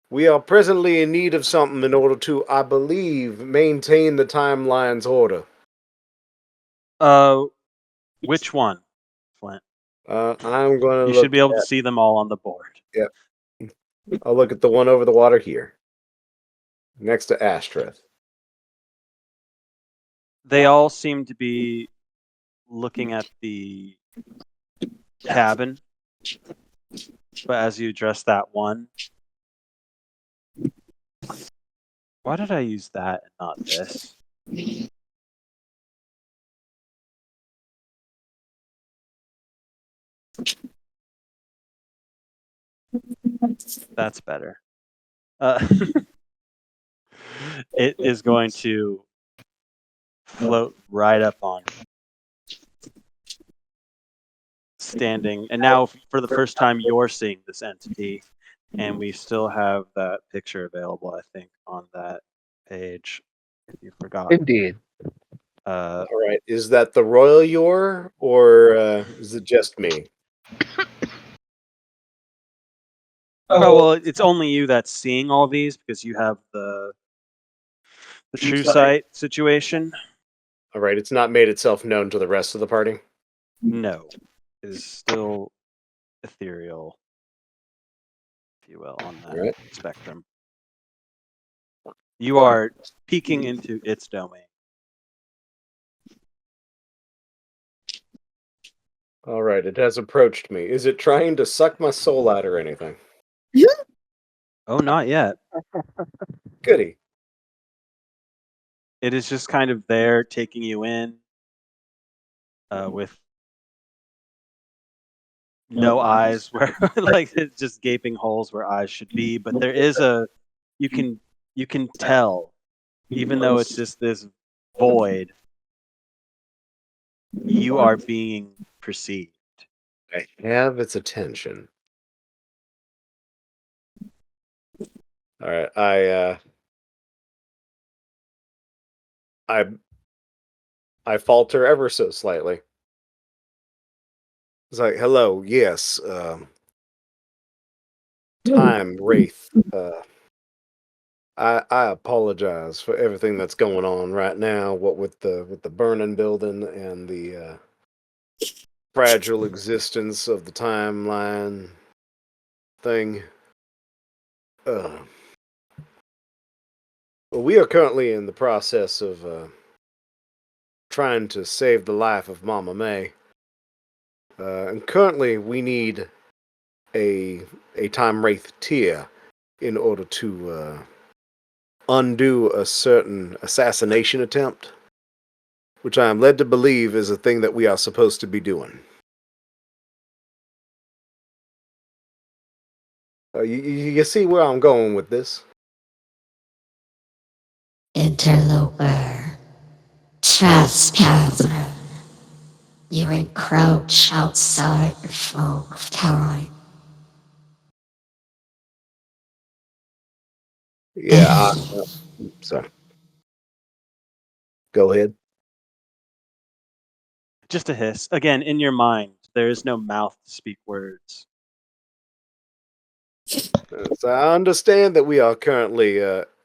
we are presently in need of something in order to, I believe, maintain the timeline's order. Which one, Flint? I'm going to You look should be able to at, see them all on the board. Yep. I'll look at the one over the water here, next to Ashtreth. They all seem to be looking at the cabin, but as you address that one, why did I use that and not this? That's better. It is going to float right up on you, standing. And now, for the first time, you're seeing this entity, and we still have that picture available, I think, on that page. If you forgot. Indeed. All right, is that the royal Yor, or is it just me? Well, it's only you that's seeing all these because you have the true sight situation. All right, it's not made itself known to the rest of the party. No, it is still ethereal, if you will, on that Right. spectrum. You are peeking into its domain. All right, it has approached me. Is it trying to suck my soul out or anything? Oh, not yet. Goody. It is just kind of there, taking you in with no eyes where like it's just gaping holes where eyes should be, but there is a you can you can tell, even though it's just this void, you are being perceived. I have its attention. All right, I falter ever so slightly. It's like, hello, yes, time wraith. I apologize for everything that's going on right now. What with the burning building and the fragile existence of the timeline thing. Uh, well, we are currently in the process of trying to save the life of Mama May. And currently, we need a time wraith tier in order to undo a certain assassination attempt, which I am led to believe is a thing that we are supposed to be doing. You see where I'm going with this? Interloper, trespasser, you encroach outside the flow of time. Yeah, sorry. Go ahead. Just a hiss. Again, in your mind, there is no mouth to speak words. So I understand that we are currently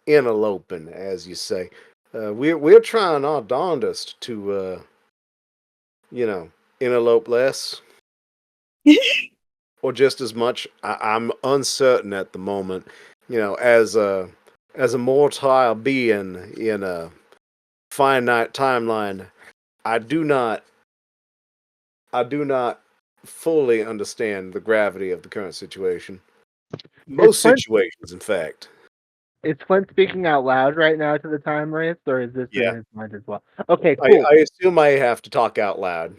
interloping, as you say. We're trying our darndest to, interlope less or just as much. I'm uncertain at the moment. As a mortal being in a finite timeline, I do not fully understand the gravity of the current situation. Most Flint, situations, in fact. is Flint speaking out loud right now to the time wraith, or is this in Yeah. his mind as well? Okay, I, cool. I assume I have to talk out loud.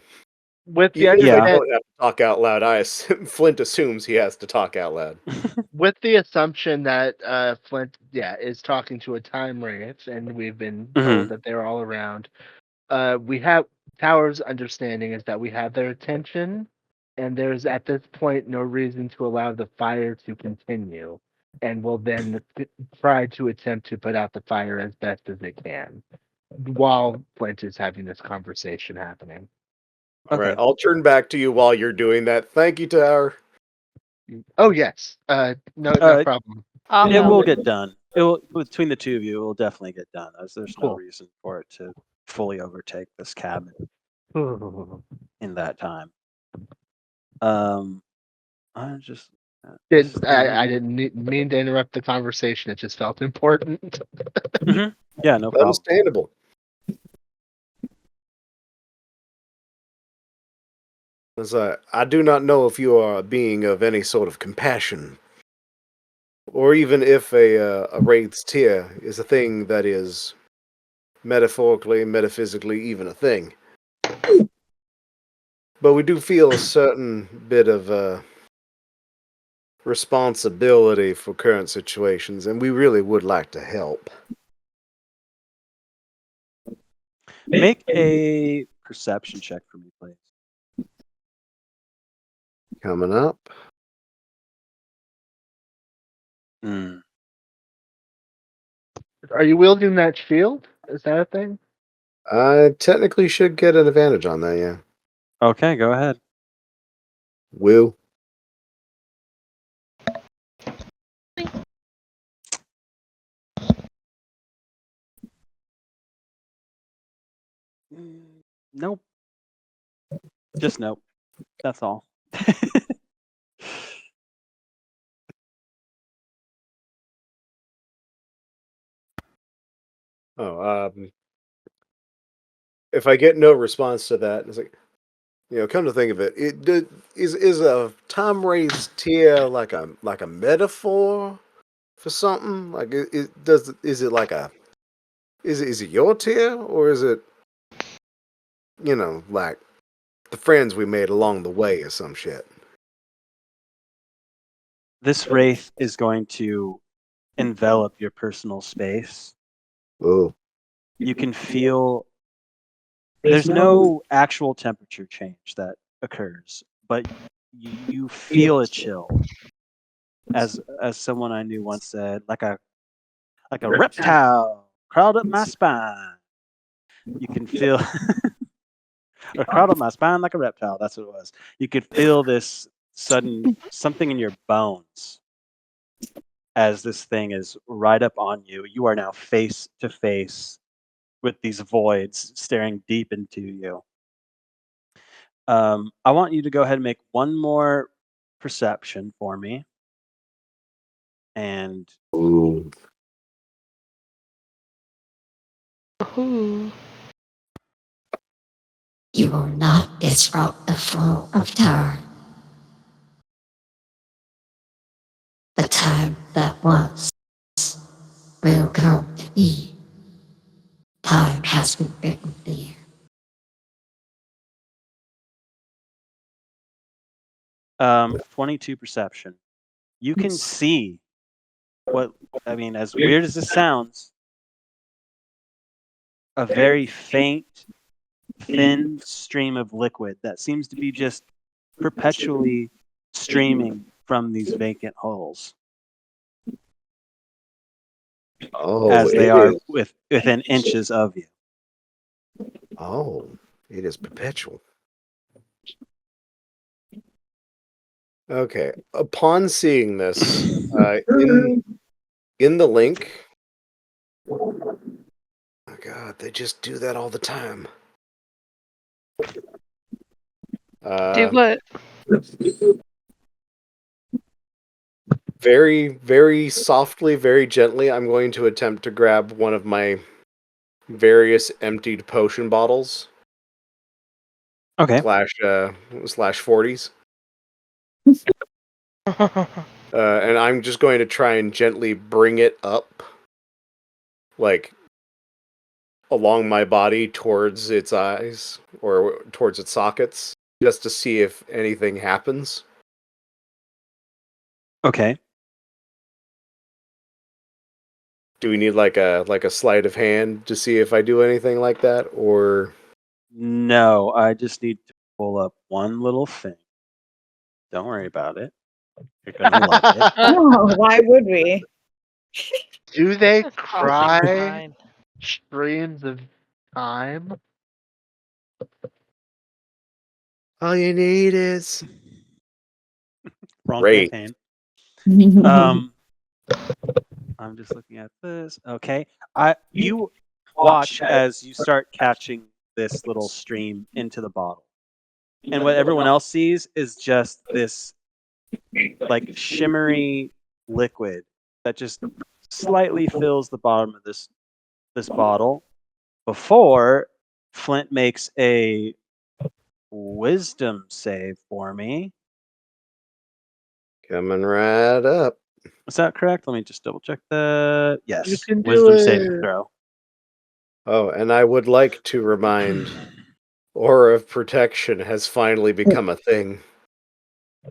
With the Even if I Yeah. understand, don't have to talk out loud, Flint assumes he has to talk out loud. with the assumption that Flint, is talking to a time wraith, and we've been told Mhm. that they're all around. We have Tower's understanding is that we have their attention, and there's at this point no reason to allow the fire to continue, and will then try to attempt to put out the fire as best as it can, while Flint is having this conversation happening. All right, Okay. I'll turn back to you while you're doing that. Thank you, Tower. Oh yes, no Uh, problem. It will Awesome. get done. It will, between the two of you, it will definitely get done. As there's no Cool. reason for it to fully overtake this cabin in that time. I just I didn't mean to interrupt the conversation. It just felt important. Yeah, no problem. Understandable. As I do not know if you are a being of any sort of compassion, or even if a wraith's tear is a thing that is metaphorically, metaphysically, even a thing. But we do feel a certain bit of responsibility for current situations, and we really would like to help. Make a perception check for me, please. Coming up. Mm. Are you wielding that shield? Is that a thing? I technically should get an advantage on that, yeah. Okay, go ahead. Will. Nope. Just nope. That's all. Oh, if I get no response to that, it's like, come to think of it, is a Tom Wraith's tear like a metaphor for something? Like, is it like a is it your tear, or is it like the friends we made along the way or some shit? this wraith is going to envelop your personal space. Ooh. You can feel there's no actual temperature change that occurs, but you feel a chill. As someone I knew once said, like a reptile crawled up my spine. You can feel or crawled up my spine like a reptile. That's what it was. You could feel this sudden something in your bones as this thing is right up on you. You are now face to face with these voids staring deep into you. I want you to go ahead and make one more perception for me. And Ooh. Ooh. You will not disrupt the flow of time. The time that was will come to be. Time has been written there. 22 perception. You can see what I mean, as weird as this sounds, a very faint, thin stream of liquid that seems to be just perpetually streaming from these vacant holes Oh, as they it are is. within inches of you. Oh, it is perpetual. Okay. Upon seeing this, in the link. Oh God, they just do that all the time. Do what? Very, very softly, very gently, I'm going to attempt to grab one of my various emptied potion bottles Okay. slash 40s. And I'm just going to try and gently bring it up, like, along my body towards its eyes, or towards its sockets, just to see if anything happens. Okay. Do we need like a sleight of hand to see if I do anything like that, or No, I just need to pull up one little thing. Don't worry about it. You're gonna love it. Oh, why would we? Do they It's cry fine. streams of time? all you need is Wrong Great. campaign. I'm just looking at this. Okay. You watch as you start catching this little stream into the bottle. And what everyone else sees is just this like shimmery liquid that just slightly fills the bottom of this bottle before Flint makes a wisdom save for me. Coming right up. Is that correct? Let me just double check that. You Yes. can do Wisdom saving it. throw. Oh, and I would like to remind Aura of Protection has finally become a thing.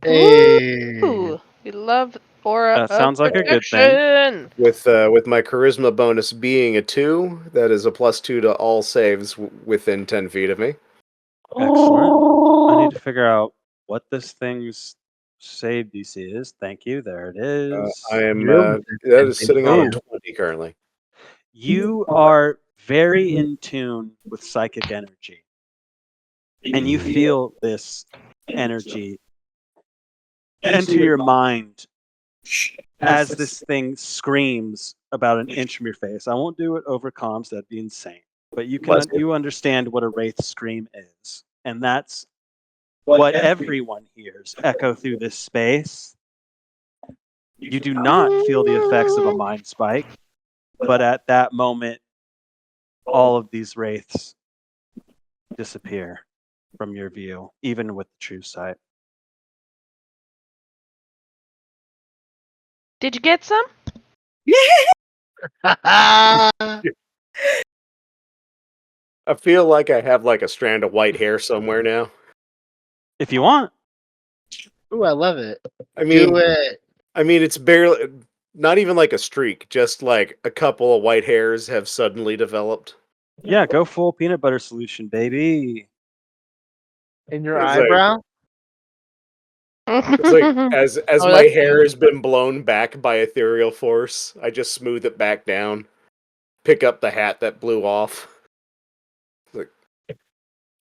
Hey. Ooh, we love aura That of sounds like a good thing. protection. With my charisma bonus being a 2, that is a +2 to all saves within 10 feet of me. Excellent. I need to figure out what this thing's save DC is. Thank you. There it is. I am You're within that 10 is feet. sitting on a Ooh. 20 currently. You are very in tune with psychic energy. And you feel this energy enter your mind as this thing screams about an inch from your face. I won't do it over comms, that'd be insane. But you understand what a wraith scream is. And that's what everyone hears echo through this space. You do not feel the effects of a mind spike, but at that moment, all of these wraiths disappear from your view, even with the true sight. Did you get some? I feel like I have like a strand of white hair somewhere now. If you want, Ooh, I love it. I mean, Do it. I mean, it's barely not even like a streak, just like a couple of white hairs have suddenly developed. Yeah, go full peanut butter solution, baby. In your It's like eyebrow? it's like as Oh, my that's hair new. has been blown back by ethereal force, I just smooth it back down, pick up the hat that blew off. Like,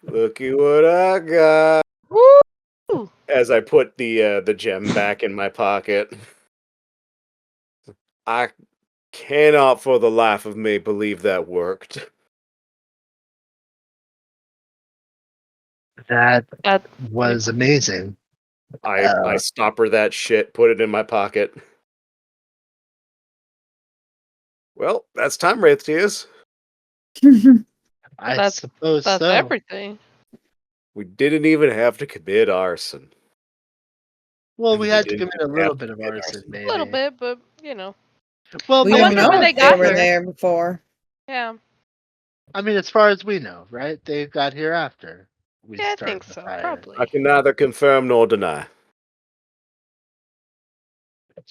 looky what I got. Woo! As I put the gem back in my pocket. I cannot for the life of me believe that worked. That That was amazing. I stopper that shit, put it in my pocket. Well, that's time, Wraith Tears. I That's- suppose that's so. everything. We didn't even have to commit arson. Well, we We had to didn't commit a even little have bit to of commit arson, arson. maybe. A little bit, but you know. Well, We I don't wonder know when they if got were here. there before. Yeah. I mean, as far as we know, right? They got here after we Yeah, I started think the so. fire. Probably. I can neither confirm nor deny.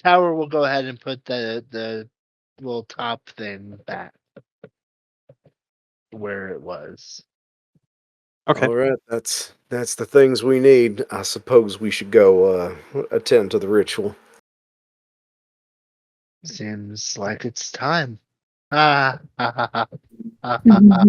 Tower will go ahead and put the little top thing back where it was. Okay. All right, that's the things we need. I suppose we should go attend to the ritual. Seems like it's time. Ah, ha, ha, ha, ha, ha, ha.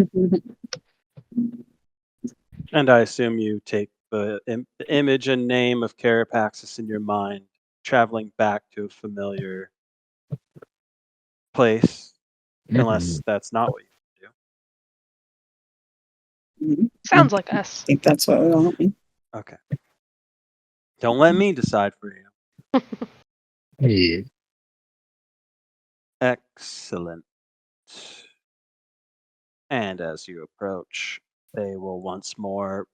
And I assume you take the image and name of Carapaxis in your mind, traveling back to a familiar place, unless that's not what you do. Sounds like us. I think that's what we want. Okay. Don't let me decide for you. Yeah. Excellent. And as you approach, they will once more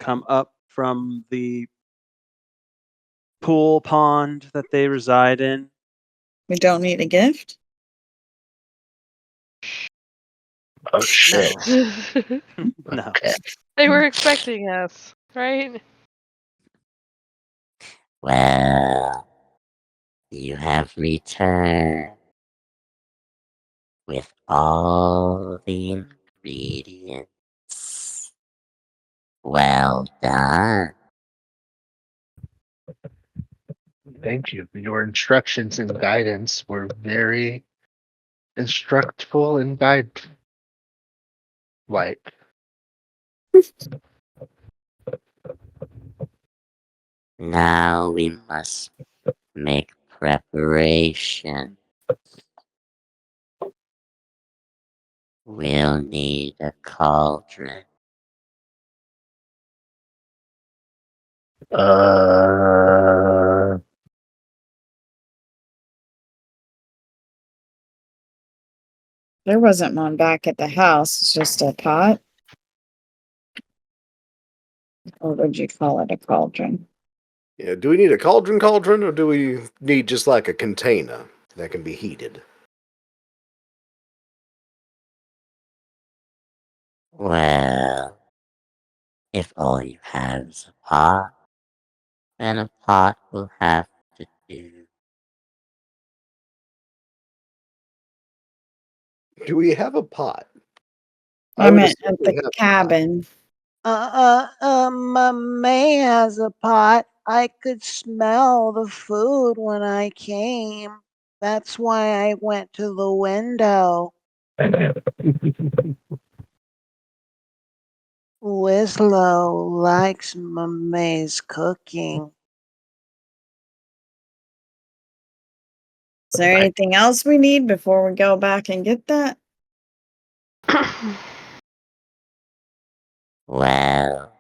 come up from the pool pond that they reside in. We don't need a gift. Oh shit. No. Okay. They were expecting us, right? Well, you have returned with all the ingredients. Well done. Thank you. Your instructions and guidance were very instructful and guide like. Now we must make preparation. We'll need a cauldron. There wasn't one back at the house. It's just a pot. Or would you call it a cauldron? Yeah, do we need a cauldron, or do we need just like a container that can be heated? Well, if all you have is a pot, then a pot will have to do. Do we have a pot? I would meant assume at we the have a pot. cabin. May has a pot. I could smell the food when I came. That's why I went to the window. Wislow likes May's cooking. Is there anything else we need before we go back and get that? Well,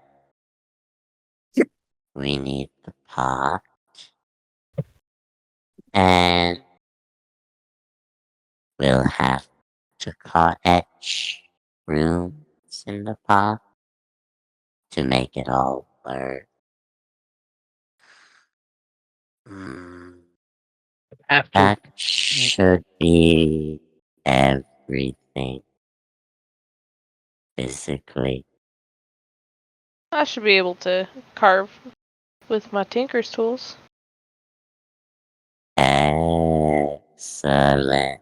we need the pot, and we'll have to etch runes in the pot to make it all work. After That should be everything physically. I should be able to carve with my tinker's tools. Excellent.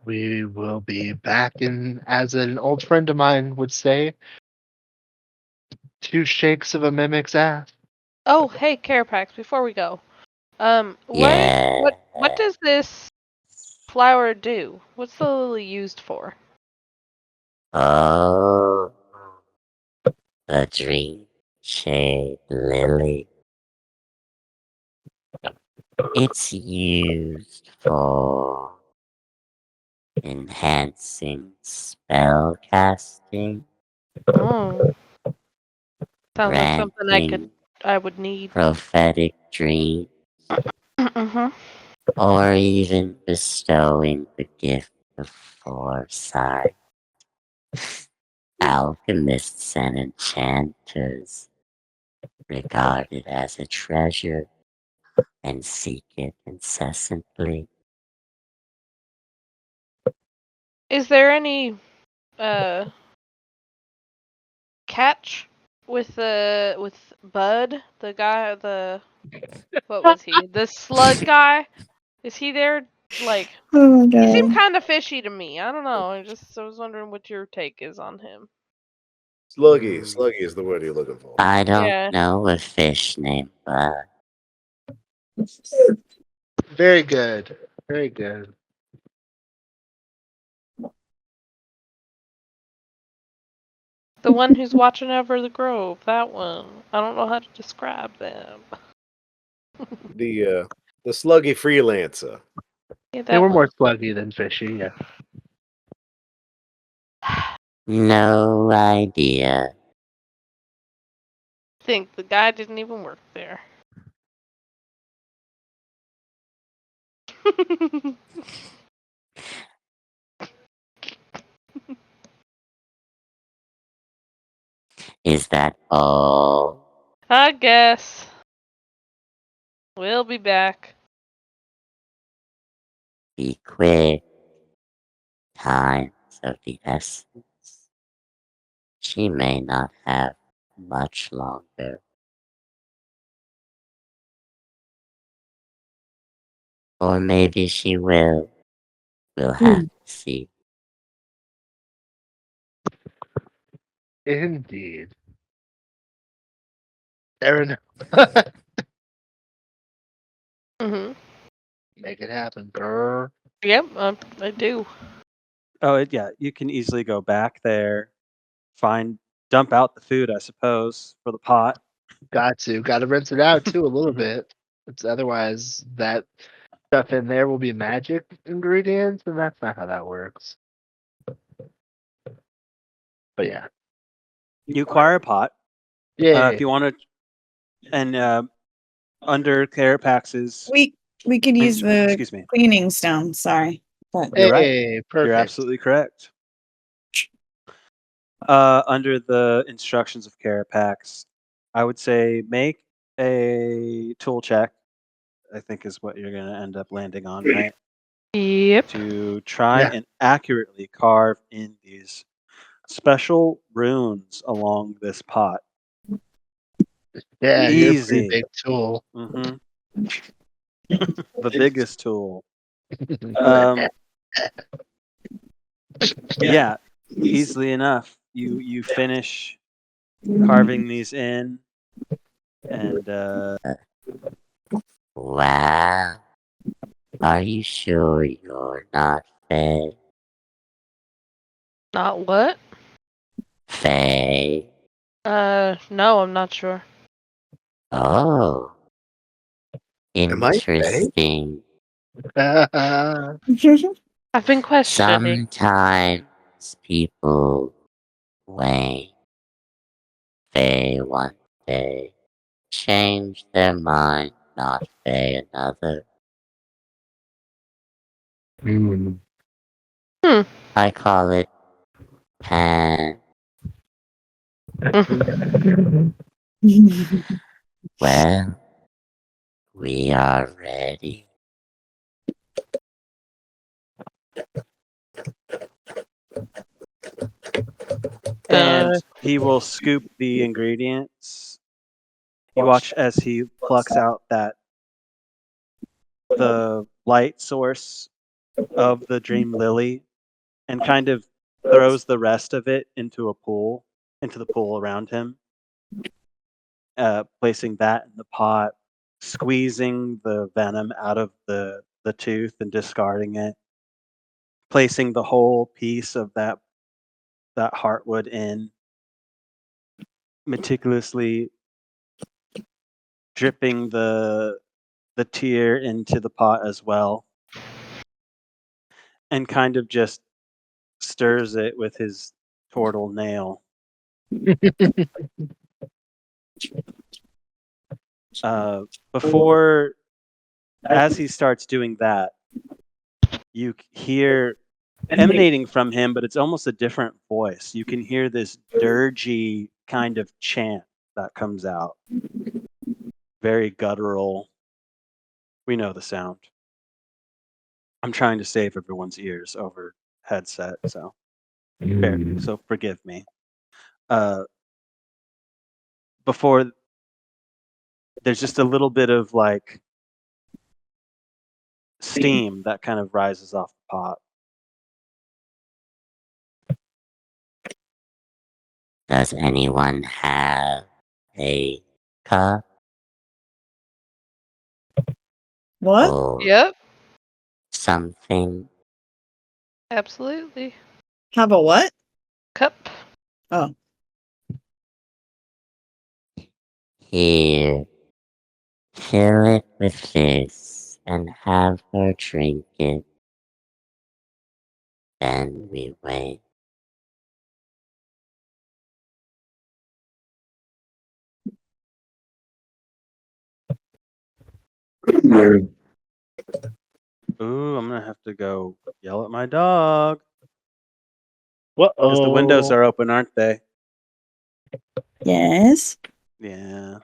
We will be back in, as an old friend of mine would say, 2 shakes of a mimic's ass. Oh, hey, Carapax, before we go. Yeah. What does this flower do? What's the lily used for? Oh, the dream shade lily. It's used for enhancing spell casting, Oh, sounds like something granting I would need. prophetic dreams, Mm-hmm. or even bestowing the gift of foresight. Alchemists and enchanters regard it as a treasure and seek it incessantly. Is there any catch with Bud, the guy, what was he? The slug guy? Is he there? Like, Oh my he seemed god. kind of fishy to me. I don't know. I was wondering what your take is on him. Sluggy. Sluggy is the word you're looking for. I don't Yeah. know a fish named Bud. Very good. Very good. The one who's watching over the grove. That one. I don't know how to describe them. The sluggy freelancer. Yeah, They that were more one. sluggy than fishy, yeah. No idea. Think the guy didn't even work there. Is that all? I guess. We'll be back. Be quick. Times of the essence. She may not have much longer. Or maybe she will. We'll have to see. Indeed. Aaron, Mm-hmm. make it happen, girl. Yep, I do. Oh, yeah, you can easily go back there, dump out the food, I suppose, for the pot. Got to rinse it out too a little Mhm. bit. It's otherwise that stuff in there will be magic ingredients, and that's not how that works. But yeah, You acquire a pot. yeah. If you want to, and under Carapax's, We could use the excuse me, cleaning stone, sorry. But you're right. Hey, You're perfect. absolutely correct. Under the instructions of Carapax, I would say make a tool check. I think is what you're going to end up landing on, right? Yep. To try Yeah. and accurately carve in these special runes along this pot. Yeah, you're a pretty Easy. big tool. Hmm The biggest tool. Um, yeah, easily enough. You finish carving these in, and Wow. Are you sure you're not Faye? Not what? Faye? No, I'm not sure. Oh, Am I Faye? interesting. I've been questioning. Sometimes people wait. Faye one day change their mind, not Faye another. Hmm. I call it pan. Well, we are ready. and he will scoop the ingredients You watch as he plucks out the light source of the dream lily and kind of throws the rest of it into the pool around him, placing that in the pot, squeezing the venom out of the tooth and discarding it, placing the whole piece of that heartwood in, meticulously dripping the tear into the pot as well, and kind of just stirs it with his turtle nail. Before, as he starts doing that, you hear emanating from him, but it's almost a different voice. You can hear this dirgy kind of chant that comes out. Very guttural. We know the sound. I'm trying to save everyone's ears over headset, so forgive me. Before, there's just a little bit of like steam that kind of rises off the pot. Does anyone have a cup What? or Yep, something? absolutely. Have a what? Cup. Oh. Here, fill it with this and have her drink it. Then we wait. Ooh, I'm gonna have to go yell at my dog because the windows Uh-oh. are open, aren't they? Yes. Yeah.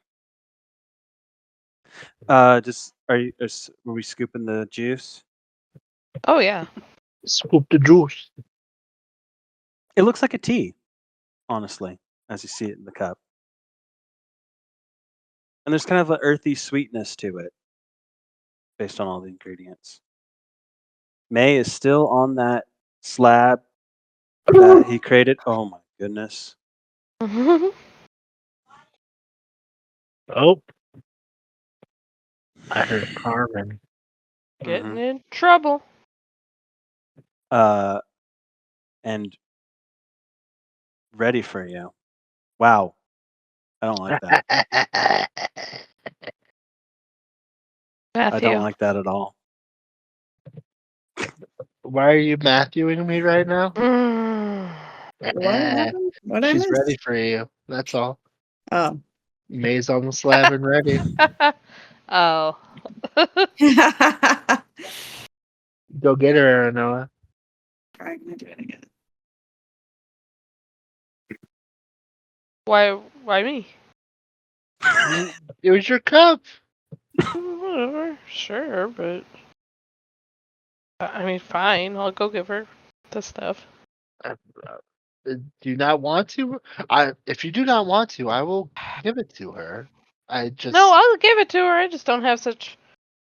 Just were we scooping the juice? Oh yeah. Scoop the juice. It looks like a tea, honestly, as you see it in the cup. And there's kind of an earthy sweetness to it based on all the ingredients. May is still on that slab that he created. Oh my goodness. Oh, I heard Carmen. Getting Mhm. in trouble. And ready for you. Wow. I don't like that. I don't Matthew. like that at all. Why are you Matthewing me right now? Mm. What happened? What I She's missed? ready for you. That's all. Oh. May's on the slab and ready. Oh. Go get her, Noah. I'm gonna do it again. Why me? It was your cup. Whatever. Sure, but I mean, fine. I'll go give her the stuff. Do you not want to? If you do not want to, I will give it to her. I just No, I'll give it to her. I just don't have such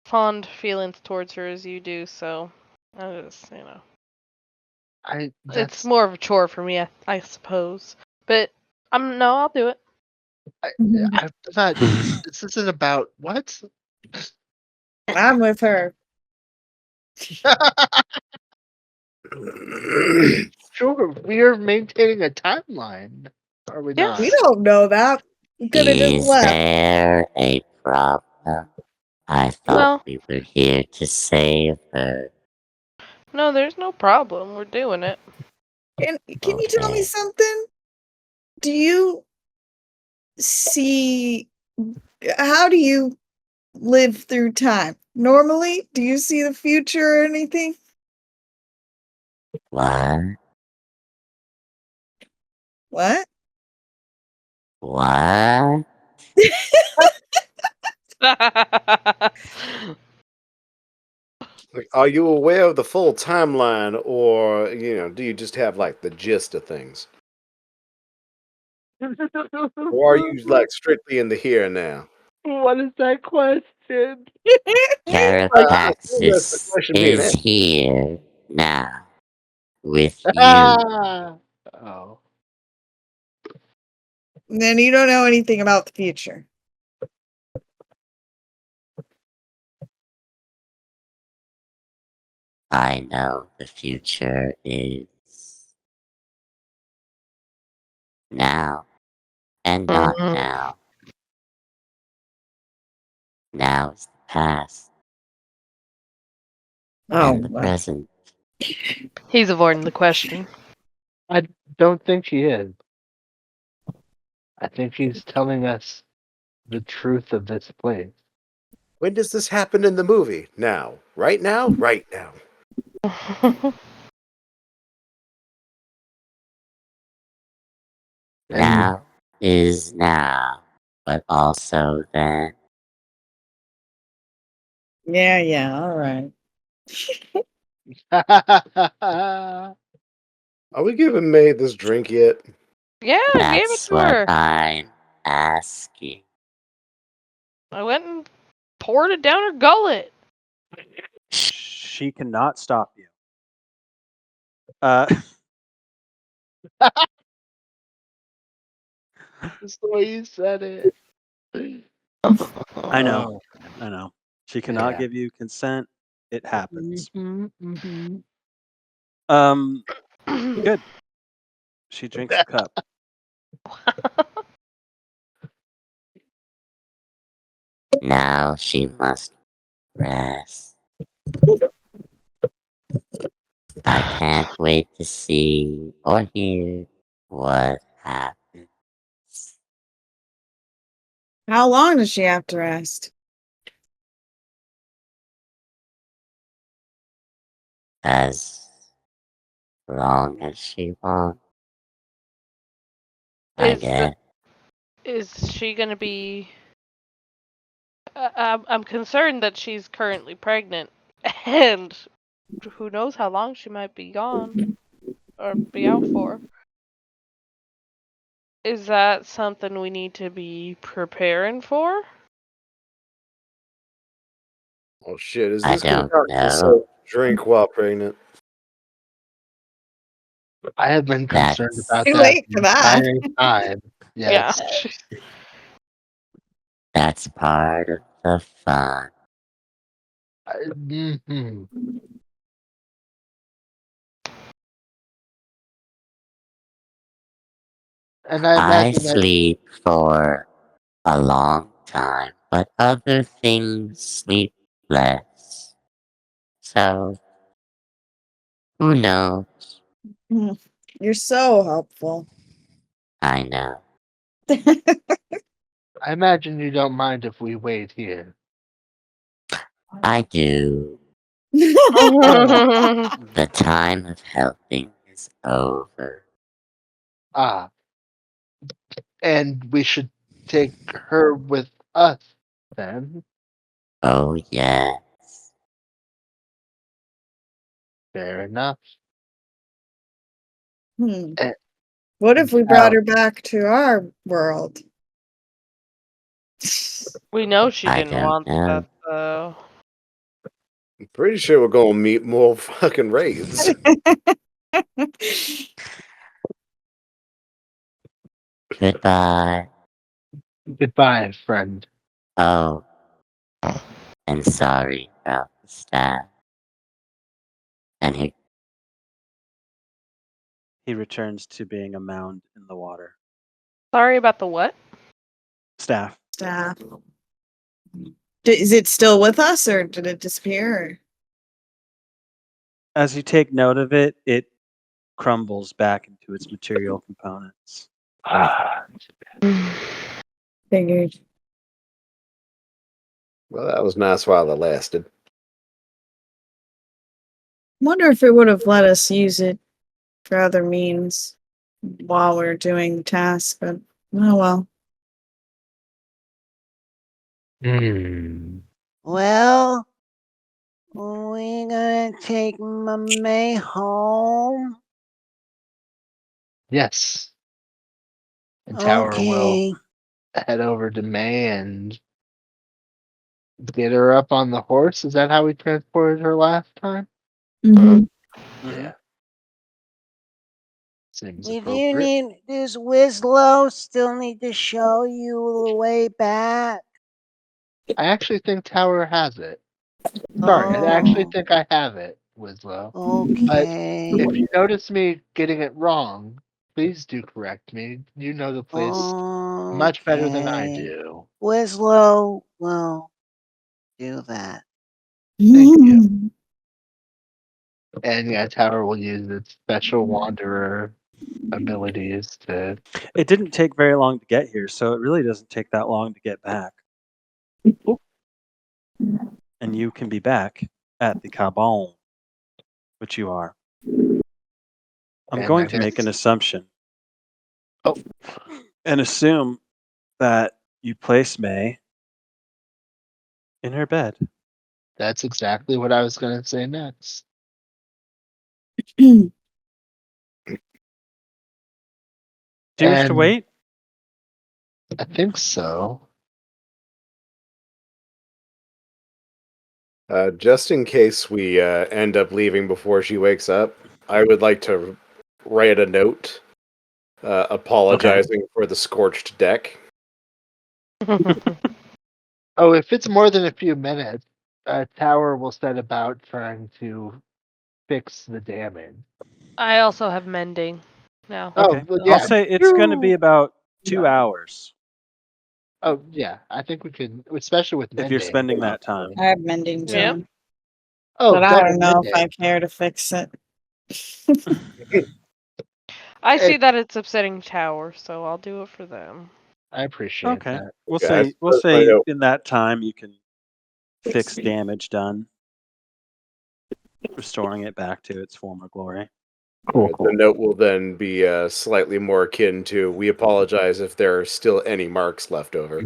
fond feelings towards her as you do, so I just, it's that's more of a chore for me, I suppose. But no, I'll do it. I'm not. This isn't about what. I'm with her. Sure, we are maintaining a timeline, are we Yes. We not? don't know that. We could have just Is left. there a problem? I thought No. we were here to save her. No, there's no problem. We're doing it. Can you tell me Okay. something? Do you see how do you live through time? Normally, do you see the future or anything? What? What? What? Like, are you aware of the full timeline, or do you just have like the gist of things? Or are you like strictly in the here and now? What is that question? That's the Carapaxis question being is asked. here now with you. Ah! Oh. Then you don't know anything about the future. I know the future is now and not Mhm. now. Now is the past Oh, and the well. present. He's avoiding the question. I don't think she is. I think she's telling us the truth of this place. When does this happen in the movie? Now. Right now? Right now. And Now is now, but also then. Yeah, all right. Are we giving May this drink yet? Yeah, I gave it That's to what her. I'm asking. I went and poured it down her gullet. She cannot stop you. Uh, That's the way you said it. I know. Oh, I know. She cannot yeah. give you consent. It happens. Mm-hmm. Um, good. She drinks the cup. Now she must rest. I can't wait to see or hear what happens. How long does she have to rest? As long as she wants, I Is guess. is she gonna be? I'm concerned that she's currently pregnant, and who knows how long she might be gone or be out for. Is that something we need to be preparing for? Oh shit, is I this don't concoction know. so drink while pregnant? I have been concerned about That's Too that late the for that. entire time. Yeah. Yes. that's part of the fun. Mhm. And I I imagine that sleep for a long time, but other things sleep less. So, who knows? You're so helpful. I know. I imagine you don't mind if we wait here. I do. Oh, The time of helping is over. ah, and we should take her with us then. Oh, yeah. Fair enough. Hmm. Eh, What if we brought Now, her back to our world? We know she I didn't don't want that know. though. I'm pretty sure we're gonna meet more fucking wraiths. Goodbye. goodbye, friend. Oh, and sorry about the staff. And He returns to being a mound in the water. Sorry about the what? Staff. Staff. Is it still with us or did it disappear? As you take note of it, it crumbles back into its material components. Ah, Figured. Well, that was nice while it lasted. Wonder if it would have let us use it for other means while we're doing the task, but oh well. hmm. Well, we gonna take May home. Yes. And Tower will Okay. head over to May and get her up on the horse. Is that how we transported her last time? Mhm. Mhm. Yeah. Seems Do you appropriate. does Winslow still need to show you the way back? I actually think Tower has it. Sorry, I actually Oh, think I have it, Winslow. But okay. if you notice me getting it wrong, please do correct me. You know the place much better than I Okay. do. Winslow will do that. Thank you. And yeah, Tower will use its special wanderer abilities to. It didn't take very long to get here, so it really doesn't take that long to get back. And you can be back at the cabane, which you are. I'm And I going to make guess. an assumption Oh, and assume that you place May in her bed. that's exactly what I was going to say next. Do you wish to And wait? I think so. Just in case we end up leaving before she wakes up, I would like to write a note apologizing for the scorched deck. Oh, if it's more than a few minutes, Tower will set about trying to fix the damage. I also have mending now. Oh, Okay. but I'll yeah. say it's going to be about 2 Yeah. hours Oh, yeah. I think we can, especially with if you're mending. spending that time. I have mending Yeah. too, Oh, but I double don't know if mending. I care to fix it. I Hey, see that it's upsetting Tower, so I'll do it for them. I appreciate Okay. that. We'll Okay, I say suppose my note. in that time you can fix damage done, restoring it back to its former glory. Cool, The note will then be slightly more akin to, "We apologize if there are still any marks left over."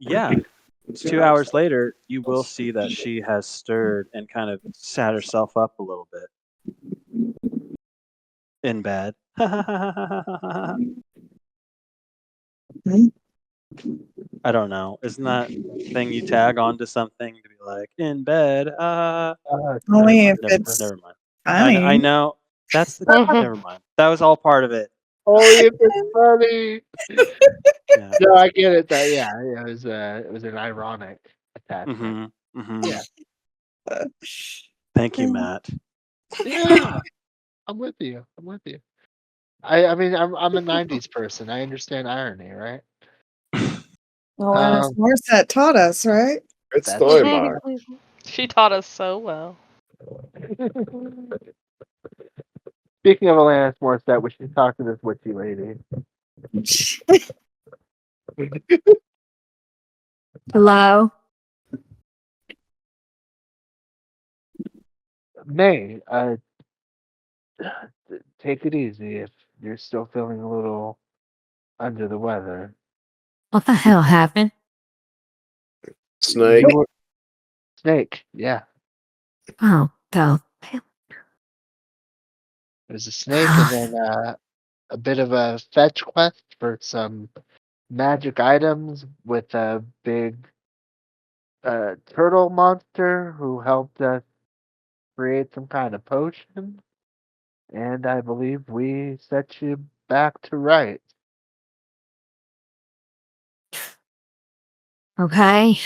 Yeah. It's 2 hours later, you will see that she has stirred and kind of sat herself up a little bit in bed. I don't know. Isn't that thing you tag onto something to be like in bed? Only if Never, it's never mind. I funny. know. That's the. Never mind. That was all part of it. Only if it's funny. Yeah. No, I get it. That yeah, it was an ironic attachment. Mm-hmm. Mm-hmm. Yeah, Thank you, Matt. yeah. I'm with you. I'm with you. I mean, I'm a '90s person. I understand irony, right? Alanis Um, Morissette taught us, right? It's that's story mark. She taught us so well. Speaking of Alanis Morissette, we should talk to this witchy lady. Hello? May, take it easy if you're still feeling a little under the weather. What the hell happened? Snake. You were snake, yeah. Oh, the There's a snake, and then a bit of a fetch quest for some magic items with a big turtle monster who helped us create some kind of potion. And I believe we set you back to right. okay.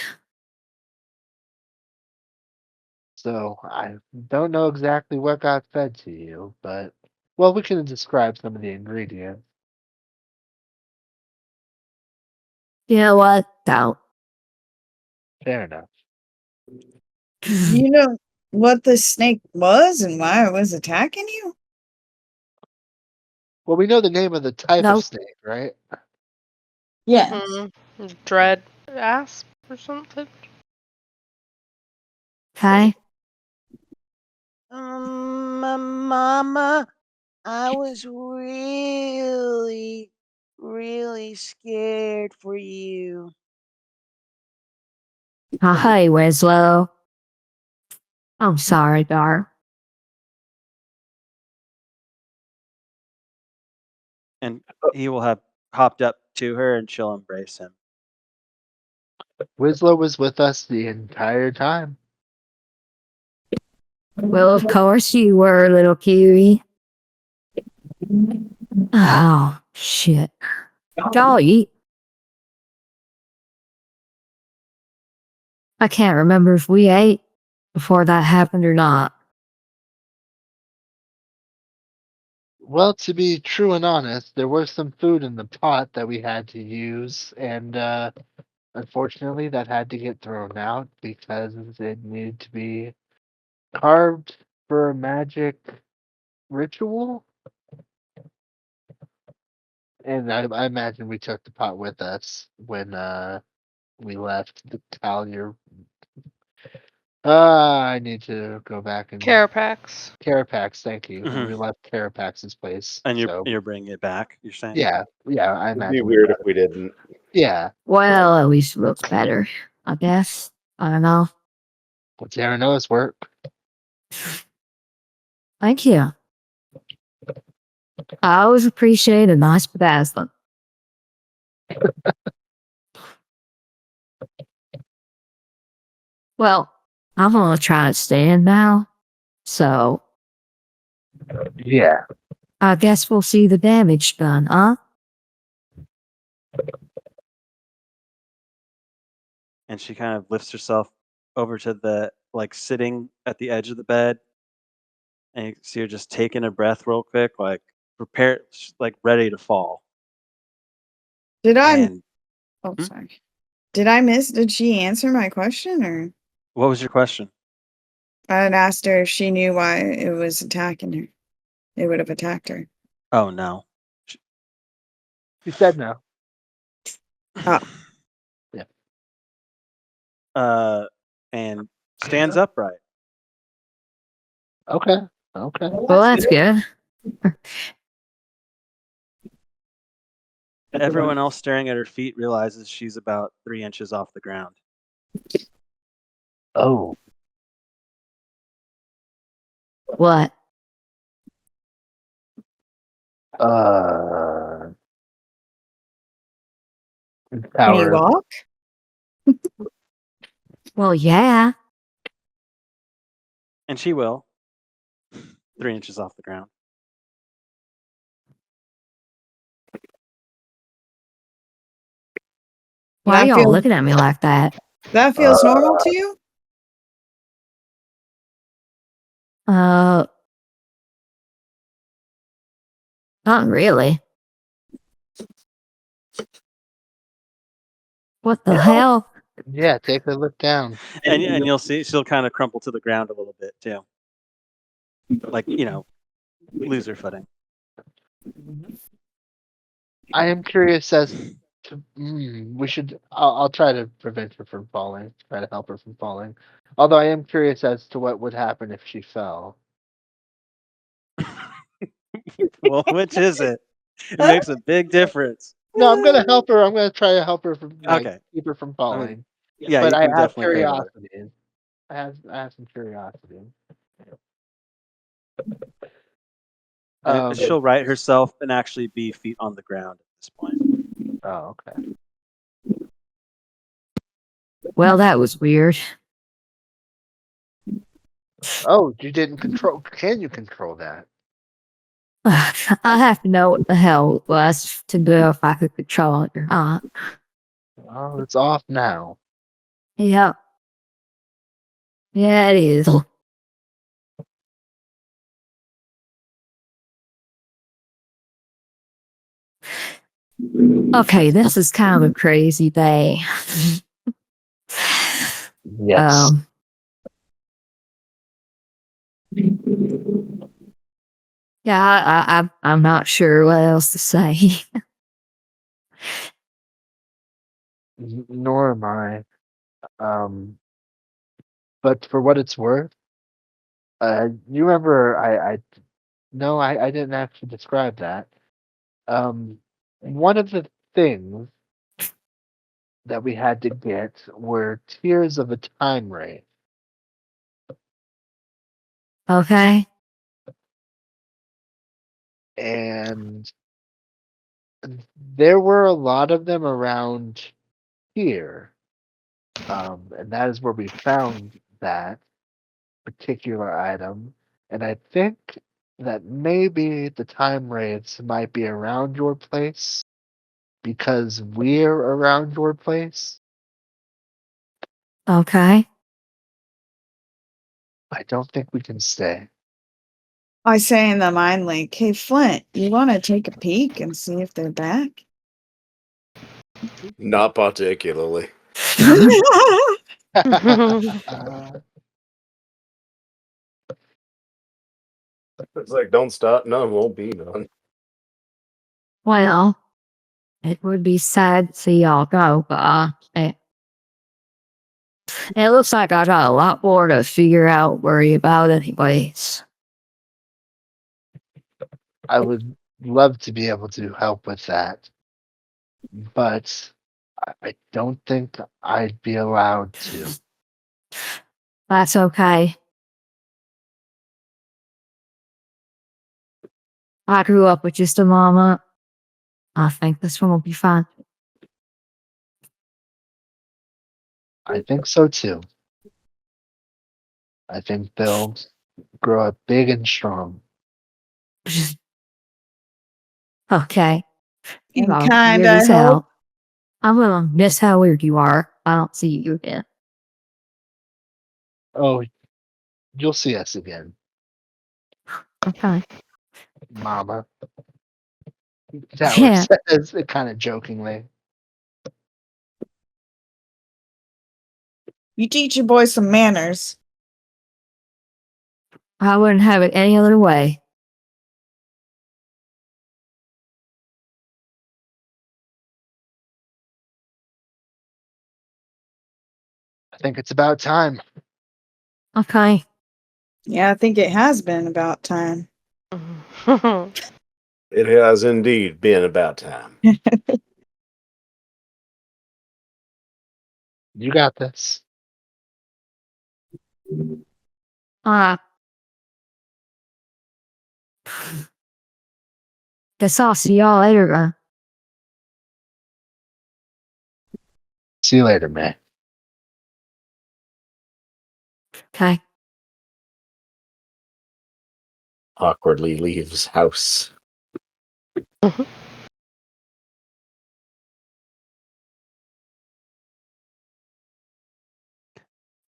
So I don't know exactly what got fed to you, but well, we can describe some of the ingredients. You know what? Don't. Fair enough. Do you know what the snake was and why it was attacking you? Well, we know the name of the type of No. snake, right? Yes. Dread asp or something. Okay. Mama, I was really, really scared for you. Oh, hey, Winslow. I'm sorry, Gar. he will have hopped up to her and she'll embrace him. Winslow was with us the entire time. Well, of course you were, little Kiwi. Oh, shit. Y'all eat. I can't remember if we ate before that happened or not. Well, to be true and honest, there was some food in the pot that we had to use, and unfortunately, that had to get thrown out because it needed to be carved for a magic ritual. And I imagine we took the pot with us when we left the Talia. I need to go back and Carapax. Carapax. Thank you. When we Mhm. left Carapax's place. And So you're bringing it back, you're saying? yeah, I It'd be imagine weird if we didn't. Yeah, Well, at least it looks better, I guess. I don't know. what's Aaron knows work. Thank you. I always appreciate a nice bedazzling. Well, I'm gonna try to stand now, so Yeah. I guess we'll see the damage done, huh? And she kind of lifts herself over to the like sitting at the edge of the bed, and you see her just taking a breath real quick, like prepare, like ready to fall. Did I? And Oh, Hmm? sorry. Did I miss? Did she answer my question, or what was your question? I had asked her if she knew why it was attacking her? It would have attacked her. Oh no. She said no. Oh. Yeah. And stands upright. Okay. Okay. Well, that's good. Everyone else staring at her feet realizes she's about 3 inches off the ground. Oh. What? Uh. Can you Power. walk? Well, yeah. And she will. 3 inches off the ground. Why are That y'all feels looking at me like that? that feels normal to you? Uh, not really. What the hell? Yeah, take a look down. And you'll see she'll kind of crumple to the ground a little bit too. Like, lose her footing. I am curious as to. We should. I'll try to prevent her from falling. Try to help her from falling. Although I am curious as to what would happen if she fell. Well, which is it? It makes a big difference. No, I'm gonna help her. I'm gonna try to help her from Okay. keep her from I mean, falling. yeah, But you I can have definitely favor her. curiosity. I have some curiosity. And she'll right herself and actually be feet on the ground at this point. Oh, okay. Well, that was weird. Oh, you didn't control. Can you control that? I have to know what the hell it was to know if I could control it or not. Oh, it's off now. Yep. Yeah, it is. Okay, this is kind of a crazy day. Yes. Yeah, I'm not sure what else to say. Nor am I. But for what it's worth, you remember no, I didn't actually describe that. One of the things that we had to get were Tears of a Time Ray. Okay. And There were a lot of them around here, and that is where we found that particular item. And I think that maybe the time wraiths might be around your place because we're around your place. Okay. I don't think we can stay. I say in the mind link, hey Flint, you want to take a peek and see if they're back? Not particularly. It's like, don't stop. None won't be none. Well, it would be sad to see y'all go, but it looks like I got a lot more to figure out, worry about, anyways. I would love to be able to help with that, but I don't think I'd be allowed to. That's okay. I grew up with just a mama. I think this one will be fine. I think so too. I think they'll grow up big and strong. Okay. You And are kind, weird I as hope. hell. I'm gonna miss how weird you are. I don't see you again. Oh, you'll see us again, Okay. Mama. Tower Yeah, says it kind of jokingly. You teach your boy some manners. I wouldn't have it any other way. I think it's about time. Okay. Yeah, I think it has been about time. It has indeed been about time. You got this. Uh, guess I'll see y'all later. See you later, May. Okay. Awkwardly leaves house.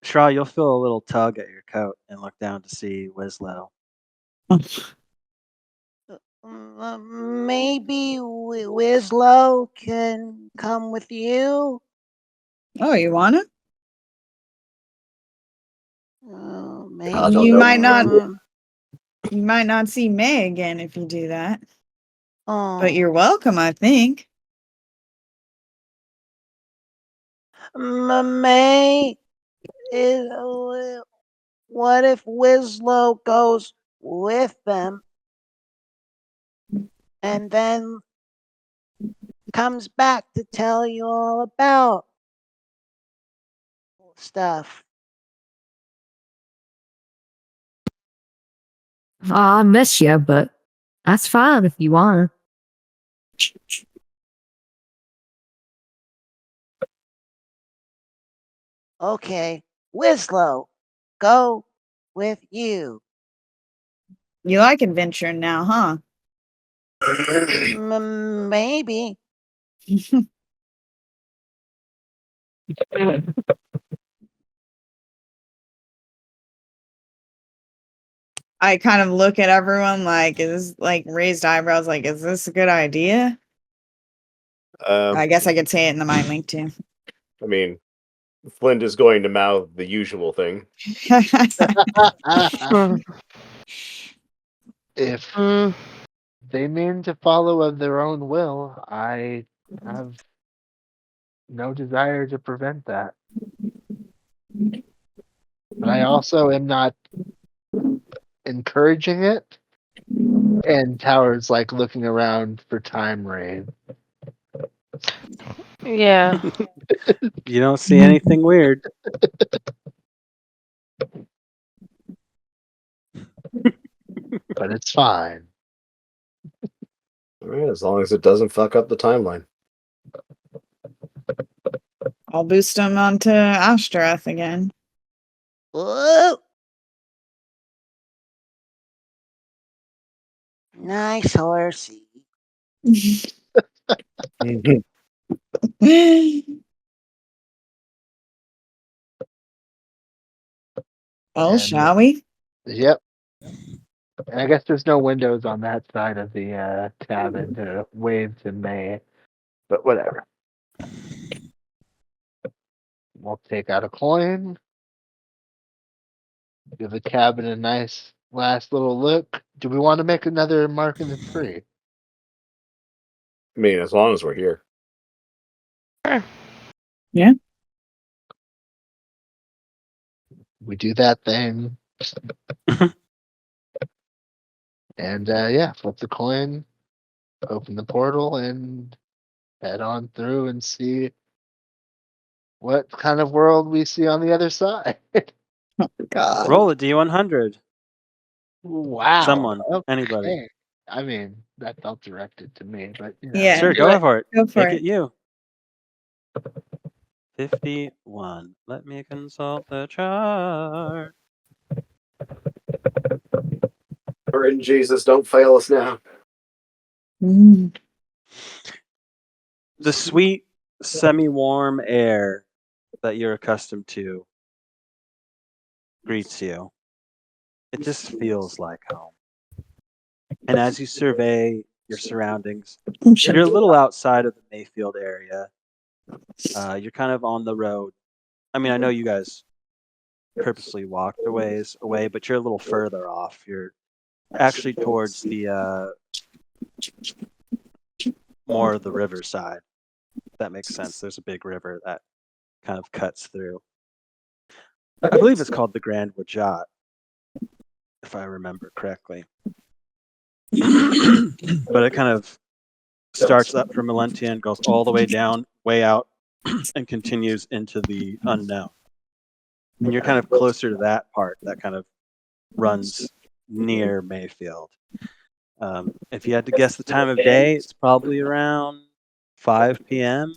Straw, you'll feel a little tug at your coat and look down to see Winslow. Maybe Winslow can come with you. Oh, you want to? Maybe. I don't You know. might not. You might not see May again if you do that. Oh, But you're welcome, I think. May. Is, what if Winslow goes with them and then comes back to tell you all about stuff? I miss you, but that's fine if you want. Okay, Winslow, go with you. You like adventuring now, huh? Maybe. I kind of look at everyone like, is like raised eyebrows, like, is this a good idea? I guess I could say it in the mind link too. I mean, Flint is going to mouth the usual thing. If Mm, they mean to follow of their own will, I have no desire to prevent that. But I also am not encouraging it. And Tower's like looking around for time raid. yeah. You don't see anything weird. But it's fine. All right, as long as it doesn't fuck up the timeline. I'll boost him onto Ashtaroth again. Whoa! Nice horsey. Oh, And shall we? yep. And I guess there's no windows on that side of the cabin to wave to May, but whatever. We'll take out a coin, give the cabin a nice last little look. Do we want to make another mark in the tree? I mean, as long as we're here. We do that thing. And yeah, flip the coin, open the portal, and head on through and see what kind of world we see on the other side. God. Roll a D100. Wow. Someone, anybody. Okay. I mean, that felt directed to me, but you know. Yeah. Sure, do go it. for it. Go for Make it. it you. 51. Let me consult the chart. Lord Jesus, don't fail us now. Mm. The sweet, semi-warm air that you're accustomed to greets you. It just feels like home. And as you survey your surroundings, you're a little outside of the Mayfield area. You're kind of on the road. I mean, I know you guys purposely walked a ways away, but you're a little further off. You're actually towards the more of the riverside. If that makes sense. There's a big river that kind of cuts through. I believe it's called the Grand Wajat, if I remember correctly. But it kind of starts up from Melentia, goes all the way down, way out, and continues into the unknown. And you're kind of closer to that part that kind of runs near Mayfield. If you had to guess the time of day, it's probably around 5 p.m.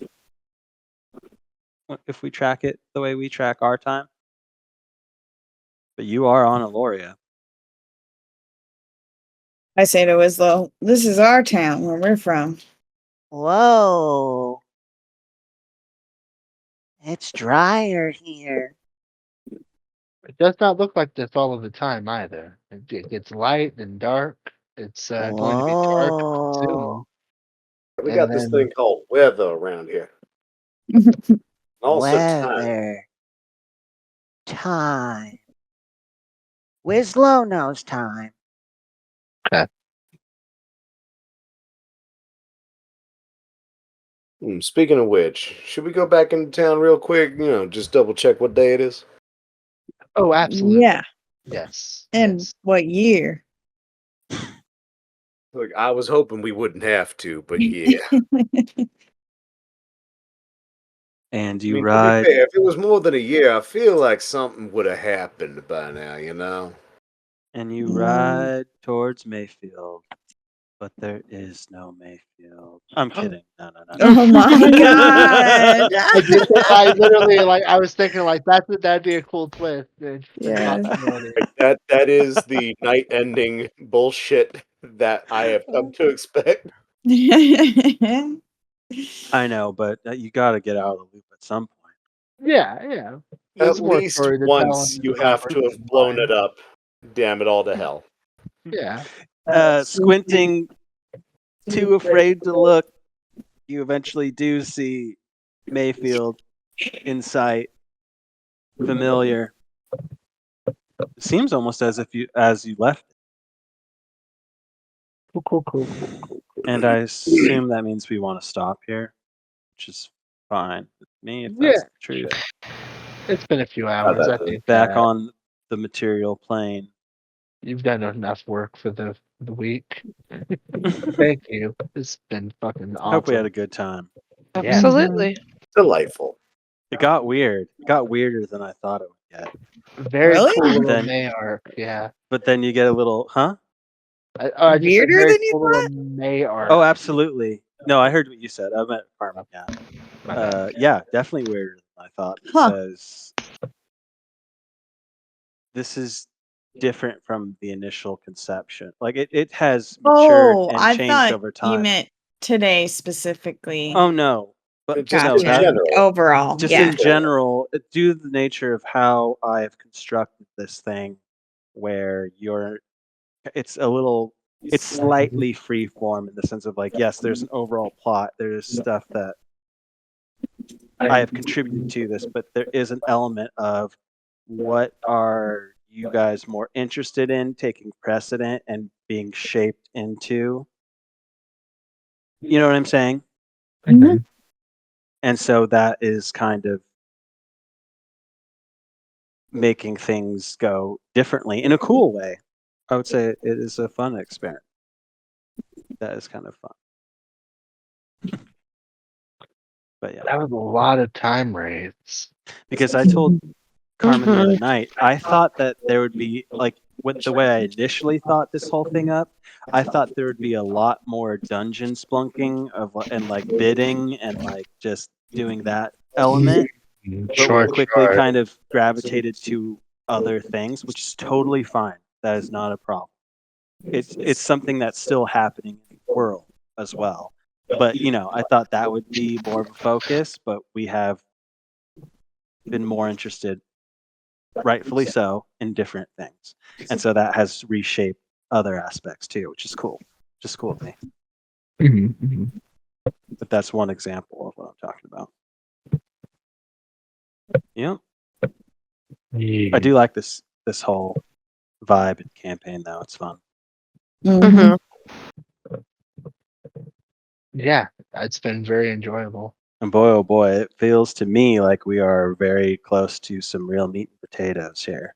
if we track it the way we track our time. But you are on Elloria. I say to Wislow, this is our town where we're from. Whoa. It's drier here. It does not look like this all of the time either. It gets light and dark. It's going to be dark soon. Whoa. We And got this then- thing called weather around here. Also time. Weather. Time. Wislow knows time. Speaking of which, should we go back into town real quick? You know, just double check what day it is. Oh, absolutely. Yeah. Yes. And yes. what year? Look, I was hoping we wouldn't have to, but yeah. And I you mean, to be ride. fair, if it was more than a year, I feel like something would have happened by now, you know? And you Mm. ride towards Mayfield. But there is no Mayfield. I'm kidding. No. Oh my God. I literally I was thinking that'd be a cool twist. Yes. That is the night ending bullshit that I have come to expect. I know, but you got to get out of the loop at some point. Yeah. At There's more least story to tell once in you the have to have blown it up. Damn it all to hell. Yeah. Squinting, too afraid to look, you eventually do see Mayfield in sight. Familiar. It seems almost as you left. Cool. And I assume that means we want to stop here, which is fine with me if that's the truth. It's been a few hours. I think Back on the material plane. you've done enough work for the week. Thank you. It's been fucking awesome. Hope we had a good time. Yeah. Absolutely. Delightful. It got weird. It got weirder than I thought it would get. Very Really? cool little Then- May arc. Yeah. But then you get a little, huh? I just said Weirder very than you full of thought? May art. Oh, absolutely. No, I heard what you said. I meant Carmen. Yeah. My bad. Yeah, definitely weirder than I thought Huh. because this is different from the initial conception. Like it has matured Oh, and I changed thought over you time. meant today specifically. Oh no, but Just no, in Gotcha. that general. Overall, just yeah. in general, due to the nature of how I have constructed this thing, where it's a little, it's slightly free form in the sense of like, yes, there's an overall plot, there's stuff that I have contributed to this, but there is an element of what are you guys more interested in taking precedent and being shaped into? You know what I'm saying? Mhm. And so that is kind of making things go differently in a cool way. I would say it is a fun experiment. That is kind of fun. But yeah, That was a lot of time rates. because I told Carmen the other Mhm. night, I thought that there would be like with the way I initially thought this whole thing up, I thought there would be a lot more dungeon splunking and like bidding and like just doing that element. But we Sure, quickly sure. kind of gravitated to other things, which is totally fine. That is not a problem. It's something that's still happening in the world as well. But I thought that would be more of a focus, but we have been more interested, rightfully so, in different things. And so that has reshaped other aspects too, which is cool. Just cool to me. But that's one example of what I'm talking about. Yeah. I do like this whole vibe and campaign though. It's fun. Mhm. Yeah, it's been very enjoyable. And boy, oh boy, it feels to me like we are very close to some real meat and potatoes here.